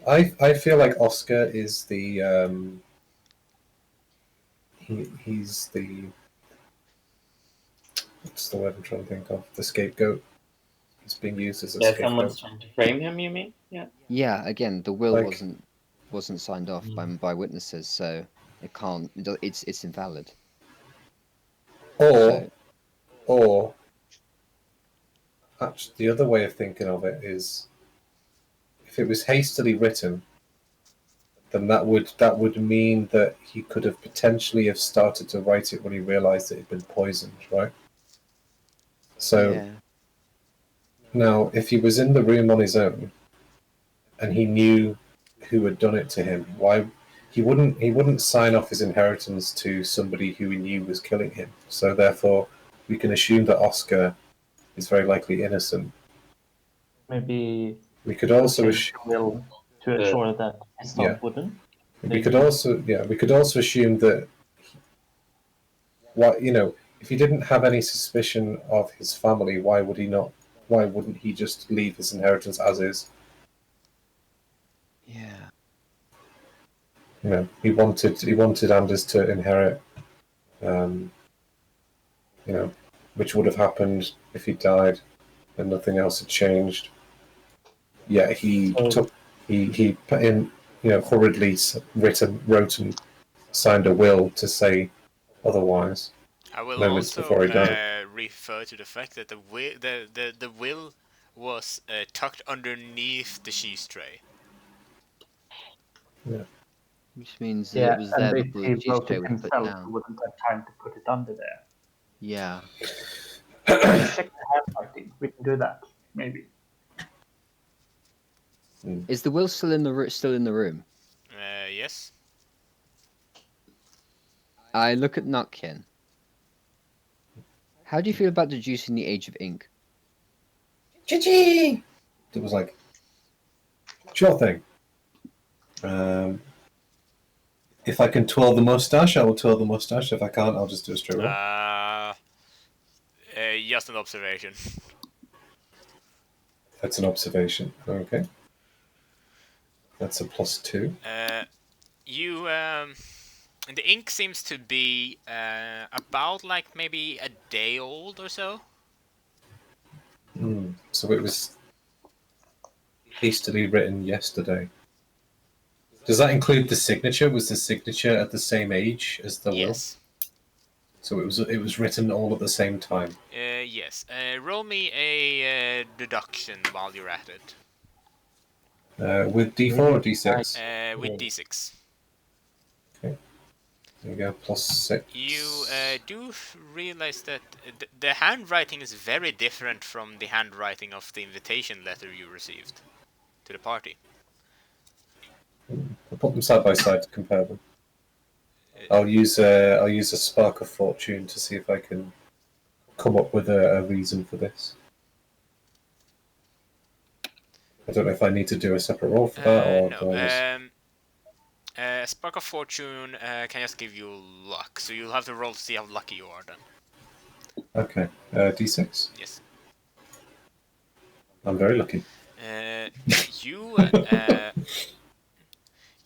I feel like Oscar is the he's the what's the word I'm trying to think of? The scapegoat. He's being used as a Yeah, scapegoat. someone's trying to frame him. You mean? Yeah. Yeah, again, the will Like- wasn't signed off Mm. by witnesses, so it can't. It's invalid. Or So or actually, the other way of thinking of it is, if it was hastily written, then that would mean that he could have potentially have started to write it when he realized it had been poisoned, right? So yeah, now, if he was in the room on his own and he knew who had done it to him, why he wouldn't sign off his inheritance to somebody who he knew was killing him. So therefore, we can assume that Oscar is very likely innocent. Maybe We could also change the will to ensure that his son Yeah. wouldn't. we could also assume that if he didn't have any suspicion of his family, why wouldn't he just leave his inheritance as is? yeah, He wanted Anders to inherit, um, which would have happened if he died and nothing else had changed. Yeah, So he put in, hurriedly wrote and signed a will to say otherwise. I will Moments also before he died. refer to the fact that the will was tucked underneath the cheese tray. which means that yeah, it was and there if before the he cheese wrote tray it was put himself, he down. wouldn't have time to put it under there. Yeah, Let's check the handwriting. We can do that, maybe. is the will still in the room? Yes. I look at Nutkin. How do you feel about deducing the age of ink? Chi-chi! It was like, sure thing. If I can twirl the mustache, I will twirl the mustache. If I can't, I'll just do a straight roll. Just an observation. That's an observation. Okay. That's a +2. The ink seems to be about like maybe a day old or so. So it was hastily written yesterday. Does that include the signature? Was the signature at the same age as the will? Yes. So it was written all at the same time. Yes. Roll me a deduction while you're at it. With D4 or D6? With d6. Okay. There you go. +6. You do realize that the handwriting is very different from the handwriting of the invitation letter you received to the party. I'll put them side by side to compare them. I'll use a spark of fortune to see if I can come up with a reason for this. I don't know if I need to do a separate roll for that or No. do I just... Spark of Fortune can just give you luck, so you'll have to roll to see how lucky you are then. Okay. D6. Yes. I'm very lucky. You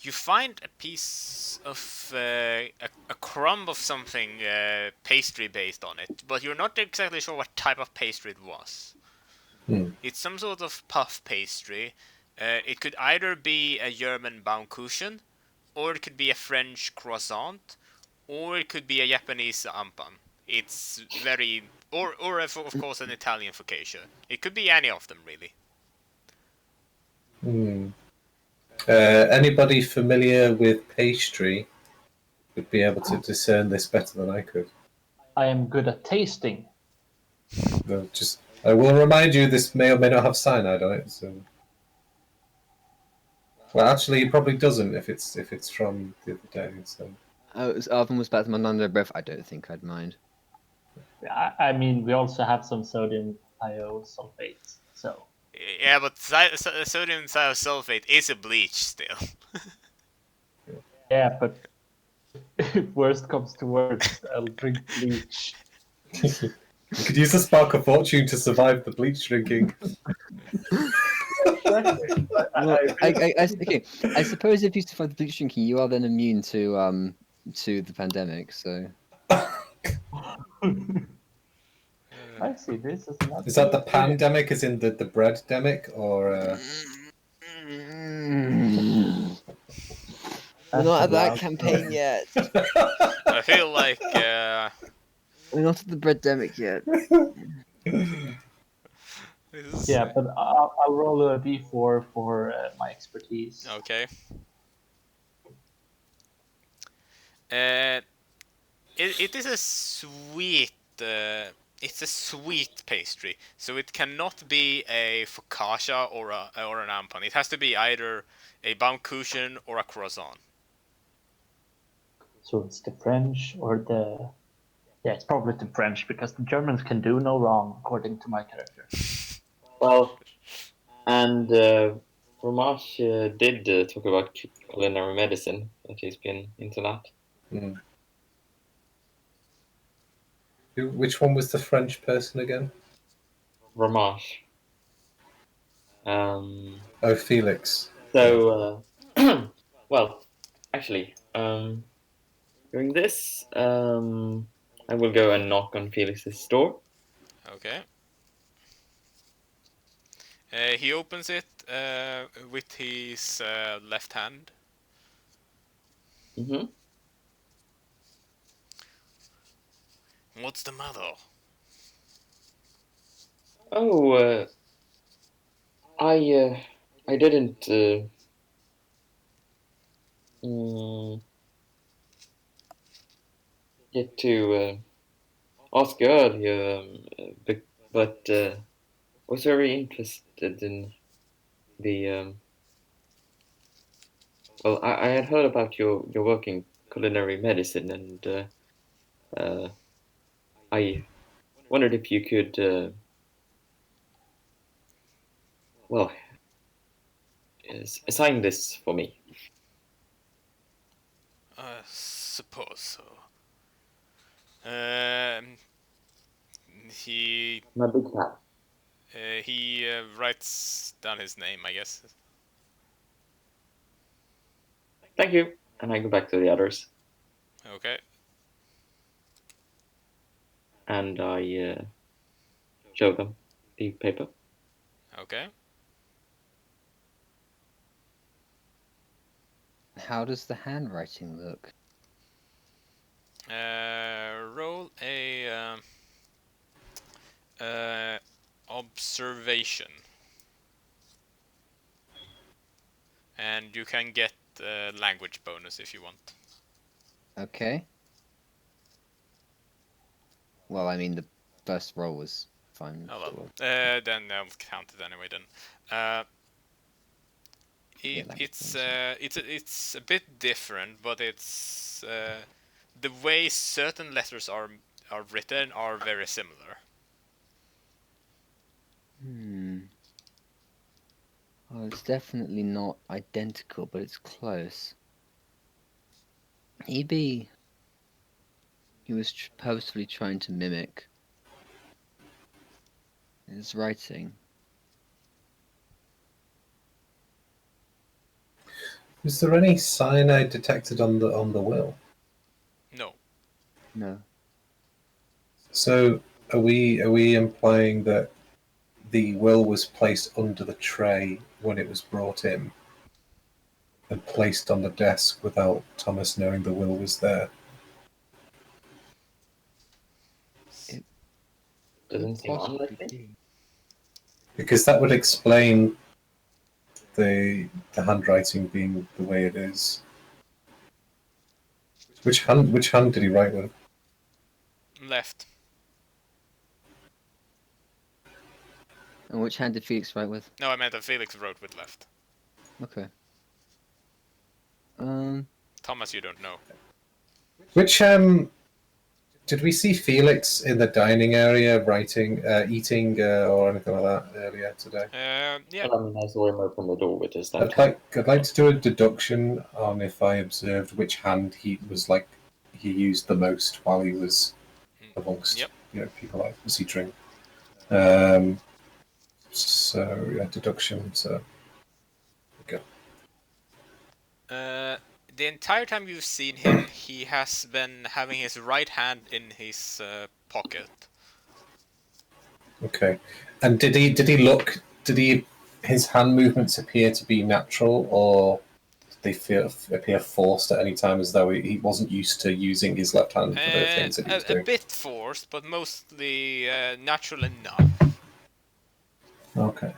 you find a piece of a crumb of something pastry based on it, but you're not exactly sure what type of pastry it was. It's some sort of puff pastry. It could either be a German Baumkuchen, or it could be a French croissant, or it could be a Japanese ampan. It's very, or of course an Italian focaccia. It could be any of them really. Anybody familiar with pastry would be able to discern this better than I could. I am good at tasting. I will remind you, this may or may not have cyanide on it. So, well, actually, it probably doesn't if it's from the other day. So, Oh, Arvin was about to mind under their breath. I don't think I'd mind. I mean, we also have some sodium thiosulfate, so Yeah, but sodium thiosulfate is a bleach still. yeah. But if worst comes to worst, I'll drink bleach. You could use the spark of fortune to survive the bleach drinking. Exactly. Well, okay. I suppose if you survive the bleach drinking, you are then immune to the pandemic. So I see. This is not. Is that the pandemic, as in the bread demic, or we're That's not a at that loud campaign yet. I feel like We're not at the breaddemic yet. this Yeah, but I'll roll a d4 for my expertise. okay. Uh, it is a sweet. It's a sweet pastry, so it cannot be a focaccia or an ampon. It has to be either a baumkuchen or a croissant. So it's the French or the. Yeah, it's probably the French because the Germans can do no wrong, according to my character. Well, and Romash did talk about culinary medicine, that he's been into that. which one was the French person again? Romash. Oh, Felix. So, well, actually, doing this, I will go and knock on Felix's door. Okay. He opens it with his left hand. Mm-hmm. What's the matter? Oh, I didn't mm, get to ask earlier, but was very interested in the. Well, I had heard about your work in culinary medicine, and I wondered if you could, well, assign this for me. I suppose so. Um, he I'm a big fan. writes down his name, I guess. Thank you. And I go back to the others, Okay. and I show them the paper. Okay. How does the handwriting look? Roll a observation, and you can get language bonus if you want. Okay. Well, I mean, the first roll was fine. Oh so well. Then I'll count it anyway. Then. Yeah, language It's bonus. it's a bit different, but it's the way certain letters are written are very similar. Oh, it's definitely not identical, but it's close. Maybe he was purposefully trying to mimic his writing. Is there any cyanide detected on the will? No. No. So are we implying that the will was placed under the tray when it was brought in and placed on the desk without Thomas knowing the will was there? It could Doesn't seem possibly unlikely. be. Because that would explain the handwriting being the way it is. Which hand did he write with? Left. And which hand did Felix write with? No, I meant that Felix wrote with left. Okay. Thomas, you don't know. Which Did we see Felix in the dining area writing, eating, or anything like that earlier today? Yeah. I mean, I saw him open the door with his left I'd like to do a deduction on if I observed which hand he used the most while he was amongst Yep. people like was he drink. So yeah, deduction. So go. The entire time you've seen him, he has been having his right hand in his pocket. Okay. And did he look? His hand movements appear to be natural, or did they appear forced at any time, as though he wasn't used to using his left hand for the things that he was A doing? bit forced, but mostly natural enough. Okay.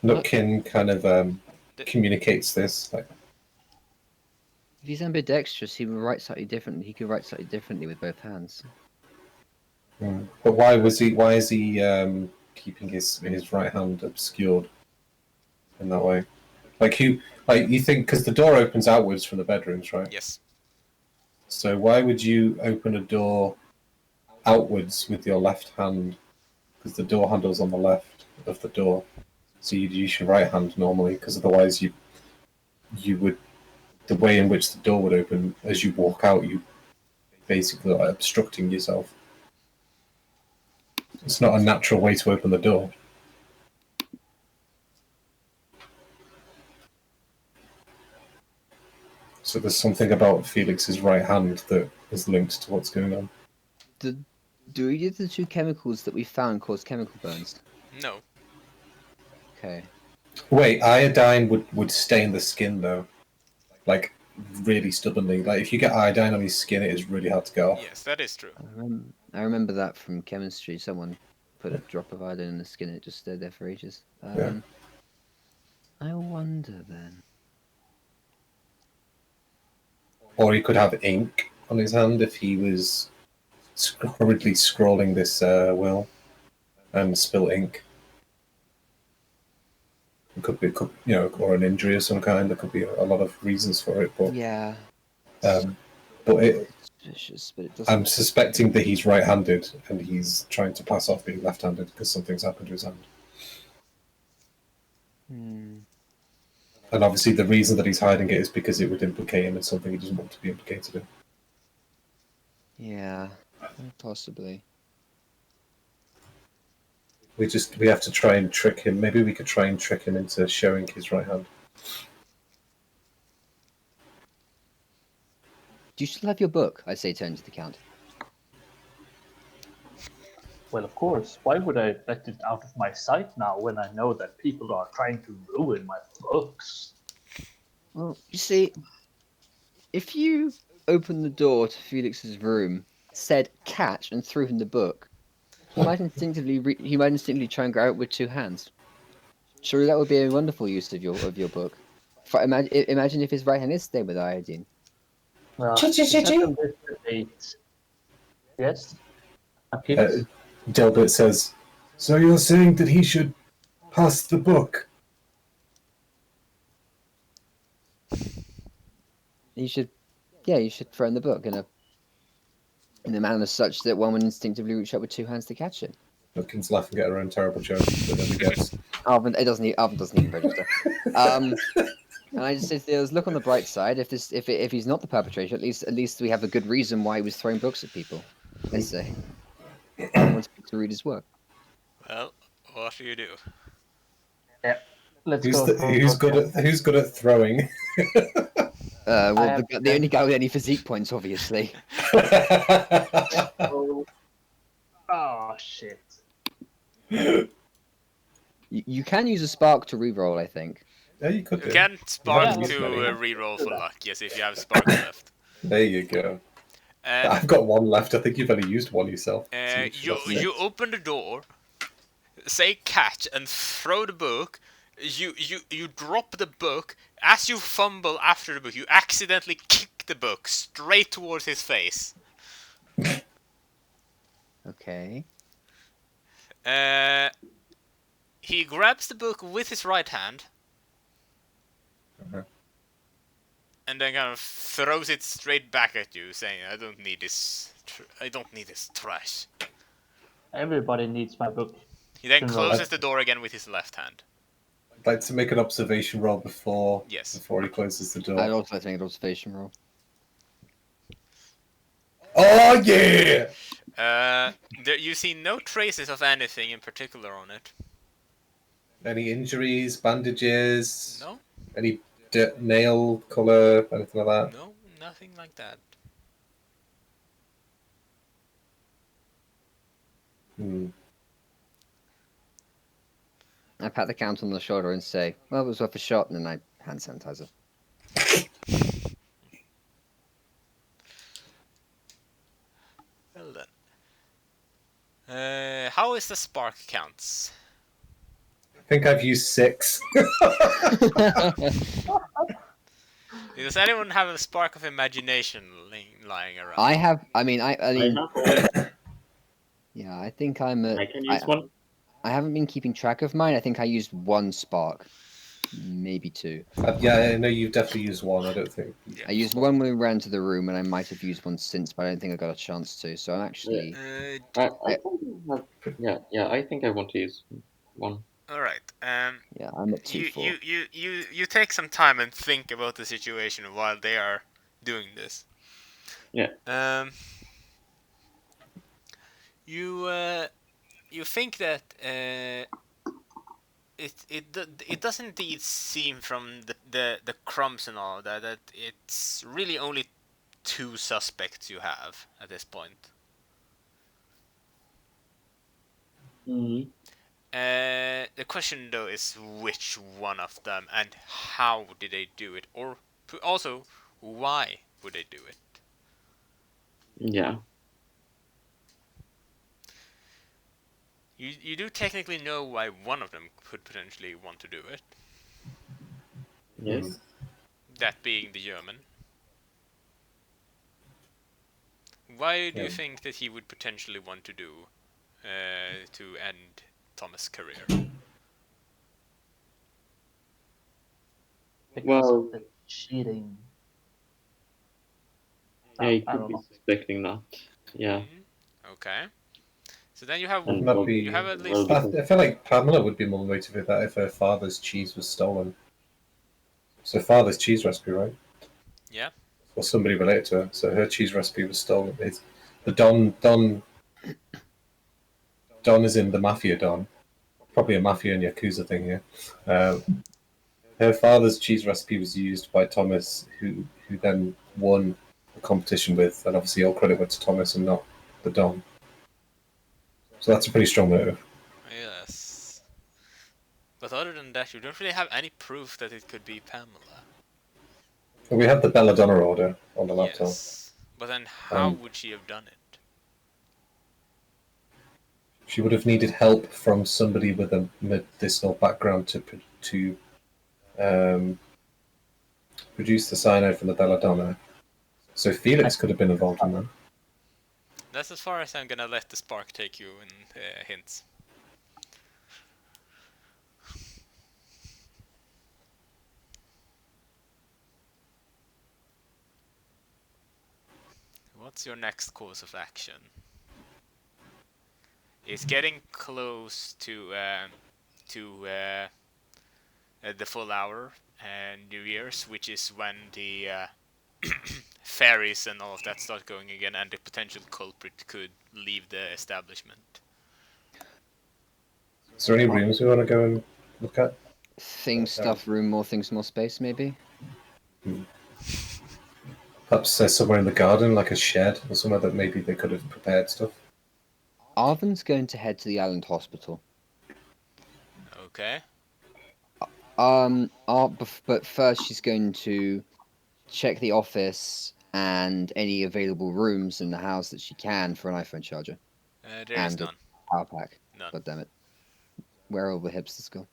Nutkin kind of communicates this. Like, If he's ambidextrous, he will write slightly differently. He could write slightly differently with both hands. but why is he keeping his right hand obscured in that way? Like you think because the door opens outwards from the bedrooms, right? Yes. So why would you open a door outwards with your left hand? Because the door handle's on the left of the door, so you'd use your right hand normally. Because otherwise, you would the way in which the door would open as you walk out, you basically like obstructing yourself. It's not a natural way to open the door. So there's something about Felix's right hand that is linked to what's going on. Do either of the two chemicals that we found cause chemical burns? No. Okay. Wait, iodine would stain the skin though, like really stubbornly. Like if you get iodine on your skin, it is really hard to get off. Yes, that is true. I remember that from chemistry. Someone put a drop of iodine in the skin and it just stayed there for ages. Yeah. I wonder then. Or he could have ink on his hand if he was hurriedly scrolling this will and spill ink. It could be, or an injury of some kind. There could be a lot of reasons for it, but Yeah. but Suspicious, but it doesn't. I'm suspecting that he's right-handed and he's trying to pass off being left-handed because something's happened to his hand. And obviously, the reason that he's hiding it is because it would implicate him in something he doesn't want to be implicated in. Yeah, possibly. We have to try and trick him. Maybe we could try and trick him into showing his right hand. Do you still have your book? I say, turn to the Count. Well, of course. Why would I let it out of my sight now when I know that people are trying to ruin my books? Well, you see, if you open the door to Felix's room, said catch, and threw him the book, he might instinctively try and grab it with two hands. Surely that would be a wonderful use of your book. Imagine if his right hand is stained with iodine. Yes. Delbert says, "So you're saying that he should pass the book?" You should throw in the book in a manner such that one would instinctively reach out with two hands to catch it. Nutkin's laughing at her own terrible joke, but then he gets. Arvin doesn't even register. And I just say, there's look on the bright side. If he's not the perpetrator, at least we have a good reason why he was throwing books at people. Let's say. I want to read his work. Well, what do you do? Yeah. Who's good at throwing? The only guy with any physique points, obviously. Oh shit. You can use a spark to reroll, I think. Yeah, you could. You can spark Yeah, to yeah. reroll for luck. Yes, if you have spark left. There you go. I've got one left. I think you've only used one yourself. You open the door, say catch, and throw the book. You drop the book. As you fumble after the book, you accidentally kick the book straight towards his face. Okay. He grabs the book with his right hand. and then kind of throws it straight back at you, saying, "I don't need this. I don't need this trash." Everybody needs my book. He then General. closes the door again with his left hand. I'd like to make an observation roll before Yes. he closes the door. I'd also like to make an observation roll. Oh yeah! You see no traces of anything in particular on it. Any injuries, bandages, No, any nail color, anything like that? no, nothing like that. I pat the count on the shoulder and say, "Well, it was worth a shot," and then I hand sanitizer. Well then. How is the spark counts? I think I've used 6. Does anyone have a spark of imagination lying around? I have. I mean, I mean, have yeah. I think I'm I at. can use one. I haven't been keeping track of mine. I think I used 1 spark, maybe 2. Yeah, I know you've definitely used 1. I don't think. Yeah. I used 1 when we ran to the room, and I might have used 1 since, but I don't think I got a chance to. So I'm actually. Uh, I think I have, I think I want to use one. all right. Yeah, I'm at 2 4. You take some time and think about the situation while they are doing this. Yeah. You think that it does indeed seem from the crumbs and all that it's really only 2 suspects you have at this point. Mm-hmm. The question though is which one of them and how did they do it, or also why would they do it? Yeah. You do technically know why one of them could potentially want to do it. Yes. That being the German. Why do you think that he would potentially want to do to end Thomas' career? Because Well- of the cheating. Yeah, he I could don't be know. suspecting that. Yeah. Okay. So then you have And Might be- you have at least well, I feel like Pamela would be more motivated that if her father's cheese was stolen. So father's cheese recipe, right? Yeah. Or somebody related to her. So her cheese recipe was stolen. It's the Don is in the Mafia Don. Probably a Mafia and Yakuza thing here. Her father's cheese recipe was used by Thomas, who then won the competition with, and obviously all credit went to Thomas and not the Don. So that's a pretty strong motive. Yes. But other than that, you don't really have any proof that it could be Pamela. And we have the Belladonna order on the laptop. Yes. But then how Um, would she have done it? She would have needed help from somebody with a medicinal background to produce the cyanide from the Belladonna. So Felix could have been involved in that. That's as far as I'm gonna let the spark take you in hints. What's your next course of action? It's getting close to the full hour and New Year's, which is when the ferries and all of that start going again, and the potential culprit could leave the establishment. Is there any rooms we want to go and look at? Things, stuff, room, more things, more space, maybe. Perhaps somewhere in the garden, like a shed, or somewhere that maybe they could have prepared stuff. Arvin's going to head to the island hospital. Okay. But first she's going to check the office and any available rooms in the house that she can for an iPhone charger. There is And a none. power pack. None. God damn it. Where are all the hipsters go?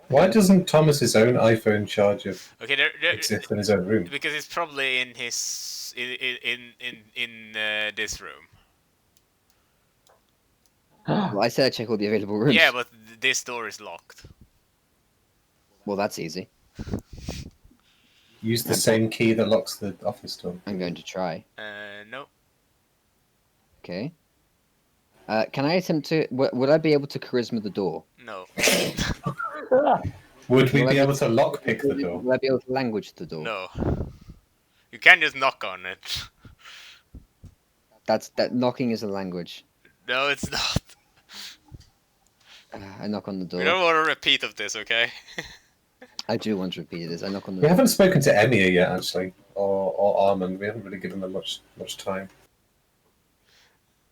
Why doesn't Thomas's own iPhone charger Okay, there exist in his own room? because it's probably in his in this room. Well, I said I check all the available rooms. Yeah, but this door is locked. Well, that's easy. use the same key that locks the office door? I'm going to try. No. Okay. Can I attempt to? Would I be able to charisma the door? No. Would we Will I be be- able to lockpick the door? Will I be able to language the door? No. You can't just knock on it. That knocking is a language. No, it's not. I knock on the We door. don't want a repeat of this, okay? I do want to repeat this. I knock on the We door. haven't spoken to Emia yet, actually, or Armand. We haven't really given them much time.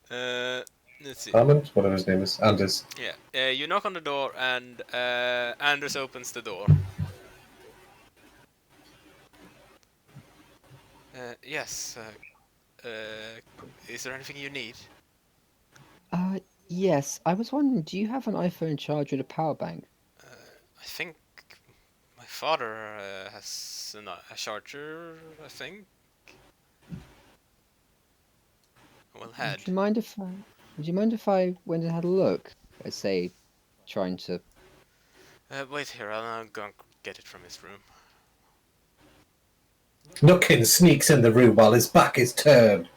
Let's see. Armand, whatever his name is, Anders. Yeah. You knock on the door, and Anders opens the door. Yes. Is there anything you need? Yes. I was wondering, do you have an iPhone charger and a power bank? I think my father has a charger. I think. Well, had. Would you mind if I went and had a look? I say, trying to. Wait here. I'll go and get it from his room. Nookin sneaks in the room while his back is turned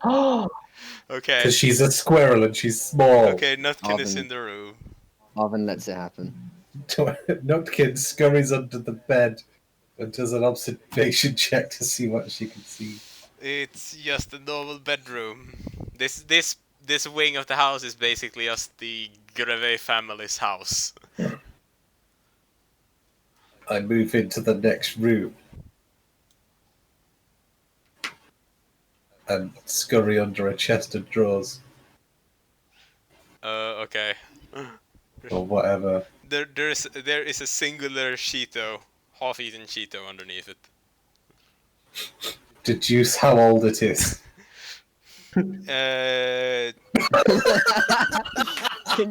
Okay. because she's a squirrel and she's small. Okay, Nutkin is Alvin. in the room. Marvin lets it happen. Nookin scurries under the bed and does an observation check to see what she can see. It's just a normal bedroom. This wing of the house is basically just the Greve family's house. I move into the next room and scurry under a chest of drawers Okay. or whatever. There is a singular Cheeto, half-eaten Cheeto underneath it. Deduce how old it is. Can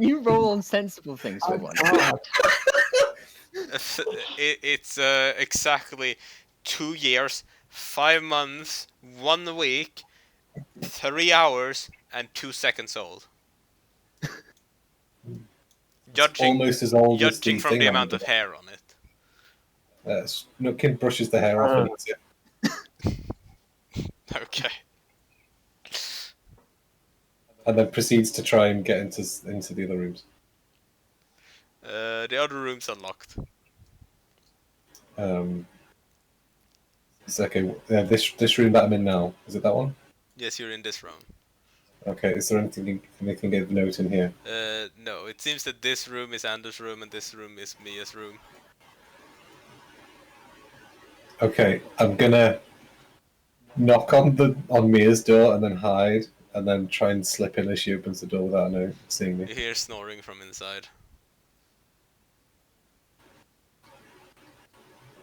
you roll on sensible things for once? It's exactly 2 years, 5 months, 1 week, 3 hours, and 2 seconds old. Almost as old as Judging the from thing the on amount the of hair on it. Nookin brushes the hair off and eats it. Okay. And then proceeds to try and get into the other rooms. The other room's unlocked. It's okay. This room that I'm in now, is it that one? Yes, you're in this room. Okay. Is there anything of note in here? No, it seems that this room is Anders' room and this room is Mia's room. Okay, I'm gonna knock on Mia's door and then hide and then try and slip in as she opens the door without seeing me. You hear snoring from inside.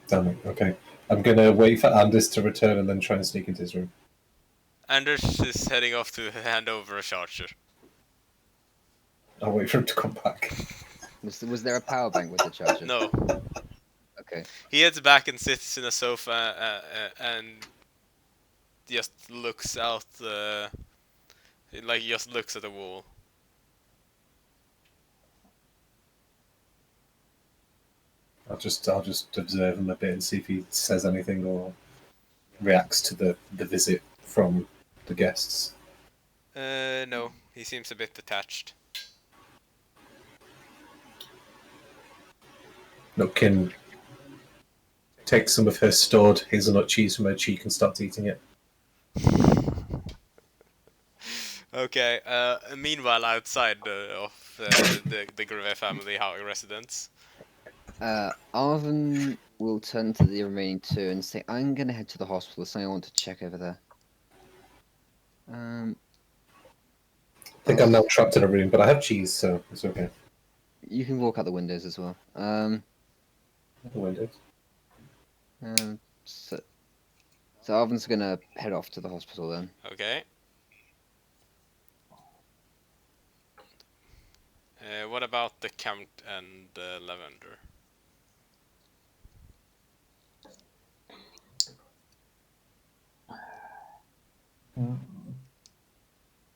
Damn it. Okay, I'm gonna wait for Anders to return and then try and sneak into his room. Anders is heading off to hand over a charger. I'll wait for him to come back. Was there a power bank with the charger? No. Okay. He heads back and sits in a sofa and just looks out, like he just looks at the wall. I'll just observe him a bit and see if he says anything or reacts to the visit from the guests. No, he seems a bit detached. Nookin takes some of her stored hazelnut cheese from her cheek and starts eating it. Okay, meanwhile outside of the Greve family residence. Arvin will turn to the remaining two and say, I'm going to head to the hospital. There's something I want to check over there. I think I'm now trapped in a room, but I have cheese, so it's okay. You can walk out the windows as well. The windows. So Arvin's going to head off to the hospital then. Okay. What about the Count and Lavender?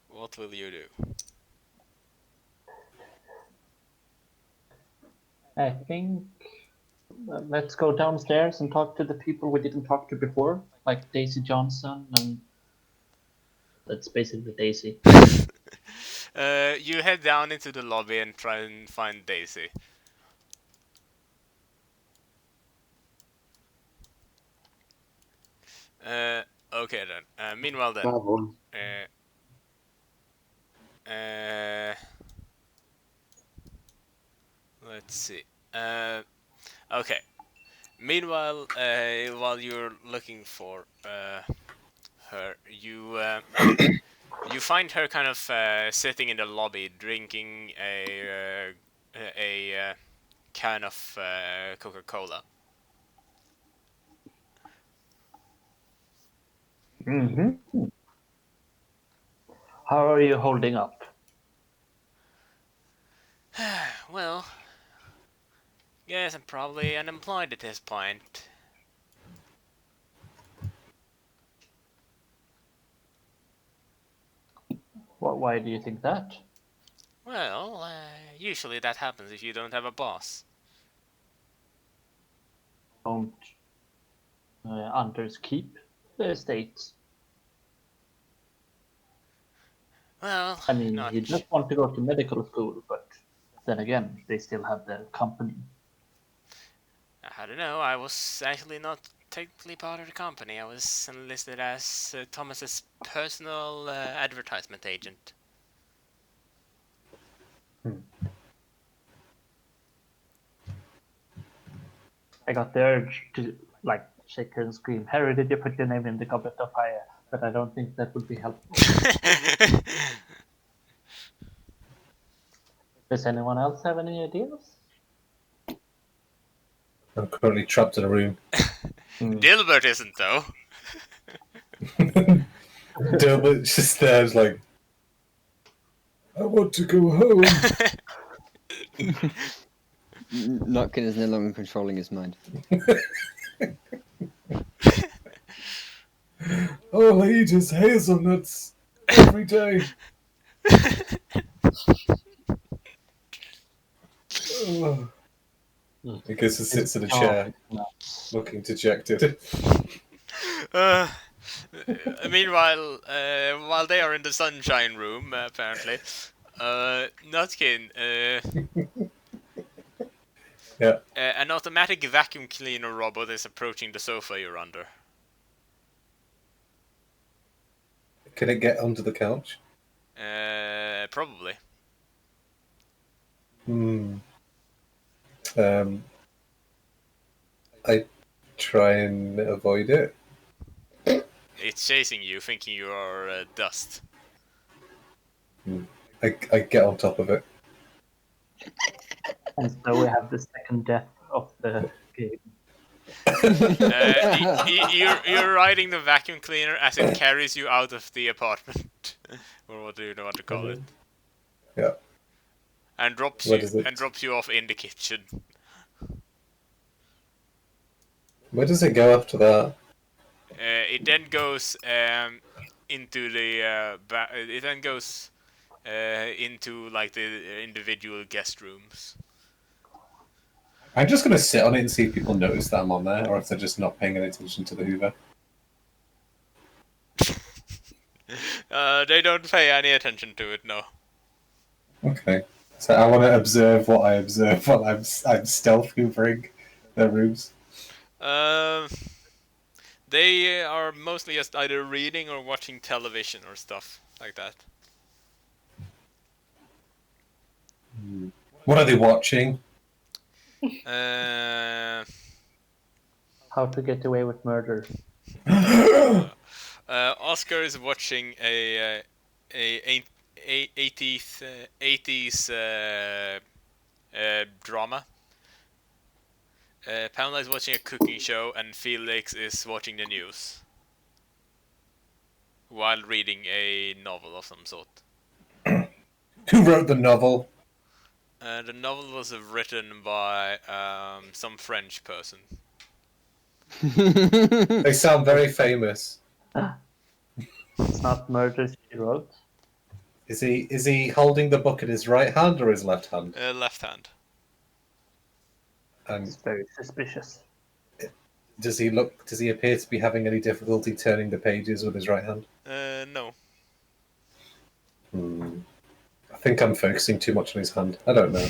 What will you do? I think let's go downstairs and talk to the people we didn't talk to before, like Daisy Johnson, and that's basically Daisy. You head down into the lobby and try and find Daisy. Okay then. Meanwhile then. Bravo. Uh, let's see. Okay. Meanwhile, while you're looking for her, you find her kind of sitting in the lobby drinking a can of Coca-Cola. Mm-hmm. How are you holding up? Well, yes, I'm probably unemployed at this point. Why do you think that? Well, usually that happens if you don't have a boss. Don't hunters keep the estates? Well, I mean, not. you just want to go to medical school, but then again, they still have their company. I don't know. I was actually not technically part of the company. I was enlisted as Thomas's personal advertisement agent. I got the urge to like shake her and scream, "Harry, did you put your name in the goblet of fire?" But I don't think that would be helpful. Does anyone else have any ideas? I'm currently trapped in a room. Dilbert isn't though. Dilbert's just there, it's like, I want to go home. Nutkin is no longer controlling his mind. All I eat is hazelnuts every day. Oh. I guess he sits in a chair, looking dejected. Meanwhile, while they are in the sunshine room, apparently, Nutkin, Yeah. an automatic vacuum cleaner robot is approaching the sofa you're under. Can it get under the couch? Probably. I try and avoid it. It's chasing you, thinking you are dust. I get on top of it. And so we have the second death of the game. You're riding the vacuum cleaner as it carries you out of the apartment, or what do you know what to call it? Yeah. And drops Where you does it- and drops you off in the kitchen. Where does it go after that? It then goes into the it then goes into like the individual guest rooms. I'm just going to sit on it and see if people notice that I'm on there, or if they're just not paying any attention to the Hoover. They don't pay any attention to it, no. Okay. So I want to observe what I observe while I'm stealth hoovering their rooms. They are mostly just either reading or watching television or stuff like that. What are they watching? How to get away with murder. Oscar is watching a 80s drama. Pamela is watching a cooking show, and Felix is watching the news while reading a novel of some sort. Who wrote the novel? The novel was written by some French person. They sound very famous. It's not murder she wrote. Is he holding the book in his right hand or his left hand? Left hand. And It's very suspicious. does he appear to be having any difficulty turning the pages with his right hand? No. I think I'm focusing too much on his hand. I don't know.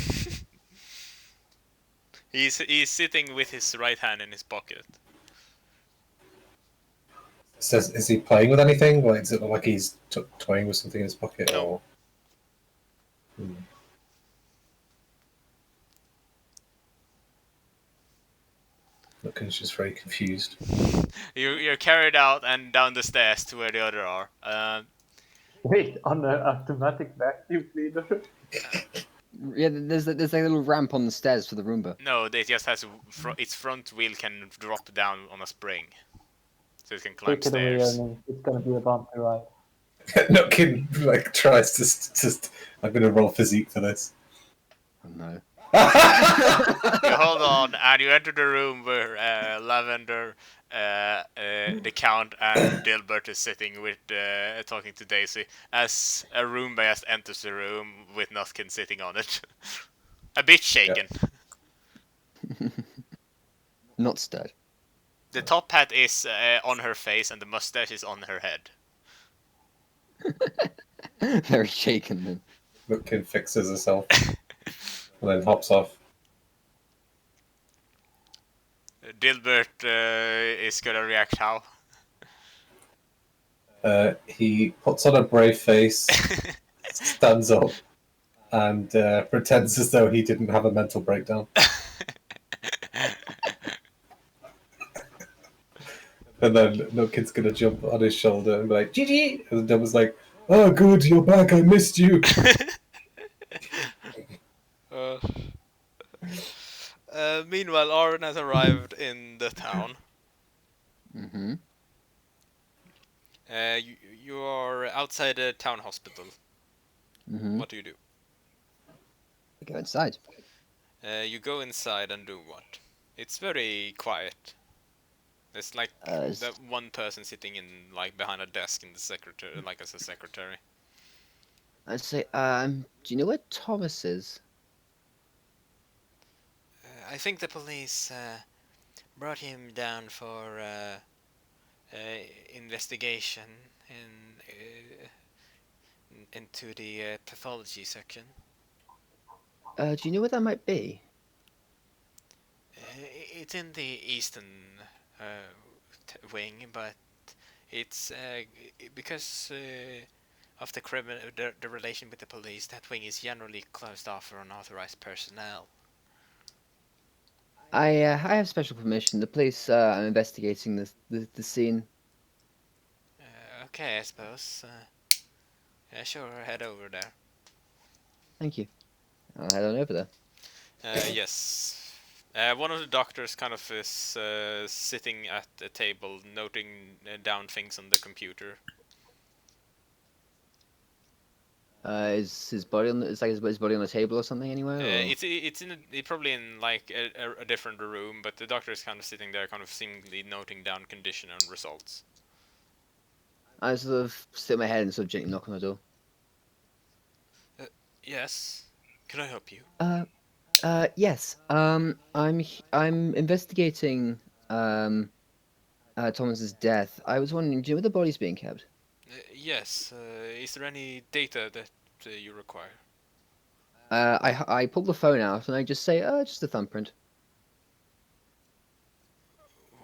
He's sitting with his right hand in his pocket. Is he playing with anything? Like, is it like he's toying with something in his pocket? No. Or... Looking just very confused. You're carried out and down the stairs to where the other are. Wait, on an automatic vacuum cleaner? Yeah, there's like a little ramp on the stairs for the Roomba. No, it just has its front wheel can drop down on a spring, so it can climb Take it away, stairs. Ernie. It's gonna be a bumpy ride. Nutkin like tries to just. I'm gonna roll physique for this. Oh no. You hold on, and you enter the room where Lavender, the Count, and Dilbert is sitting with talking to Daisy. As a Roomba just enters the room with Nutkin sitting on it, a bit shaken. Not stirred. The top hat is on her face, and the mustache is on her head. Very shaken then. Nutkin fixes herself and then hops off. Dilbert is gonna react how? He puts on a brave face, stands up, and pretends as though he didn't have a mental breakdown. And then Nutkin's gonna jump on his shoulder and be like, Gigi! And then was like, oh, good, you're back, I missed you. Meanwhile, Aaron has arrived in the town. Mm-hmm. You are outside the town hospital. Mm-hmm. What do you do? Go inside. You go inside and do what? It's very quiet. There's like that one person sitting in like behind a desk in the secretary, like as a secretary. I'd say, do you know where Thomas is? I think the police brought him down for investigation into the pathology section. Do you know where that might be? It's in the eastern wing, but it's because of the relation with the police. That wing is generally closed off for unauthorized personnel. I have special permission. The police are investigating the scene. Okay, I suppose. Yeah, sure, head over there. Thank you. I'll head on over there. Yes. One of the doctors kind of is sitting at a table, noting down things on the computer. Is his body on? Is like his body on the table or something anywhere? Or? It's probably in like a different room, but the doctor is kind of sitting there, kind of seemingly noting down condition and results. I sort of sit my head and sort of gently knock on the door. Yes. Can I help you? Yes. I'm investigating Thomas's death. I was wondering, do you know where the body's being kept? Yes. Is there any data that you require? I pull the phone out and I just say, just a thumbprint.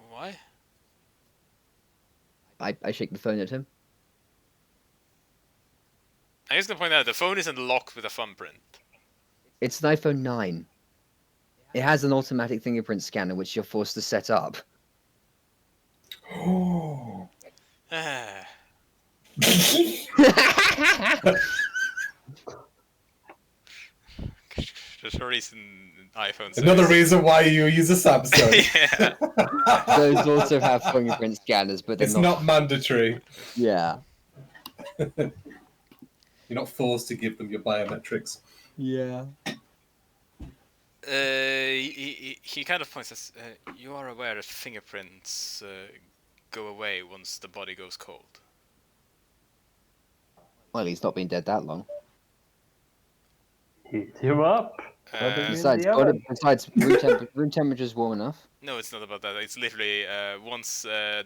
Why? I shake the phone at him. I'm just gonna point out the phone isn't locked with a thumbprint. It's an iPhone 9. It has an automatic fingerprint scanner which you're forced to set up. Oh. There's a reason iPhones. Another reason why you use a Samsung. Yeah. Those also have fingerprint scanners, but they're It's not mandatory. Yeah. You're not forced to give them your biometrics. Yeah. He kind of points us. You are aware that fingerprints go away once the body goes cold. Well, he's not been dead that long. Hit him up. Rubbing in Besides, the oven. room temperature's warm enough. No, it's not about that. It's literally once the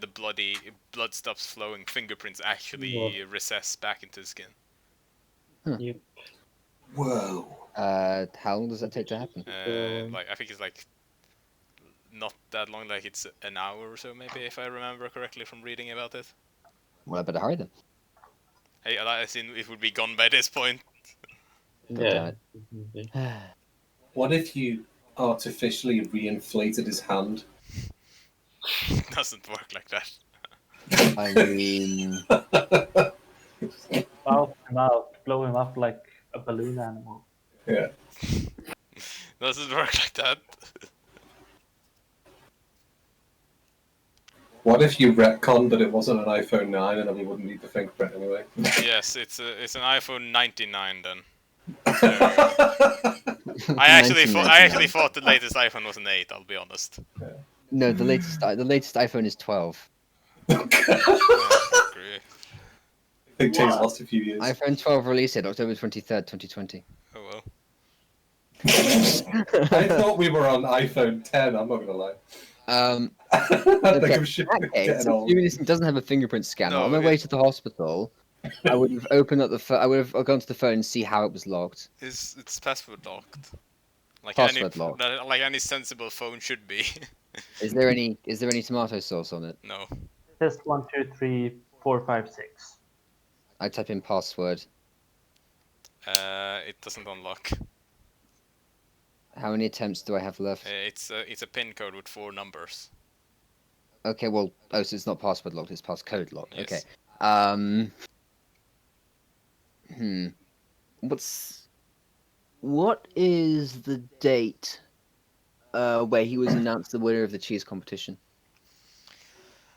blood stops flowing, fingerprints actually recess back into the skin. Yep. Whoa. How long does that take to happen? Like I think it's like not that long. Like it's an hour or so, maybe, if I remember correctly from reading about it. Well, I better hurry then. I think it would be gone by this point. God damn Yeah. it. What if you artificially reinflated his hand? It doesn't work like that. I mean, Mouth to mouth, blow him up like a balloon animal. Yeah. Doesn't work like that. What if you retconned that it wasn't an iPhone 9 and then we wouldn't need the fingerprint anyway? Yes, it's an iPhone 99 then. I actually 1999. thought the latest iPhone was an 8. I'll be honest. No, the latest iPhone is 12. I agree. I think James lost a few years. iPhone 12 release date October 23rd, 2020. Oh well. I thought we were on iPhone 10, I'm not gonna lie. I think Okay, I'm in that case, getting old. assuming this doesn't have a fingerprint scanner, No, on my it- way to the hospital, I would have opened up I would have gone to the phone and see how it was locked. It's password locked. Like Password locked. Like any sensible phone should be. Is there any tomato sauce on it? No. Test 1, 2, 3, 4, 5, 6. I type in password. It doesn't unlock. How many attempts do I have left? It's a pin code with 4 numbers. Okay, well, so it's not password locked, it's passcode locked. Yes. Okay. What is the date where he was announced the winner of the cheese competition?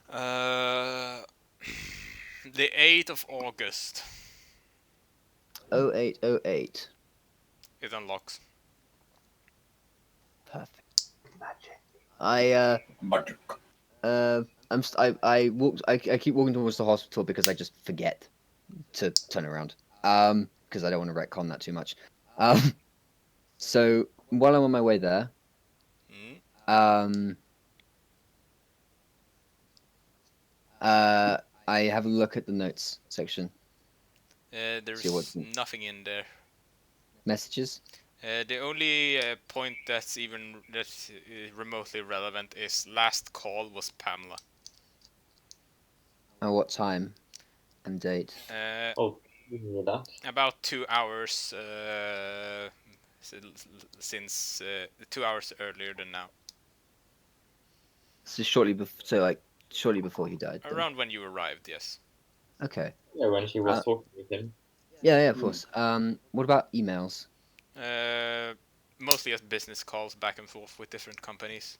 The 8th of August. 0808. It unlocks. Perfect. Magic. Magic. I keep walking towards the hospital because I just forget to turn around. Because I don't want to retcon that too much. So while I'm on my way there, Mm. I have a look at the notes section. There's See what's- nothing in there. Messages. The only point that's remotely relevant is last call was Pamela. At what time and date? Oh, you hear that? About 2 hours since 2 hours earlier than now. So shortly before he died. then. Around when you arrived, yes. Okay. Yeah, when she was talking with him. Yeah, of course. What about emails? Mostly as business calls back and forth with different companies.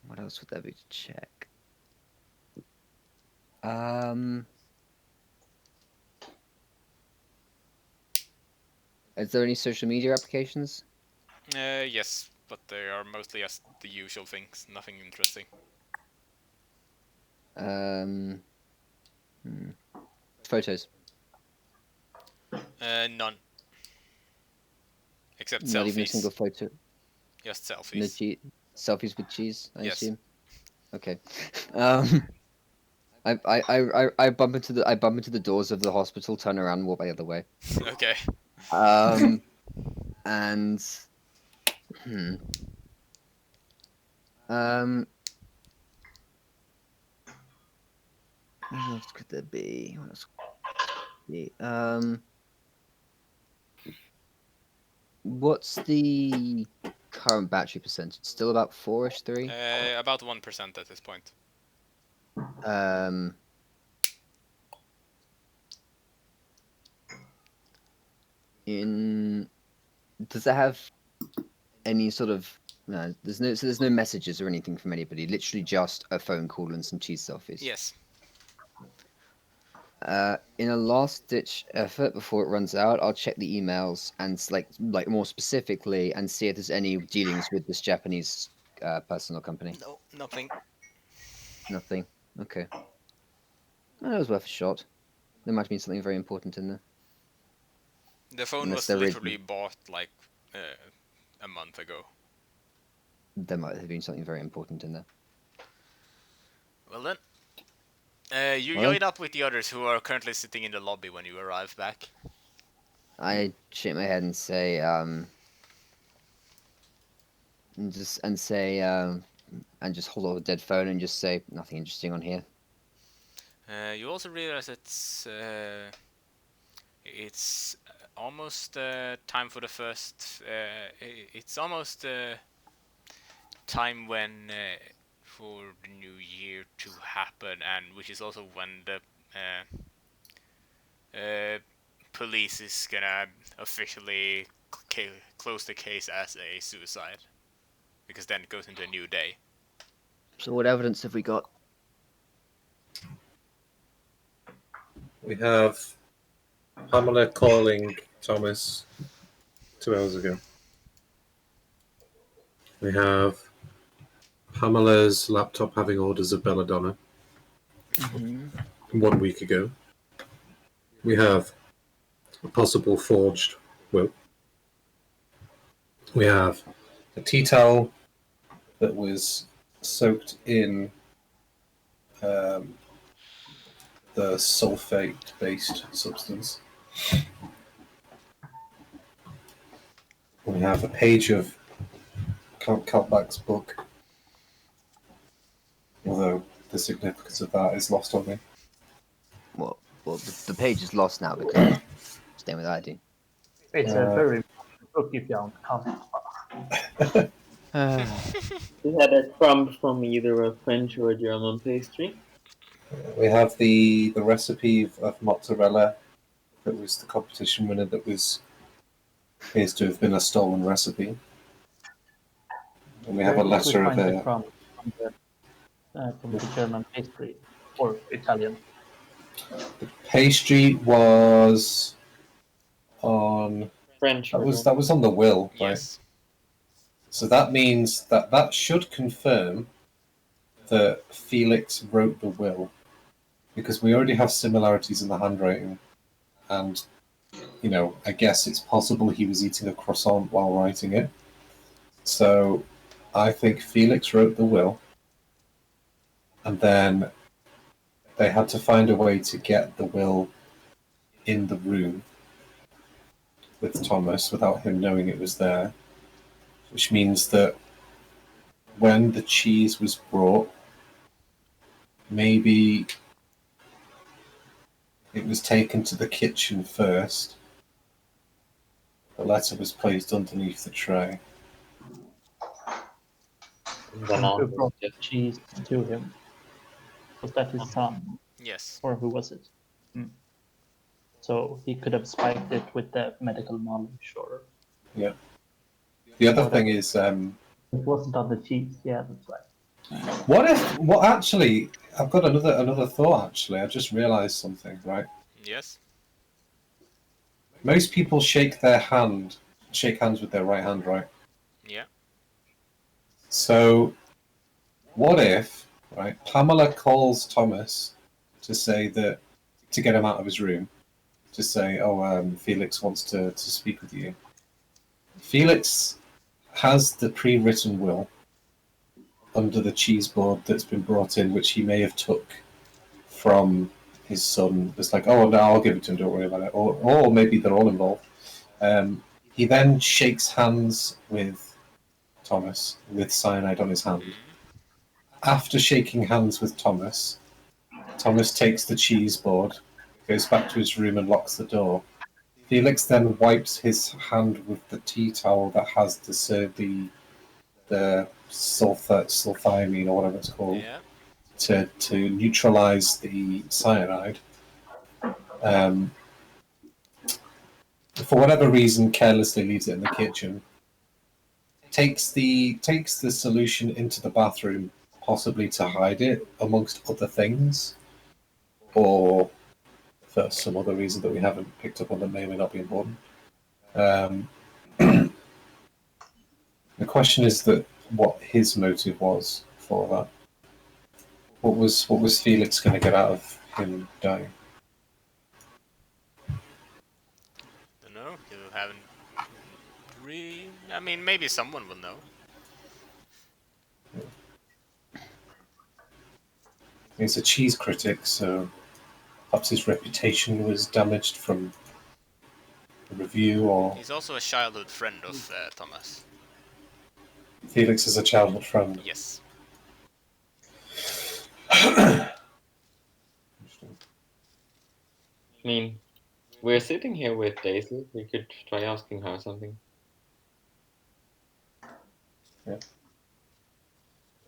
What else would there be to check? Is there any social media applications? Yes, but they are mostly as the usual things, nothing interesting. Photos. None. Except Not even a selfies. single photo. Just No selfies. selfies with cheese, I Yes. assume. Okay. I bump into the doors of the hospital, turn around, and walk the other way. Okay. And what else could there be? What else could there be? What's the current battery percentage? Still about 4ish, 3? About 1% at this point. Does it have any sort of no? There's no messages or anything from anybody. Literally just a phone call and some cheese selfies. Yes. In a last-ditch effort before it runs out, I'll check the emails and like more specifically and see if there's any dealings with this Japanese person or company. No, nothing. Nothing. Okay. Well, that was worth a shot. There might have been something very important in there. The phone Unless was they're literally bought like a month ago. There might have been something very important in there. Well then, you Well, join up with the others who are currently sitting in the lobby when you arrive back. I shake my head and say, and just hold out the dead phone and just say nothing interesting on here. You also realize it's almost time for the first. It's almost time when for the new year to happen, and which is also when the police is gonna officially close the case as a suicide, because then it goes into a new day. So what evidence have we got? We have Pamela calling Thomas 2 hours ago. We have Pamela's laptop having orders of belladonna 1 week ago. We have a possible forged will. We have a tea towel that was soaked in the sulfate-based substance. We have a page of Count Kaltbach's book, although the significance of that is lost on me. Well, the page is lost now because staying with ID. It's a very important book if you don't count. We had a crumb from either a French or a German pastry. We have the recipe of mozzarella that was the competition winner that appears to have been a stolen recipe. And we have a letter we of find the crumb from the German pastry or Italian. the pastry was on French. that was on the will, right? Yes. So that means that should confirm that Felix wrote the will, because we already have similarities in the handwriting, and I guess it's possible he was eating a croissant while writing it. So I think Felix wrote the will, and then they had to find a way to get the will in the room with Thomas without him knowing it was there, which means that when the cheese was brought, maybe it was taken to the kitchen first. The letter was placed underneath the tray. Then Who brought the cheese to him? Was that his son? Yes. Or who was it? So he could have spiked it with the medical knowledge, or Yeah. The other thing is, it wasn't on the cheese. Yeah, that's right. actually, I've got another thought, actually. I just realized something, right? Yes. Most people shake hands with their right hand, right? Yeah. So, what if, right, Pamela calls Thomas to get him out of his room, to say, Felix wants to speak with you. Felix has the pre-written will under the cheese board that's been brought in, which he may have took from his son. It's like, oh, no, I'll give it to him, don't worry about it. Or maybe they're all involved. He then shakes hands with Thomas with cyanide on his hand. After shaking hands with Thomas takes the cheese board, goes back to his room and locks the door. Felix then wipes his hand with the tea towel that has the sulthiamine or whatever it's called, Yeah. to neutralize the cyanide. For whatever reason, carelessly leaves it in the kitchen. Takes the solution into the bathroom, possibly to hide it amongst other things, or for some other reason that we haven't picked up on that may or may not be important. The question is what his motive was for that. What was Felix going to get out of him dying? Don't know. know. You haven't. I mean, maybe someone will know. He's a cheese critic, so perhaps his reputation was damaged from a review, or He's also a childhood friend of Thomas. Felix is a childhood friend. Yes. I mean, we're sitting here with Daisy. We could try asking her something.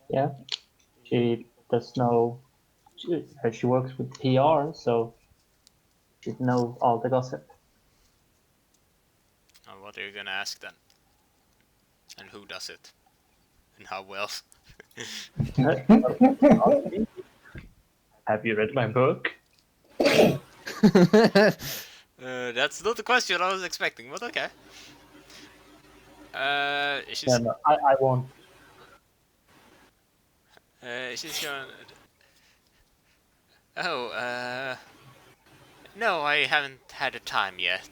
Yeah, she does know. She works with PR, so she knows all the gossip. What are you gonna ask then? And who does it? And how well? Have you read my book? That's not the question I was expecting, but okay. She's No, I won't. she's going. Oh, no, I haven't had the time yet.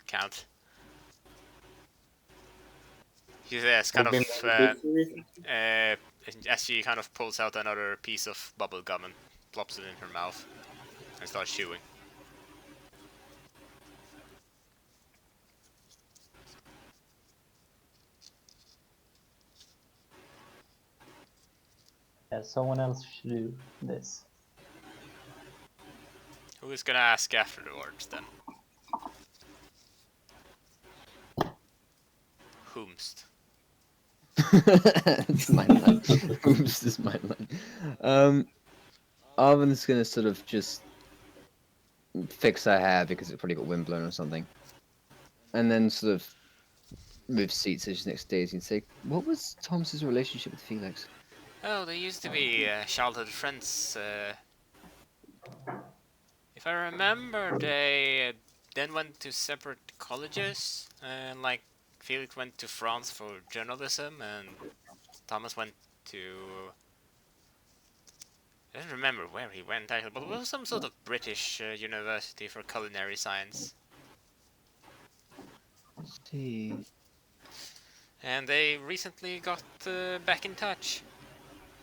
Count. She says, kind I've been of, very busy recently. as she kind of pulls out another piece of bubble gum and plops it in her mouth and starts chewing. Yeah, someone else should do this. Who is gonna ask afterwards then? Whomst. It's my line. Oops, is my line. Arvin's gonna sort of just fix her hair because it probably got windblown or something, and then sort of move seats so she's next to Daisy and say, "What was Thomas's relationship with Felix?" Oh, they used to be childhood friends. If I remember, they then went to separate colleges. Like Felix went to France for journalism, and Thomas went to. I don't remember where he went actually, but it was some sort of British university for culinary science. See. And they recently got back in touch,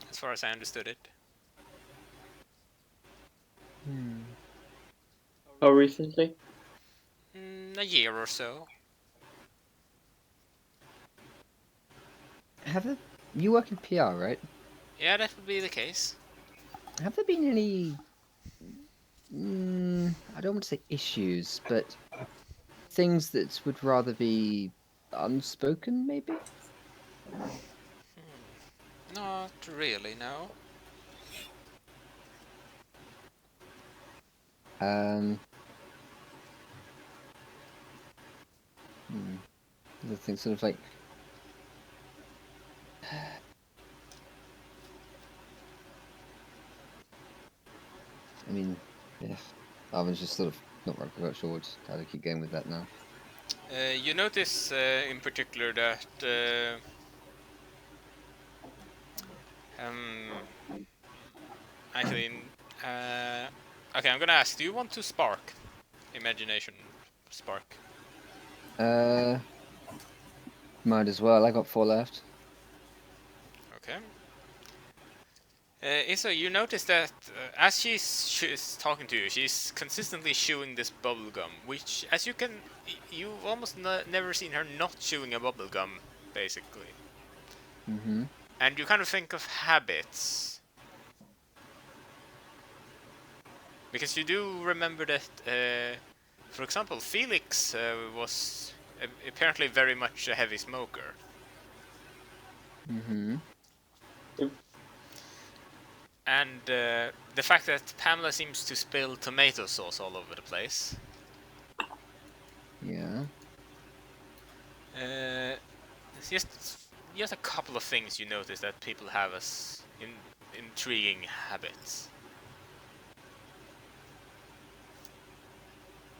as far as I understood it. How recently? A year or so. You work in PR, right? Yeah, that would be the case. Have there been any? I don't want to say issues, but things that would rather be unspoken, maybe. Not really, no. Um. The thing sort of like. I mean, yeah. Arvin's just sort of not really quite sure how to keep going with that now. You notice in particular that actually, okay, I'm gonna ask. Do you want to spark? Imagination spark. Might as well. I got 4 left. Okay. Isa, you notice that as she's talking to you, she's consistently chewing this bubble gum, which, as you can, you've almost never seen her not chewing a bubble gum, basically. Mm-hmm. And you kind of think of habits. Because you do remember that, for example, Felix was apparently very much a heavy smoker. Mm-hmm. And the fact that Pamela seems to spill tomato sauce all over the place. Yeah. It's just a couple of things you notice that people have as intriguing habits.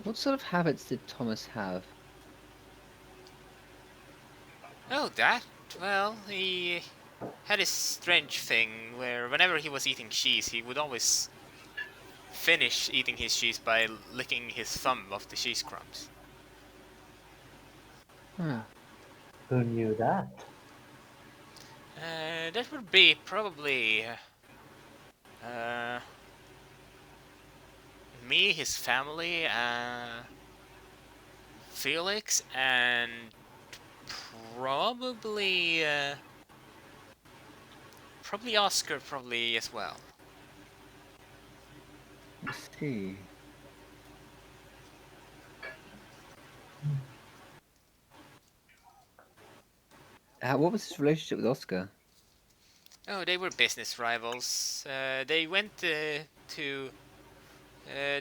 What sort of habits did Thomas have? Oh, that? Well, he had this strange thing where whenever he was eating cheese, he would always finish eating his cheese by licking his thumb off the cheese crumbs. Huh. Who knew that? That would be probably me, his family, Felix, and probably probably Oscar, probably as well. I see. What was his relationship with Oscar? Oh, they were business rivals. They went to.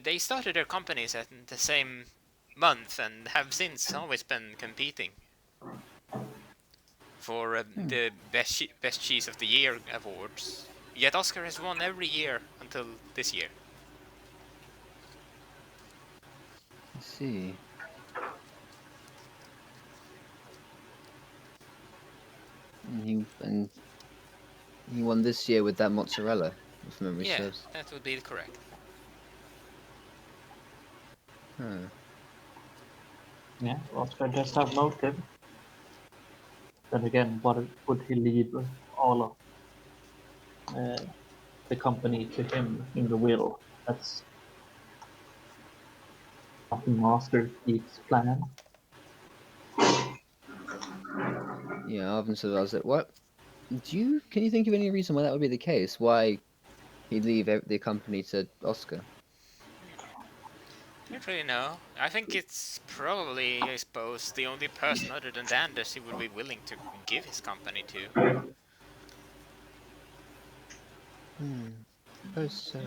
They started their companies at the same month and have since always been competing for the best cheese of the year awards. Yet Oscar has won every year until this year. I see. And he won this year with that mozzarella, if memory Yeah, serves. that would be correct. Huh. Yeah, Oscar does have motive. Then again, what would he leave all of the company to him in the will? That's not Master Chief's plan. Yeah, Arvin said, I was like, what? Can you think of any reason why that would be the case? Why he'd leave the company to Oscar? Don't really know. I think it's probably, I suppose, the only person other than Danders he would be willing to give his company to. Suppose so.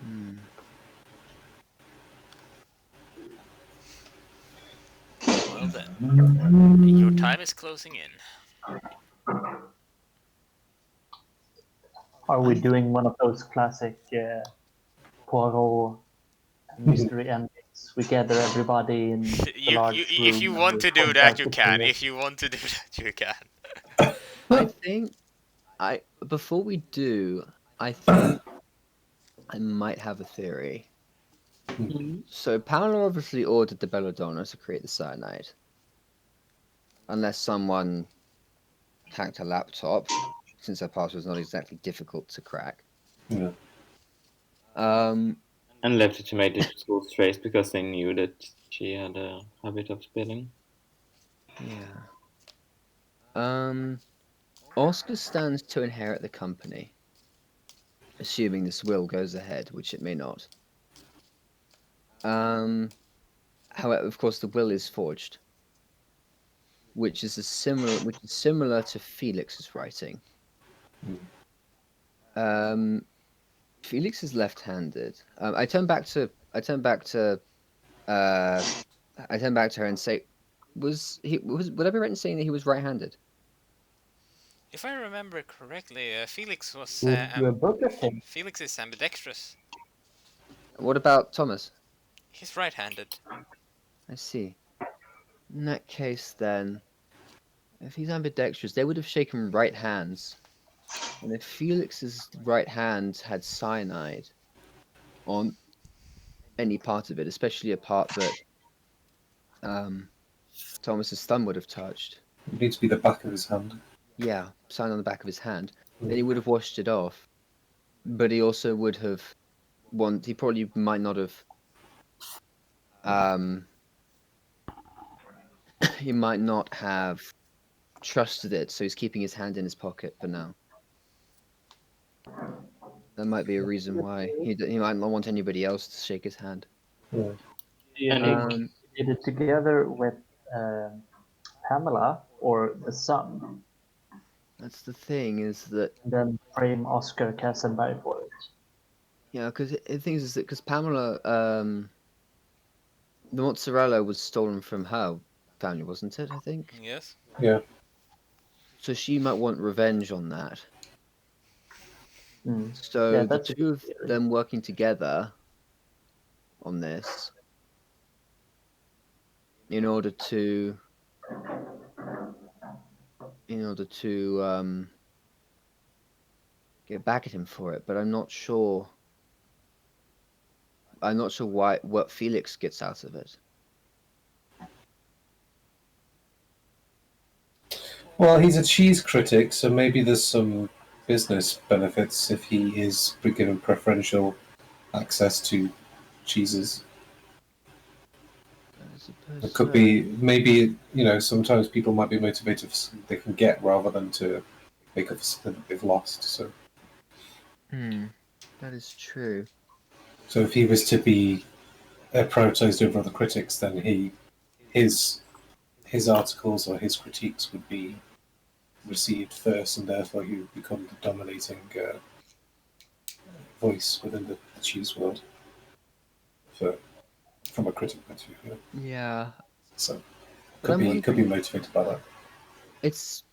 Hmm. Well then, your time is closing in. Are we I doing one of those classic Poirot mystery endings? We gather everybody in the large If you room and want we to do point that, out you the can. killer. If you want to do that, you can. I think before we do, I think I might have a theory. Mhm. So Paolo obviously ordered the belladonna to create the cyanide. Unless someone hacked a laptop, since her password is not exactly difficult to crack. Yeah. Um, And left it to make the school trace because they knew that she had a habit of spilling. yeah. Oscar stands to inherit the company, assuming this will goes ahead, which it may not. However, of course, the will is forged, which is similar to Felix's writing. Felix is left-handed. I turn back to uh, I turn back to her and say, would I be right in saying that he was right-handed? If I remember correctly, Felix was Read you a book of him. Felix is ambidextrous. What about Thomas? He's right-handed. I see. In that case, then, if he's ambidextrous, they would have shaken right hands. And if Felix's right hand had cyanide on any part of it, especially a part that Thomas's thumb would have touched, It needs to be the back of his hand. yeah, sign on the back of his hand, then he would have washed it off. But he also would have he probably might not have he might not have trusted it, so he's keeping his hand in his pocket for now. That might be a reason why he might not want anybody else to shake his hand. Yeah. Do you And think he did it together with Pamela or the son? That's the thing, is that And then frame Oscar Kassenberg for it. yeah, because the thing is that because Pamela, the mozzarella was stolen from her family, wasn't it? I think Yes. Yeah. so. She might want revenge on that. Mm. Yeah, So the that's a two good of theory. them working together on this in order to get back at him for it, but I'm not sure. I'm not sure what Felix gets out of it. Well, he's a cheese critic, so maybe there's some business benefits if he is given preferential access to cheeses. I suppose It could so. be maybe sometimes people might be motivated for something they can get rather than to make up for something that they've lost. So That is true. if he was to be prioritized over other critics, then his articles or his critiques would be received first, and therefore he would become the dominating voice within the cheese world. From a critic point of view, Yeah, so but could be motivated by that. it's.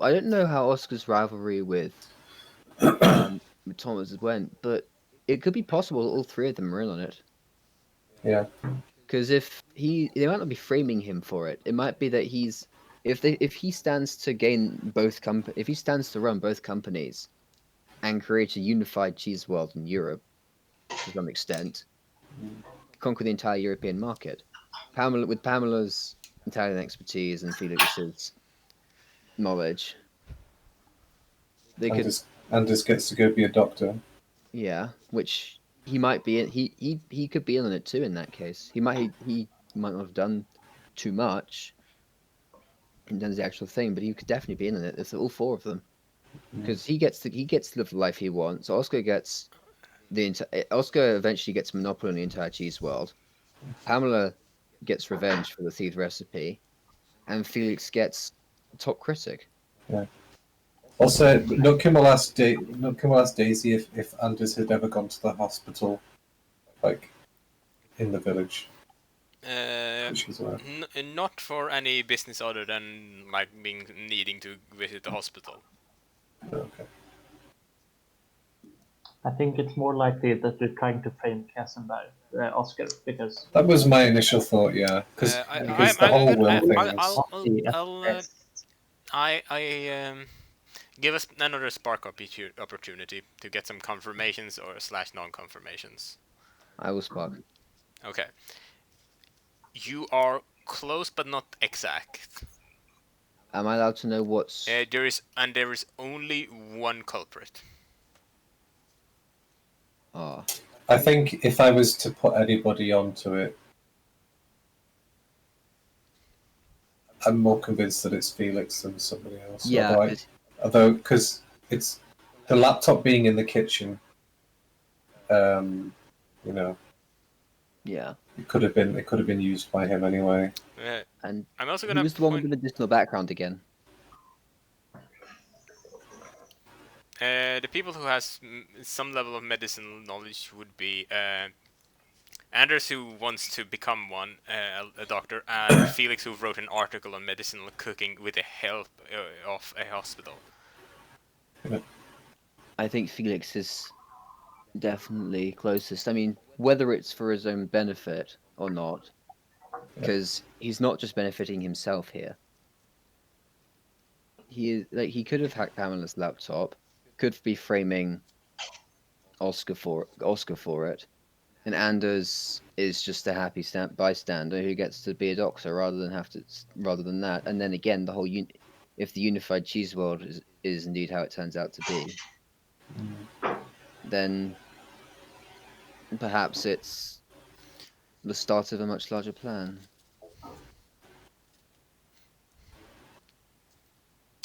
I don't know how Oscar's rivalry with Thomas went, but it could be possible all three of them are in on it. Yeah. Because they might not be framing him for it. It might be that if he stands to gain if he stands to run both companies and create a unified cheese world in Europe to some extent, conquer the entire European market. With Pamela's Italian expertise and Felix's knowledge, they could, Anders gets to go be a doctor. yeah, which he might be in. He could be in on it too. In that case, he might not have done too much in terms of the actual thing, but he could definitely be in on it. It's all four of them because he gets to live the life he wants. Oscar eventually gets monopoly on the entire cheese world. Pamela gets revenge for the thieved recipe, and Felix gets top critic. Yeah. Also, look him ask Daisy if Anders had ever gone to the hospital, like in the village. Not for any business other than like needing to visit the hospital. Okay. I think it's more likely that they're trying to frame Oscar, because That was my initial thought, yeah, because the whole will thing is. I give us another spark opportunity to get some confirmations or / non-confirmations. I will spark. Okay. You are close but not exact. Am I allowed to know what's? There is only one culprit. Ah. I think if I was to put anybody onto it, I'm more convinced that it's Felix than somebody else. Yeah. Although, because it's the laptop being in the kitchen, Yeah. it could have been used by him anyway. And I'm also he gonna was the one with the medicinal background again. The people who has some level of medicinal knowledge would be Anders, who wants to become a doctor, and Felix, who wrote an article on medicinal cooking with the help of a hospital. I think Felix is definitely closest. I mean, whether it's for his own benefit or not, because he's not just benefiting himself here. He could have hacked Pamela's laptop, could be framing Oscar for it, and Anders is just a happy bystander who gets to be a doctor rather than that. And then again, the whole if the unified cheese world is indeed how it turns out to be, then perhaps it's the start of a much larger plan.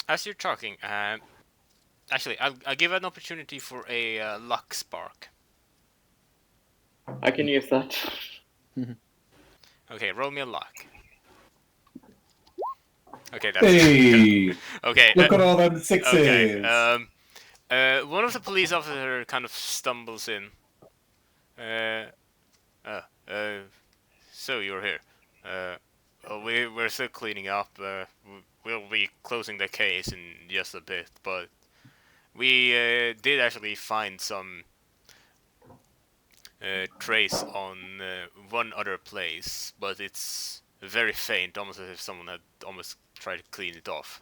As you're talking, actually, I'll give an opportunity for a luck spark. I can use that. Okay, roll me a luck. Okay, that's Hey! Okay. Look at all them sixes! Okay. One of the police officers kind of stumbles in. So you're here. Well, we're still cleaning up. We'll be closing the case in just a bit, but we did actually find some trace on one other place, but it's very faint, almost as if someone had almost tried to clean it off.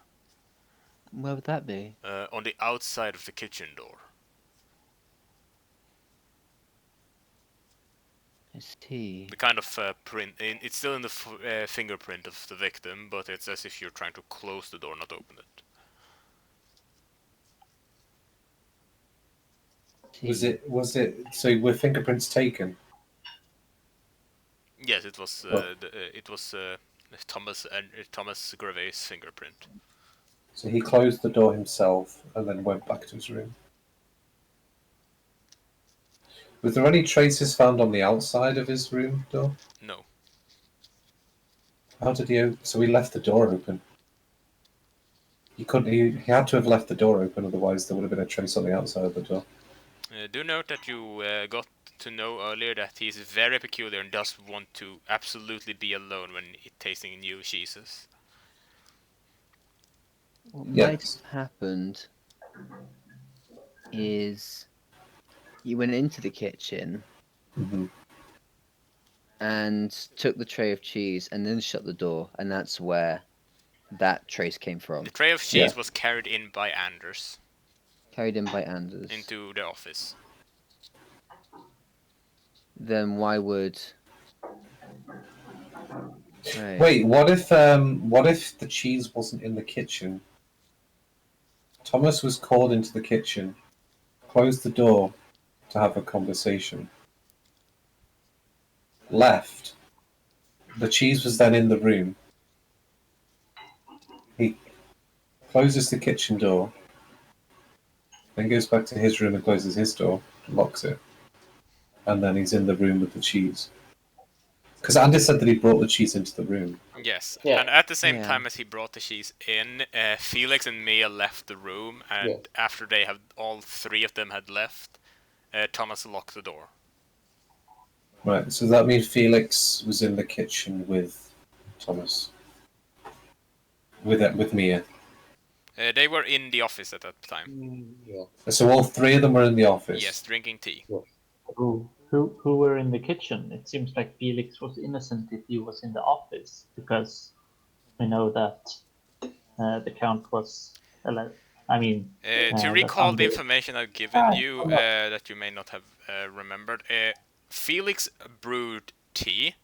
Where would that be? On the outside of the kitchen door. I see. The kind of print. It's still in the fingerprint of the victim, but it's as if you're trying to close the door, not open it. Was it? So were fingerprints taken? Yes, it was. It was Thomas Gravet's fingerprint. So he closed the door himself and then went back to his room. Was there any traces found on the outside of his room door? No. How did he? So he left the door open. He couldn't. He had to have left the door open, otherwise there would have been a trace on the outside of the door. Do note that you got to know earlier that he's very peculiar and does want to absolutely be alone when tasting new cheeses. What Yes. might have happened is you went into the kitchen Mm-hmm. and took the tray of cheese and then shut the door, and that's where that trace came from. The tray of cheese was carried in by Anders Carried in by Anders. into the office. Then why would... Right. Wait, what if the cheese wasn't in the kitchen? Thomas was called into the kitchen, closed the door to have a conversation, left. The cheese was then in the room. He closes the kitchen door, then goes back to his room and closes his door, locks it, and then he's in the room with the cheese. Because Andy said that he brought the cheese into the room. Yes, Yeah. and at the same Yeah. time as he brought the cheese in, Felix and Mia left the room, and Yeah. after they had all three of them had left, Thomas locked the door. Right, so that means Felix was in the kitchen with Thomas. With Mia. They were in the office at that time. Yeah. So all three of them were in the office. Yes, drinking tea. Who were in the kitchen? It seems like Felix was innocent if he was in the office, because we know that the count was. I mean, To recall the information I've given you that you may not have remembered, Felix brewed tea.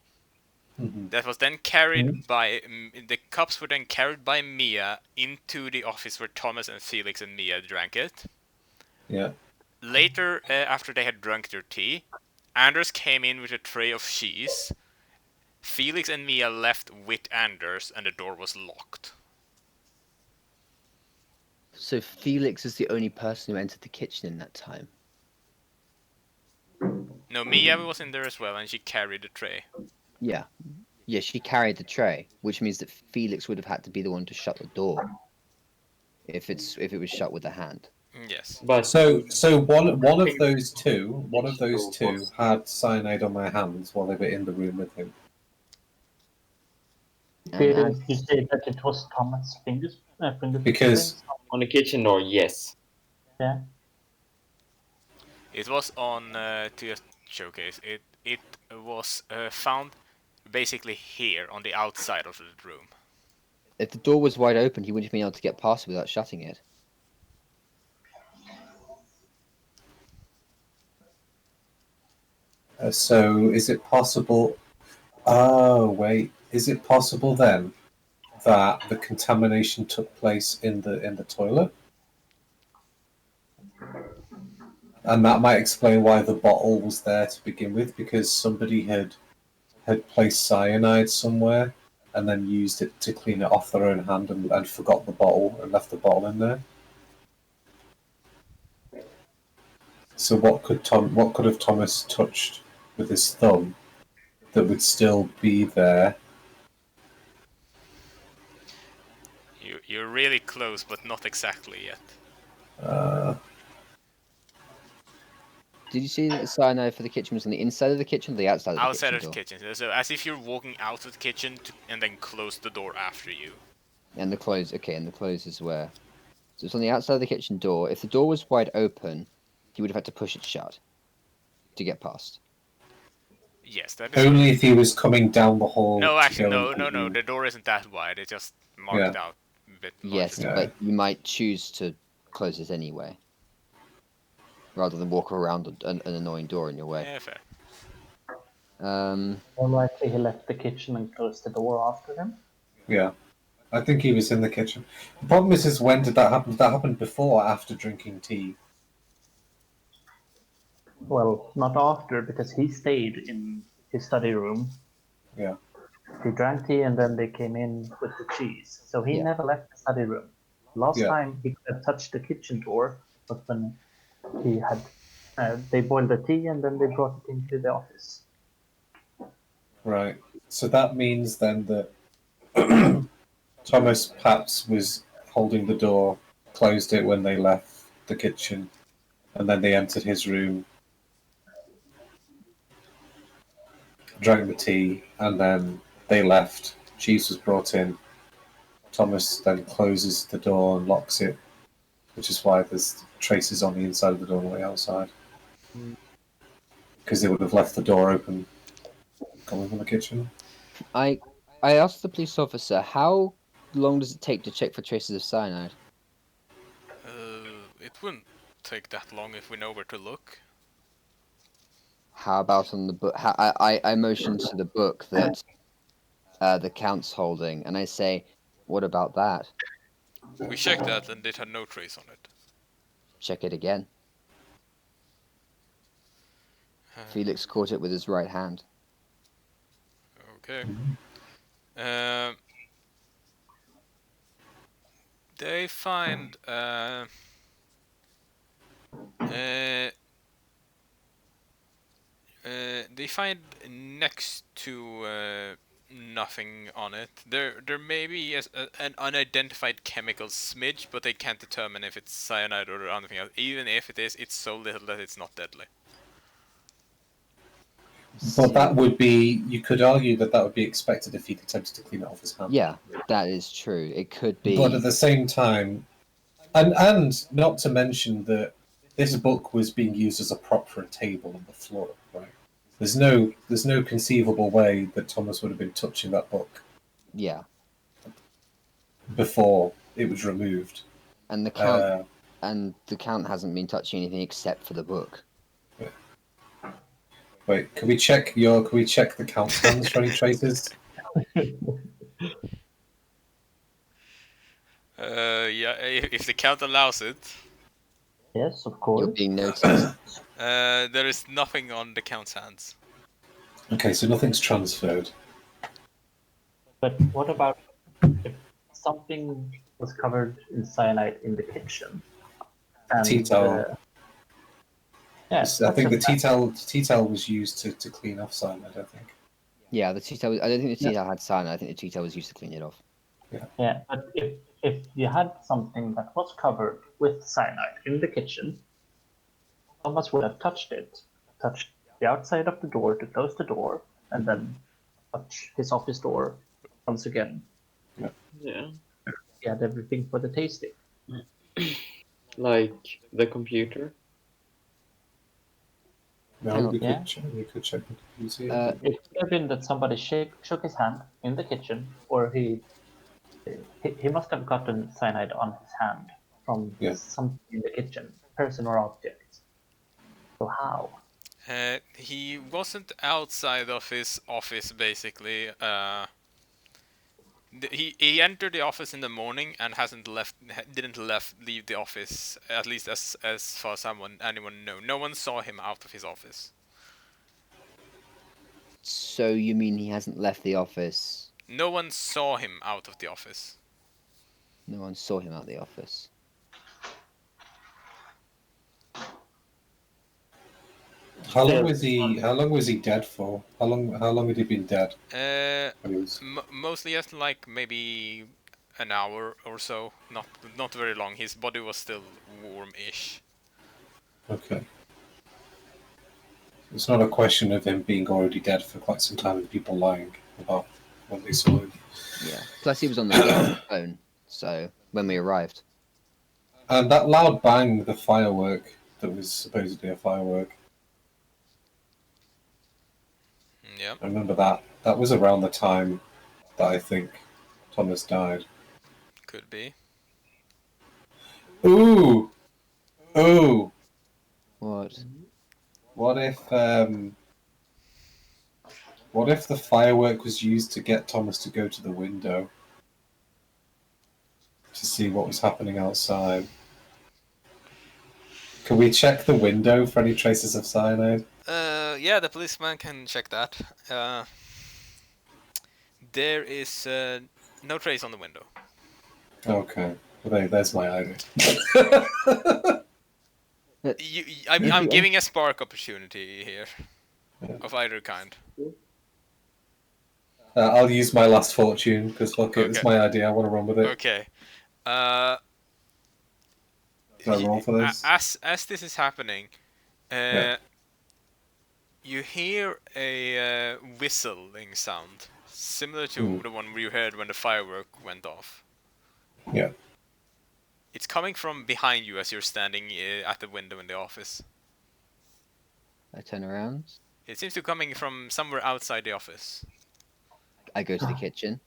Mhm. That was then carried by the cups were then carried by Mia into the office where Thomas and Felix and Mia drank it. Yeah. Later, after they had drunk their tea, Anders came in with a tray of cheese. Felix and Mia left with Anders, and the door was locked. So Felix is the only person who entered the kitchen in that time. No, Mia was in there as well, and she carried the tray. Yeah. Yeah, she carried the tray, which means that Felix would have had to be the one to shut the door if it was shut with a hand. Yes. But So one of think those two had cyanide on their hands while they were in the room with him. didn't you say that it was Thomas' fingers? Because on the kitchen door, yes. Yeah. It was on to just showcase. It was found basically here on the outside of the room. If the door was wide open, he wouldn't have been able to get past it without shutting it. so is it possible? Oh wait, is it possible then that the contamination took place in the toilet? And that might explain why the bottle was there to begin with, because somebody had placed cyanide somewhere and then used it to clean it off their own hand and forgot the bottle and left the bottle in there. So what could have Thomas touched with his thumb that would still be there? You're really close, but not exactly yet. Did you see that the cyanide for the kitchen was on the inside of the kitchen or the outside of the Outside kitchen of the door? kitchen, so as if you're walking out of the kitchen and then close the door after you. And the close, okay, and the close is where. So it's on the outside of the kitchen door. If the door was wide open, he would have had to push it shut to get past. Yes, that is Only correct. if he was coming down the hall No, to actually, go and no. The door isn't that wide. It's just marked Yeah. out a bit Yes, larger. Yeah. but you might choose to close it anyway, rather than walk around an annoying door in your way. Yeah, fair. More likely he left the kitchen and closed the door after him. Yeah. I think he was in the kitchen. The problem is when did that happen? Did that happen before or after drinking tea? Well, not after, because he stayed in his study room. Yeah. He drank tea and then they came in with the cheese. So he Yeah. never left the study room. Last Yeah. time he could have touched the kitchen door was when he had they boiled the tea and then they brought it into the office. Right. So that means then that Thomas perhaps was holding the door, closed it when they left the kitchen, and then they entered his room, drank the tea, and then they left. Cheese was brought in. Thomas then closes the door and locks it, which is why there's traces on the inside of the door on the way outside. Because they would have left the door open coming from the kitchen. I asked the police officer, how long does it take to check for traces of cyanide? It wouldn't take that long if we know where to look. How about on the book? I motion to the book that the Count's holding, and I say, what about that? We checked that and it had no trace on it. Check it again. Felix caught it with his right hand. Okay. They find they find next to nothing on it. There may be an unidentified chemical smidge, but they can't determine if it's cyanide or anything else. Even if it is, it's so little that it's not deadly. But that would be, you could argue that would be expected if he'd attempted to clean it off his hand. Yeah, that is true. It could be. But at the same time, and not to mention that this book was being used as a prop for a table on the floor, right? There's no conceivable way that Thomas would have been touching that book Yeah, before it was removed. and the Count hasn't been touching anything except for the book. Wait, can we check the Count's hands for any traces? Yeah, if the count allows it. Yes, of You're course. being noticed. There is nothing on the count's hands. Okay, so nothing's transferred. But what about if something was covered in cyanide in the kitchen? And, Tea towel. yes, I think the tea towel was used to clean off cyanide, I think. Yeah, the tea towel. I don't think the tea towel had cyanide. I think the tea towel was used to clean it off. Yeah, but if you had something that was covered with cyanide in the kitchen, Thomas would have touched the outside of the door to close the door, and then touch his office door once again. Yeah. He had everything for the tasting. Like the computer. No, we Yeah. could check the computer. It could have been that somebody shook his hand in the kitchen, or he must have gotten cyanide on his hand from something in the kitchen, person or object. So how? He wasn't outside of his office basically. He entered the office in the morning and didn't leave the office, at least as far as anyone know. No one saw him out of his office. So you mean he hasn't left the office? No one saw him out of the office. No one saw him out the office. How long was he dead for? How long had he been dead? Mostly just like maybe an hour or so. Not very long. His body was still warm-ish. Okay. It's not a question of him being already dead for quite some time and people lying about what they saw him. Yeah. Plus, he was on the phone. So when we arrived. And that loud bang, the firework that was supposedly a firework. I remember that. That was around the time that I think Thomas died. Could be. Ooh! Ooh! What? What if the firework was used to get Thomas to go to the window to see what was happening outside? Can we check the window for any traces of cyanide? Yeah, the policeman can check that. There is no trace on the window. Okay. Well, there's my idea. I'm giving a spark opportunity here, Yeah. of either kind. I'll use my last fortune because fuck it, it's Okay. my idea. I want to run with it. Okay. Do I roll for this? As this is happening, Yeah. you hear a whistling sound, similar to the one you heard when the firework went off. Yeah. It's coming from behind you as you're standing at the window in the office. I turn around. It seems to be coming from somewhere outside the office. I go to the kitchen.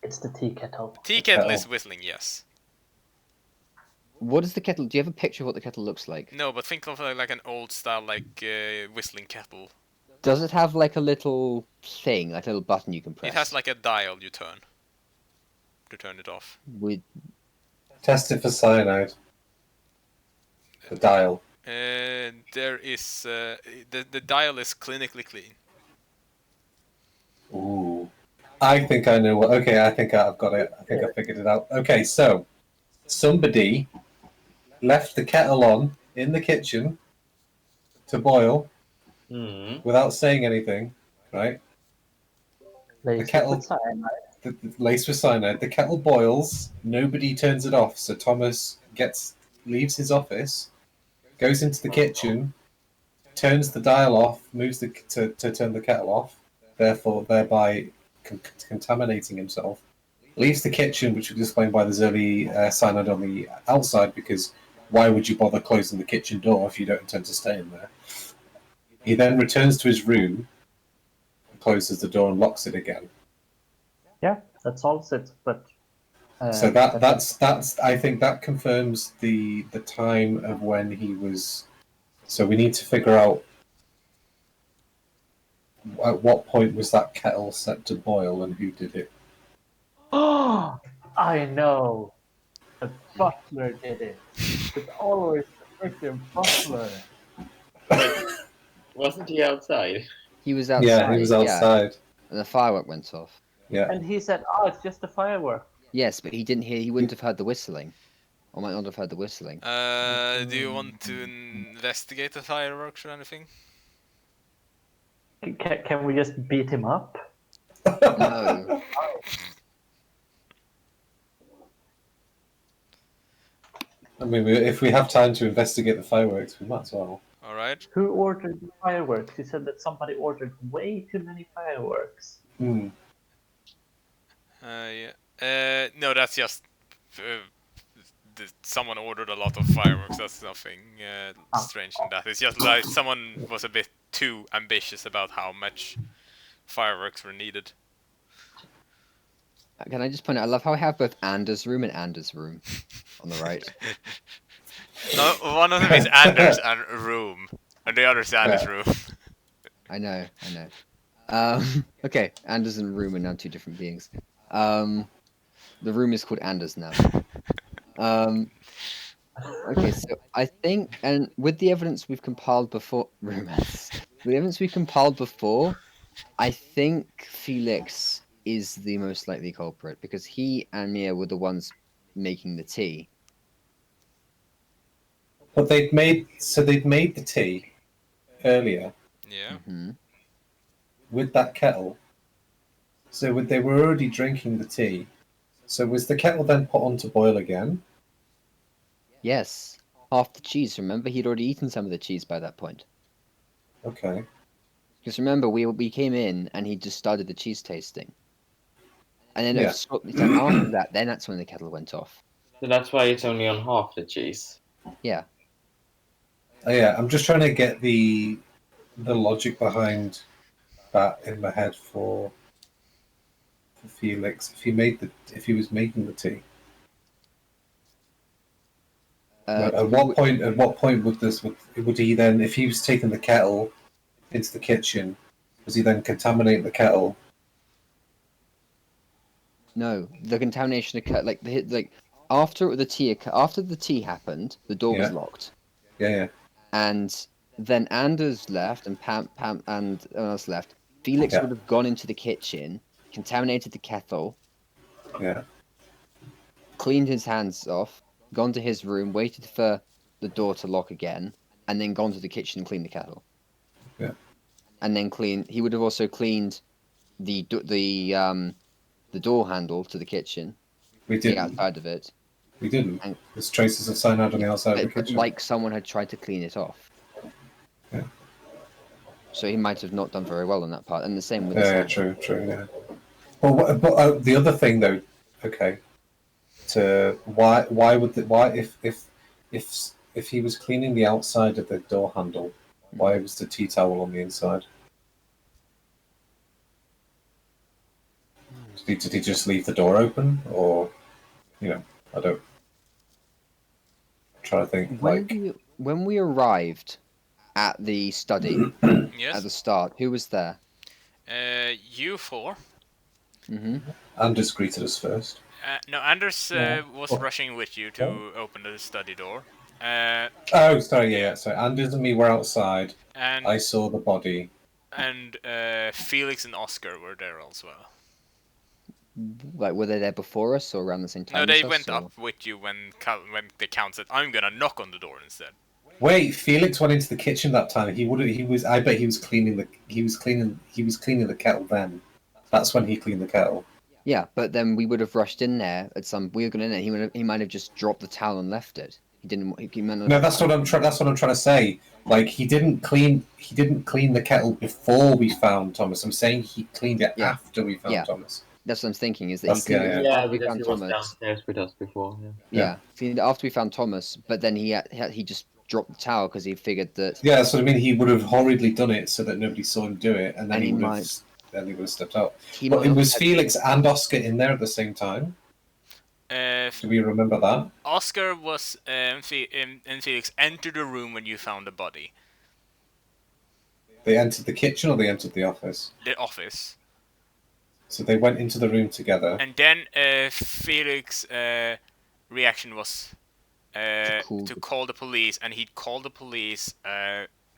It's the tea kettle. Tea kettle Kettle. is whistling, yes. What is the kettle? Do you have a picture of what the kettle looks like? No, but think of like an old style, like whistling kettle. Does it have like a little thing, like a little button you can press? It has like a dial you turn to turn it off. With Test it for cyanide. The dial. There is the dial is clinically clean. Ooh. I think I know what. Okay, I think I've got it. I think I figured it out. Okay, so somebody left the kettle on in the kitchen to boil without saying anything, right? Laced kettle- with cyanide. Laced with cyanide. The kettle boils. Nobody turns it off. So Thomas leaves his office, goes into the kitchen, turns the dial off, moves to turn the kettle off, thereby contaminating himself. Leaves the kitchen, which was explained why there's early cyanide on the outside, because why would you bother closing the kitchen door if you don't intend to stay in there? He then returns to his room, closes the door and locks it again. Yeah, that solves it. But So that's I think that confirms the time of when he was. So we need to figure out at what point was that kettle set to boil and who did it. Oh, I know. The butler did it. It's always the freaking butler. Wasn't he outside? he was outside. Yeah, he was outside. And the firework went off. Yeah. And he said, "Oh, it's just a firework." Yes, but he didn't hear. He wouldn't have heard the whistling, or might not have heard the whistling. Do you want to investigate the fireworks or anything? Can we just beat him up? No. I mean, if we have time to investigate the fireworks, we might as well. All right. Who ordered the fireworks? He said that somebody ordered way too many fireworks. Hmm. Yeah. No, that's just someone ordered a lot of fireworks. That's nothing strange in that. It's just like someone was a bit too ambitious about how much fireworks were needed. Can I just point out? I love how I have both Anders' room and Anders' room on the right. No, one of them is Anders' room, and the other is Anders' room. I know. Okay, Anders and room are now two different beings. The room is called Anders now. Okay, so I think, and with the evidence we've compiled before, I think Felix is the most likely culprit because he and Mia were the ones making the tea. But they'd made the tea earlier Yeah. Mm-hmm. with that kettle. So they were already drinking the tea. So was the kettle then put on to boil again? Yes, half the cheese. Remember, he'd already eaten some of the cheese by that point. Okay. Because remember, we came in and he just started the cheese tasting, and then Yeah. shortly after that, then that's when the kettle went off. So that's why it's only on half the cheese. Yeah. Oh, yeah, I'm just trying to get the logic behind bat in my head for Felix if he was making the tea. At what point? At what point would he then, if he was taking the kettle into the kitchen, was he then contaminate the kettle? No, the contamination occurred like after the tea happened, the door was Yeah. locked, Yeah. and then Anders left and Pam and else left. Felix Yeah. would have gone into the kitchen, contaminated the kettle, Yeah. cleaned his hands off, gone to his room, waited for the door to lock again, and then gone to the kitchen and cleaned the kettle. Yeah. And then he would have also cleaned the door handle to the kitchen, We the didn't. outside of it. We didn't. And- There's traces of cyanide on the outside of the But kitchen. like someone had tried to clean it off. Yeah. So he might have not done very well on that part. And the same with Yeah, the true, yeah. Well, but the other thing though, okay, why if he was cleaning the outside of the door handle, why was the tea towel on the inside? Did he just leave the door open, or I don't. I'm trying to think. When we arrived at the study Yes. at the start, who was there? You four. Mm-hmm. Anders greeted us first. No, Anders Yeah. was rushing with you to open the study door. Oh, sorry, yeah. So Anders and me were outside. And I saw the body. and Felix and Oscar were there as well. Like, were they there before us or around the same time? No, they as us, went or- up with you when the count said, "I'm gonna knock on the door instead." Wait, Felix went into the kitchen that time. I bet he was cleaning the kettle then. That's when he cleaned the kettle. Yeah, but then we would have rushed in there at some. We were going in there. He might have just dropped the towel and left it. He didn't. He might not No, have- that's what I'm trying to say. Like he didn't clean the kettle before we found Thomas. I'm saying he cleaned it Yeah. after we found Yeah. Thomas. That's what I'm thinking. Is that That's- he cleaned it yeah. after we because found he was Thomas? downstairs with us before. Yeah. Yeah, cleaned it after we found Thomas. But then he just dropped the towel because he figured that. Yeah, that's what I mean. He would have horridly done it so that nobody saw him do it, and then And he he would might- have. Then he would have stepped out. He But might it have was had- Felix and Oscar in there at the same time. Do we remember that? Oscar was and Felix entered the room when you found the body. They entered the kitchen or they entered the office. The office. So they went into the room together. And then Felix' reaction was to call the police, and he'd call the police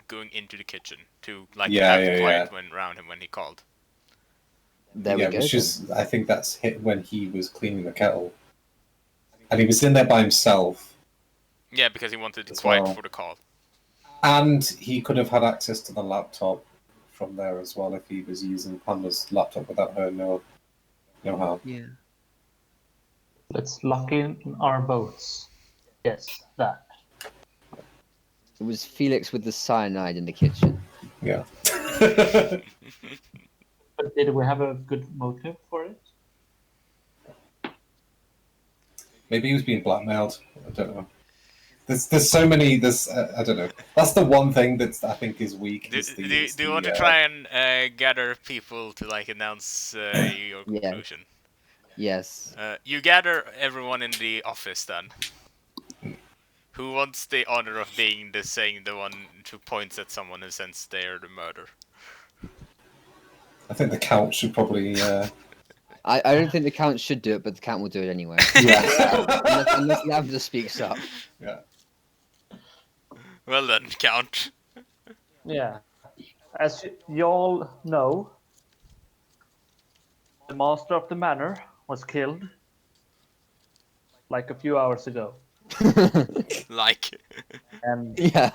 going into the kitchen to have the quiet when around him when he called. There yeah, we go. which then. is, I think that's hit when he was cleaning the kettle. And he was in there by himself. Yeah, because he wanted it As quiet well. for the call. And he could have had access to the laptop from there as well if he was using Panda's laptop without her know-how. Yeah. Let's lock in our boats. Yes, that. It was Felix with the cyanide in the kitchen. Yeah. But did we have a good motive for it? Maybe he was being blackmailed. I don't know. There's so many. I don't know. That's the one thing that I think is weak. Do is you want to try and gather people to announce your Yeah. conclusion? Yes. You gather everyone in the office then. Who wants the honor of being the one who points at someone and says they're the murderer? I think the count should probably. I don't think the count should do it, but the count will do it anyway. Yeah. unless Lavender speaks up. Yeah. Well then, Count. Yeah. As you all know, the master of the manor was killed like a few hours ago. Like. And Yeah.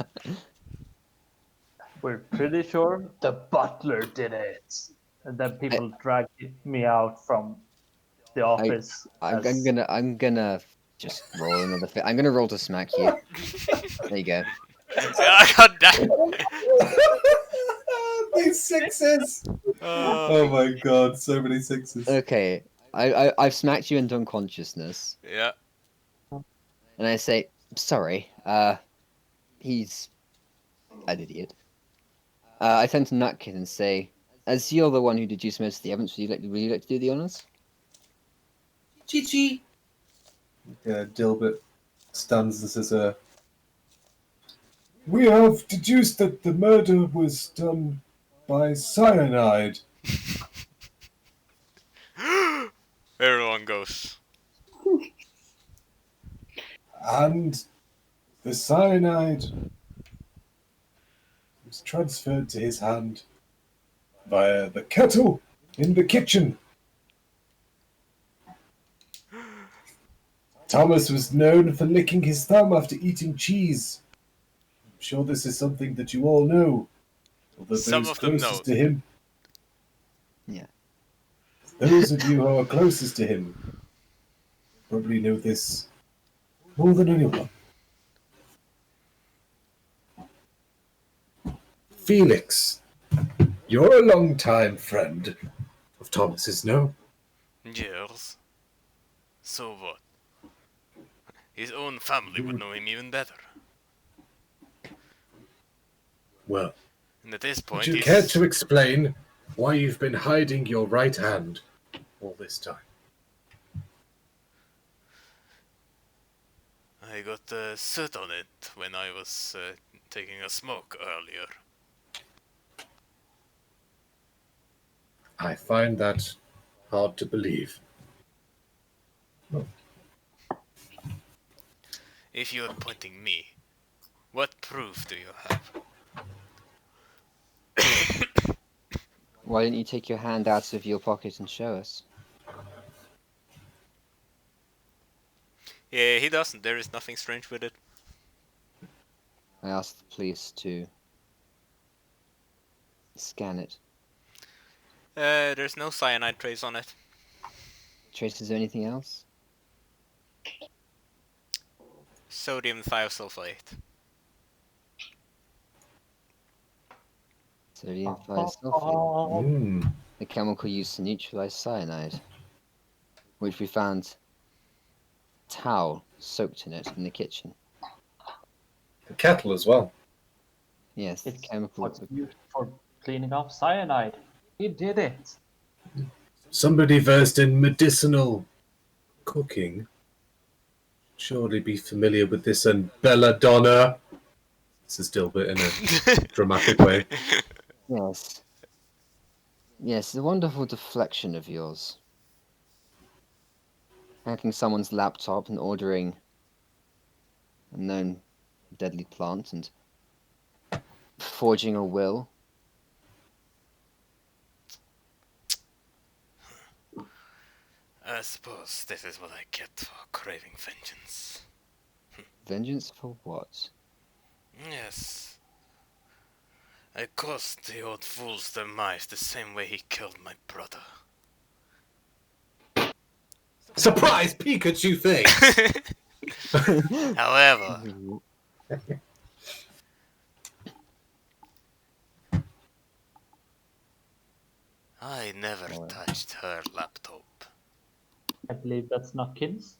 we're pretty sure the butler did it. And then people dragged me out from the office. I'm gonna just roll another. I'm gonna roll to smack you. There you go. God damn. These sixes! Oh my god, so many sixes. Okay. I've smacked you into unconsciousness, Yeah. and I say sorry. He's an idiot. I turn to Nutkin and say, As you're the one who deduced most of the evidence, would you like to do the honors? Chi. Dilbert stands and says, "We have deduced that the murder was done by cyanide, Everyone goes. and the cyanide was transferred to his hand via the kettle in the kitchen. Thomas was known for licking his thumb after eating cheese. I'm sure this is something that you all know, although Some those of them closest know. to him, Yeah. those of you who are closest to him, probably know this more than anyone. Felix, you're a long-time friend of Thomas's, no? Yes. So what? His own family would know him even better. Well, And at this would point, you care he's... to explain why you've been hiding your right hand all this time? I got soot on it when I was taking a smoke earlier. I find that hard to believe. If you're pointing me, what proof do you have? Why didn't you take your hand out of your pocket and show us? Yeah, he doesn't. There is nothing strange with it. I asked the police to scan it. There's no cyanide trace on it. Traces of anything else? Sodium thiosulfate. Sodium thiosulfate. Mm. The chemical used to neutralize cyanide, which we found towel soaked in it in the kitchen. The kettle as well. Yes, the It's chemical. what's used for cleaning off cyanide. He did it. Somebody versed in medicinal cooking surely be familiar with this and belladonna. This is Dilbert in a dramatic way. Yes. Yes, the wonderful deflection of yours. Hacking someone's laptop and ordering a known deadly plant and forging a will. I suppose this is what I get for craving vengeance. Vengeance for what? Yes. I caused the old fool's demise the same way he killed my brother. Surprise Pikachu thing! However, I never touched her laptop. I believe that's Nutkins.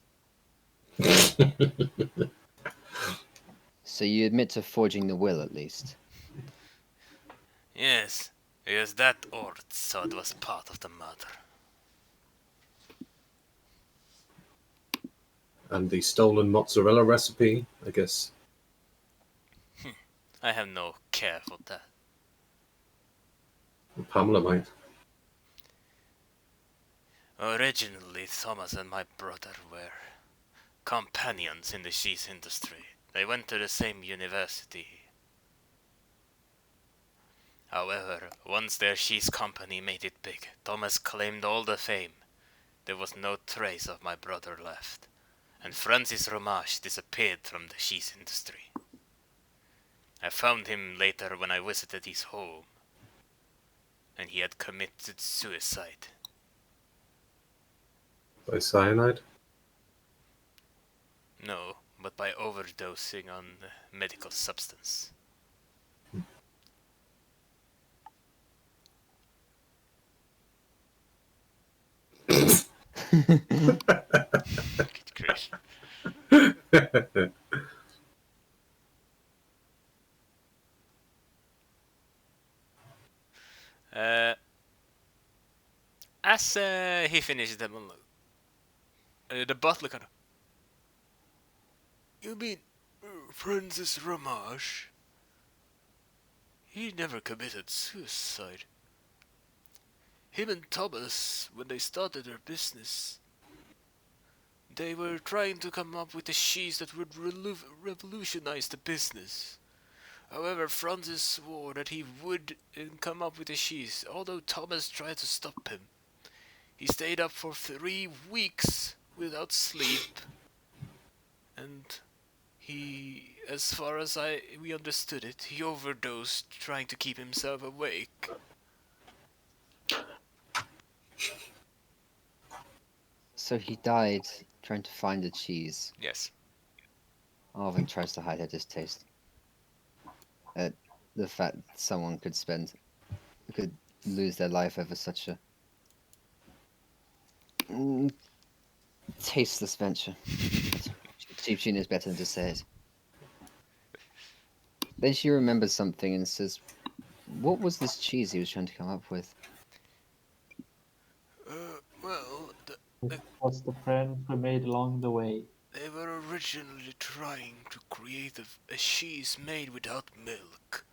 So you admit to forging the will at least? Yes, because that sword was part of the murder. And the stolen mozzarella recipe, I guess. I have no care for that. Pamela might. Originally, Thomas and my brother were companions in the cheese industry. They went to the same university. However, once their cheese company made it big, Thomas claimed all the fame. There was no trace of my brother left, and Francis Romache disappeared from the cheese industry. I found him later when I visited his home, and he had committed suicide. By cyanide? No, but by overdosing on medical substance. Good grief. as he finishes the monologue, the butler kind of. You mean Francis Ramage? He never committed suicide. Him and Thomas, when they started their business, they were trying to come up with a cheese that would revolutionize the business. However, Francis swore that he would come up with a cheese, although Thomas tried to stop him. He stayed up for 3 weeks without sleep, and he, as far as we understood it, he overdosed trying to keep himself awake. So he died trying to find a cheese. Yes. Arvin tries to hide her distaste at the fact that someone could lose their life over such a tasteless venture. She knows better than to say it. Then she remembers something and says, "What was this cheese he was trying to come up with?" Well, It was the friend we made along the way. they were originally trying to create a cheese made without milk.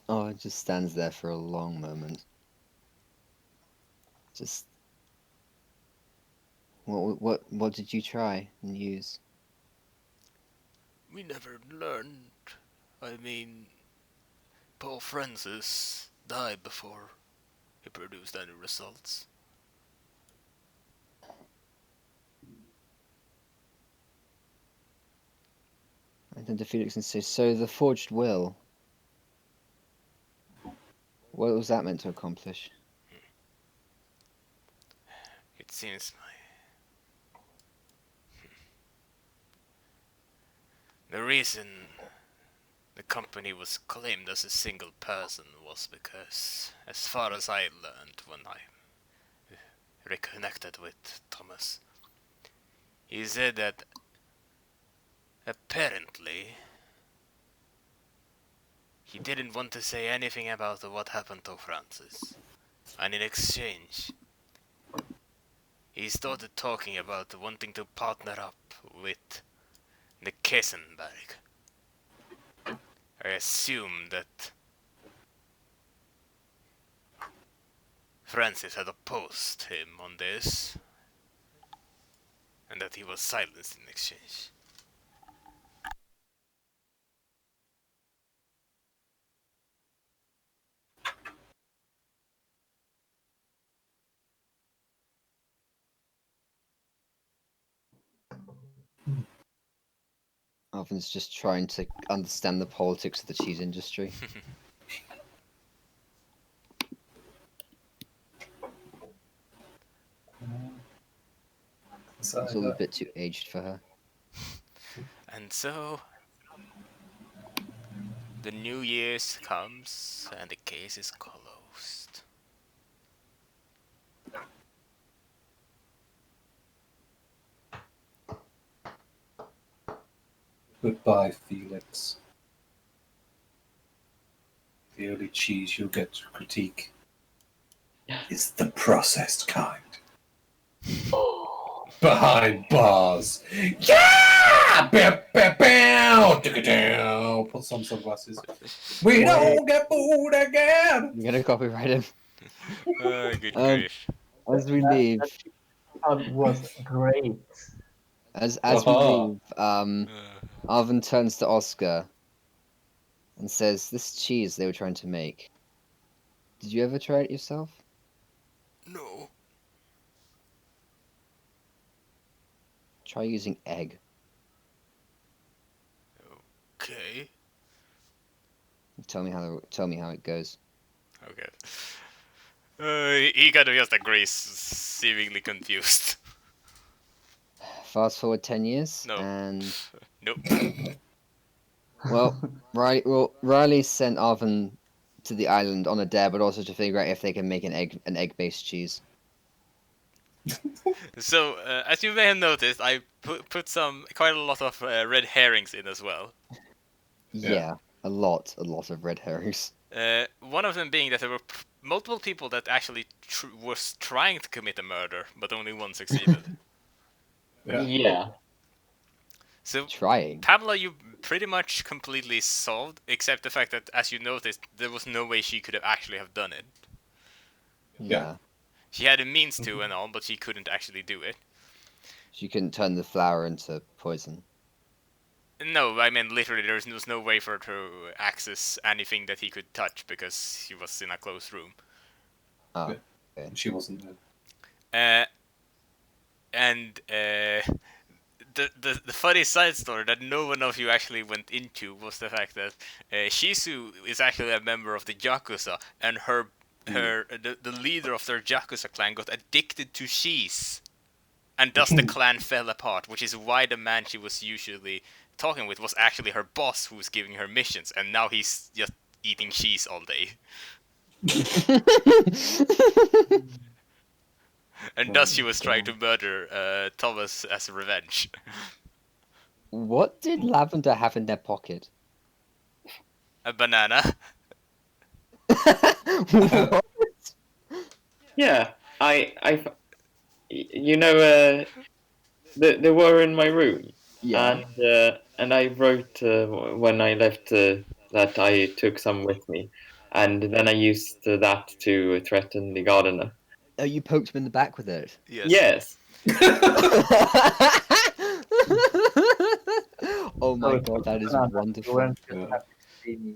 Oh, it just stands there for a long moment. Just what did you try and use? We never learned. I mean, Paul Francis died before he produced any results. I turn to Felix and say, "So the forged will. What was that meant to accomplish?" It seems the reason the company was claimed as a single person was because, as far as I learned when I reconnected with Thomas, he said that apparently he didn't want to say anything about what happened to Francis, and in exchange he started talking about wanting to partner up with the Kessenberg. I assume that Francis had opposed him on this, and that he was silenced in exchange. Arvin's just trying to understand the politics of the cheese industry. So, It's all a bit too aged for her. And so the New Year's comes and the case is closed. goodbye, Felix. The only cheese you'll get to critique is the processed kind. Behind bars. Yeah! Bow, bow, bow! Tick-a-dow. Put some sunglasses. We don't get fooled again! You're gonna copyright him. Good grief. As we leave, That was great. as we Aha. leave, Arvin turns to Oscar and says, "This cheese they were trying to make. Did you ever try it yourself?" No. Try using egg. Okay. Tell me how it goes. Okay. He kind of just agrees, seemingly confused. Fast forward 10 years, No. and Nope. well, Riley sent Arvin to the island on a dare, but also to figure out if they can make an egg-based cheese. So, as you may have noticed, I put quite a lot of red herrings in as well. Yeah, a lot of red herrings. One of them being that there were multiple people that actually was trying to commit a murder, but only one succeeded. Yeah. Yeah. So, Trying. Pamela, you pretty much completely solved, except the fact that, as you noticed, there was no way she could have actually have done it. Yeah. She had a means to and all, but she couldn't actually do it. She couldn't turn the flower into poison. No, I mean literally, there was no way for her to access anything that he could touch because he was in a closed room. Oh, Yeah. okay. She wasn't there. And the funny side story that no one of you actually went into was the fact that Shizu is actually a member of the Yakuza, and the leader of their Yakuza clan got addicted to cheese, and thus the clan fell apart. Which is why the man she was usually talking with was actually her boss, who was giving her missions, and now he's just eating cheese all day, and thus she was trying to murder Thomas as revenge. What did Lavender have in their pocket? A banana. What? Yeah. You know, they were in my room. Yeah. And I wrote when I left that I took some with me, and then I used that to threaten the gardener. Oh, you poked him in the back with it. Yes. Yes. Oh my So god, that is banana, you wonderful. weren't just Yeah. happy to see me.